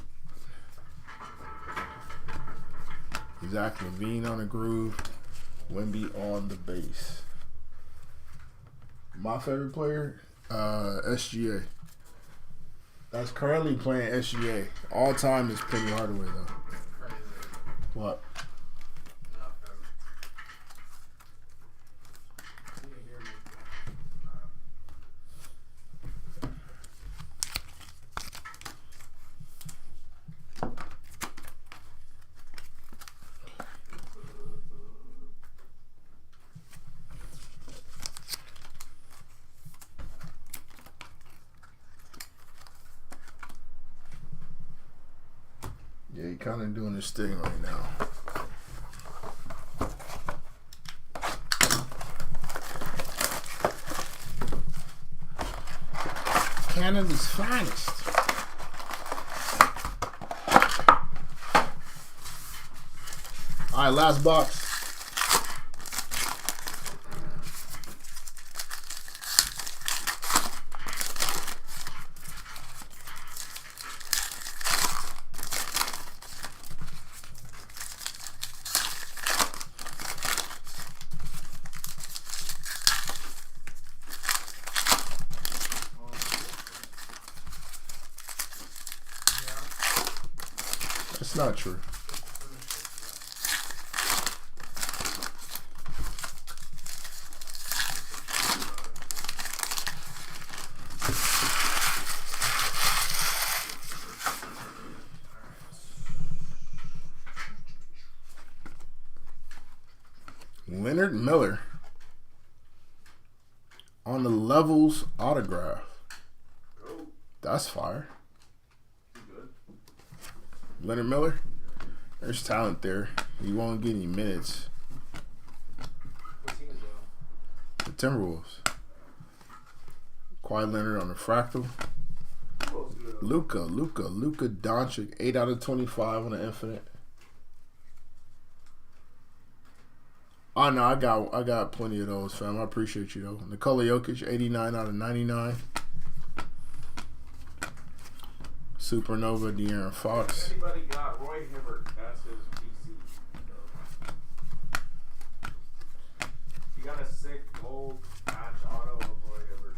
Zach Levine on the groove. Wemby on the base. My favorite player, SGA. That's currently playing SGA. All time is Penny Hardaway though. Crazy. What? Nothing. You can hear me. Yeah, he kind of doing his thing right now. Canada's finest. All right, last box. That's not true. Leonard Miller on the Levels autograph. That's fire. Leonard Miller, there's talent there. He won't get any minutes. What team is that? The Timberwolves. Kawhi Leonard on the fractal. Luka Doncic, 8 out of 25 on the infinite. Oh no, I got plenty of those, fam. I appreciate you though. Nikola Jokic, 89 out of 99. Supernova, De'Aaron Fox. If anybody got Roy Hibbert, that's his PC. He got a sick gold patch auto of Roy Hibbert.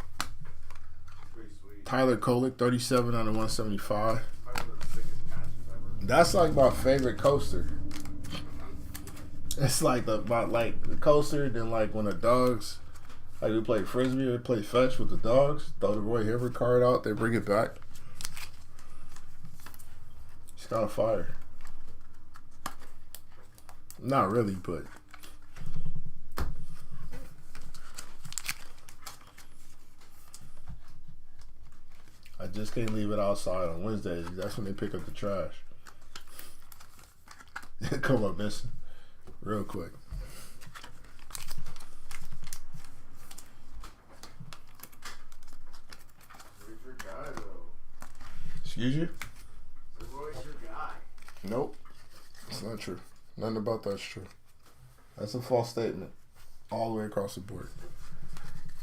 Pretty sweet. Tyler Kolek, 37 out of 175. Probably one of the sickest patches ever. That's like my favorite coaster. It's like the coaster, then like when the dogs, like we play frisbee or play fetch with the dogs, throw the Roy Hibbert card out, they bring it back. It's kind of fire. Not really, but I just can't leave it outside on Wednesdays. That's when they pick up the trash. Come up missing real quick. Roy's your guy, though. Excuse you? Roy's your guy. Nope. It's not true. Nothing about that's true. That's a false statement. All the way across the board.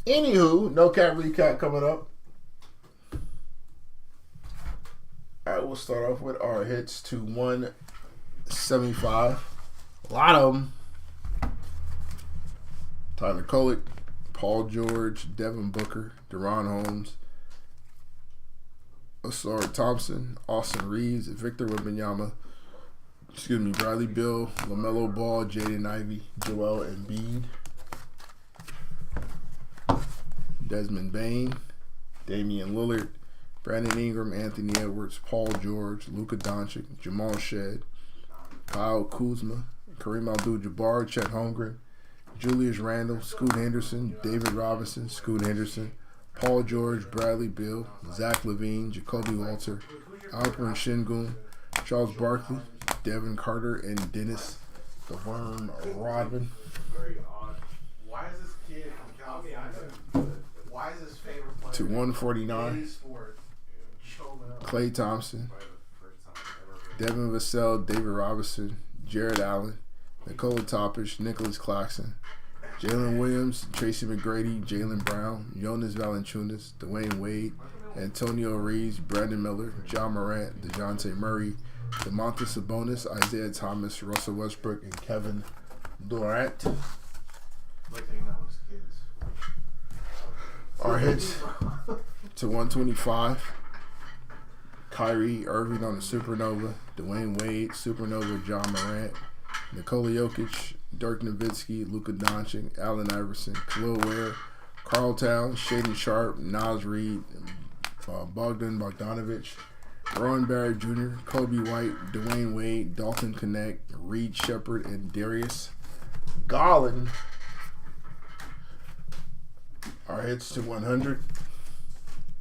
Anywho, no cap recap coming up. Alright, we'll start off with our hits to 175. A lot of them. Tyler Kolek, Paul George, Devin Booker, Deron Holmes, Asar Thompson, Austin Reeves, Victor Wembanyama, Bradley Beal, LaMelo Ball, Jaden Ivey, Joel Embiid, Desmond Bain, Damian Lillard, Brandon Ingram, Anthony Edwards, Paul George, Luka Doncic, Jamal Shed, Kyle Kuzma, Kareem Abdul-Jabbar, Chet Holmgren, Julius Randle, Scoot Henderson, David Robinson, Scoot Henderson, Paul George, Bradley Beal, Zach LaVine, Jacoby Walter, Alperen Şengün, Charles Barkley, Devin Carter, and Dennis the Worm Rodman. Very odd. Why is this kid from California? Why is his favorite player To 149, any sport? Showman up. Klay Thompson, Probably the first time I've ever heard. Devin Vassell, David Robinson, Jared Allen, Nikola Topic, Nicholas Claxton, Jalen Williams, Tracy McGrady, Jalen Brown, Jonas Valanciunas, Dwayne Wade, Antonio Reeves, Brandon Miller, John Morant, DeJounte Murray, DeMontis Sabonis, Isaiah Thomas, Russell Westbrook, and Kevin Durant. Like taking that with his kids. Our hits to 125. Kyrie Irving on the Supernova, Dwayne Wade, Supernova, John Morant, Nikola Jokic, Dirk Nowitzki, Luka Doncic, Allen Iverson, Khalil Ware, Karl Towns, Shaedon Sharpe, Naz Reid, Bogdan Bogdanovic, Rowan Barrett Jr., Kobe White, Dwayne Wade, Dalton Connect, Reed Shepard, and Darius Garland. Our hits to 100.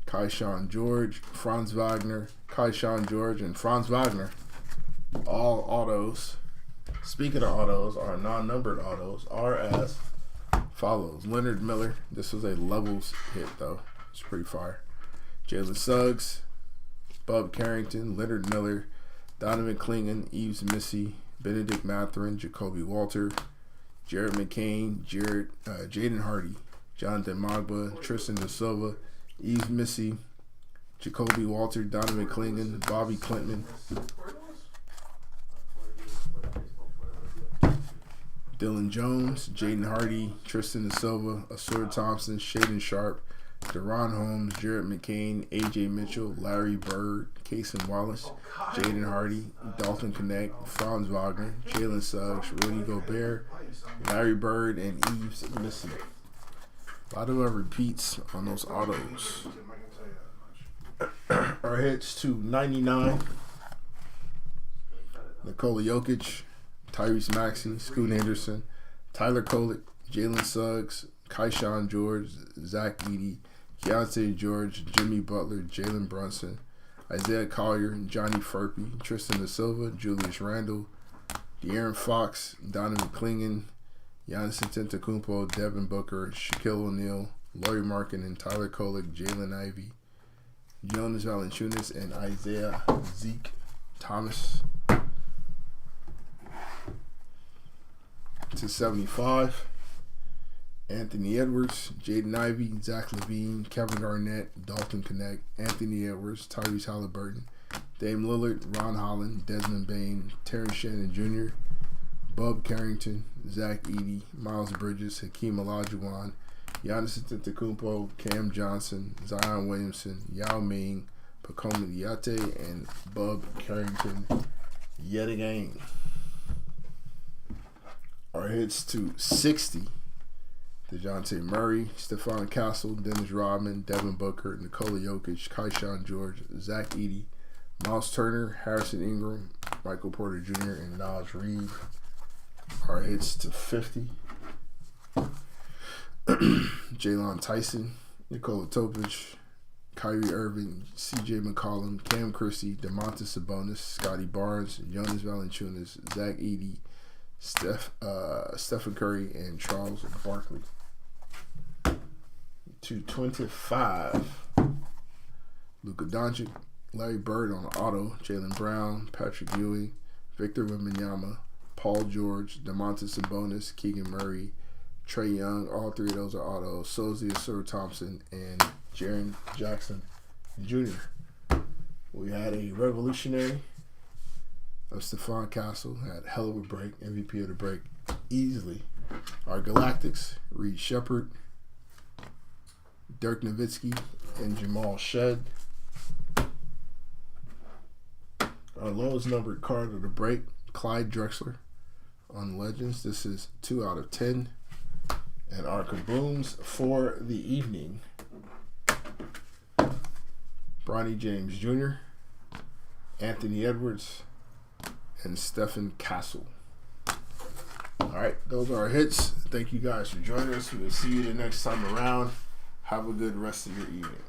Keyshawn George, Franz Wagner, Keyshawn George, and Franz Wagner. All autos. Speaking of autos, our non-numbered autos are as follows. Leonard Miller. This was a levels hit, though. It's pretty fire. Jalen Suggs, Bub Carrington, Leonard Miller, Donovan Clingan, Yves Missy, Benedict Mathurin, Jacoby Walter, Jared McCain, Jaden Hardy, Jonathan Magba, Tristan Da Silva, Yves Missy, Jacoby Walter, Donovan Clingan, Bobby Clinton, Dylan Jones, Jaden Hardy, Tristan Da Silva, Asur Thompson, Shaedon Sharpe, Deron Holmes, Jared McCain, AJ Mitchell, Larry Bird, Cason Wallace, Jaden Hardy, Dalton Connect, Franz Wagner, Jalen Suggs, Rudy Gobert, Larry Bird, and Yves Missy. A lot of repeats on those autos. Our hits to 99. Nikola Jokic, Tyrese Maxey, Scoot Henderson, Tyler Kolek, Jalen Suggs, Keyshawn George, Zach Edey, Keontae George, Jimmy Butler, Jalen Brunson, Isaiah Collier, Johnny Furpey, Tristan Da Silva, Julius Randle, De'Aaron Fox, Donovan Clingan, Giannis Antetokounmpo, Devin Booker, Shaquille O'Neal, Lauri Markkanen, and Tyler Kolek, Jalen Ivey, Jonas Valanciunas, and Isaiah Zeke Thomas. To 75. Anthony Edwards, Jaden Ivey, Zach LaVine, Kevin Garnett, Dalton Connect, Anthony Edwards, Tyrese Halliburton, Dame Lillard, Ron Holland, Desmond Bain, Terrence Shannon Jr., Bub Carrington, Zach Edey, Miles Bridges, Hakeem Olajuwon, Giannis Antetokounmpo, Cam Johnson, Zion Williamson, Yao Ming, Pacoma Diate, and Bub Carrington yet again. Our hits to 60. DeJounte Murray, Stephon Castle, Dennis Rodman, Devin Booker, Nikola Jokic, Keyshawn George, Zach Edey, Miles Turner, Harrison Ingram, Michael Porter Jr., and Naz Reid. Our hits to 50. Jalen Tyson, Nikola Topic, Kyrie Irving, CJ McCollum, Cam Christie, DeMontis Sabonis, Scotty Barnes, Jonas Valanciunas, Zach Edey, Stephen Curry, and Charles Barkley. 225. Luka Doncic, Larry Bird on the auto, Jaylen Brown, Patrick Ewing, Victor Wembanyama, Paul George, DeMontis Sabonis, Keegan Murray, Trae Young. All three of those are autos. So is the Asur Thompson and Jaren Jackson Jr. We had a revolutionary of Stephon Castle. Had hell of a break. MVP of the break easily. Our Galactics, Reed Shepard, Dirk Nowitzki, and Jamal Shed. Our lowest numbered card of the break, Clyde Drexler on Legends. This is 2 out of 10. And our kabooms for the evening. Bronny James Jr., Anthony Edwards, and Stephen Castle. All right, those are our hits. Thank you guys for joining us. We'll see you the next time around. Have a good rest of your evening.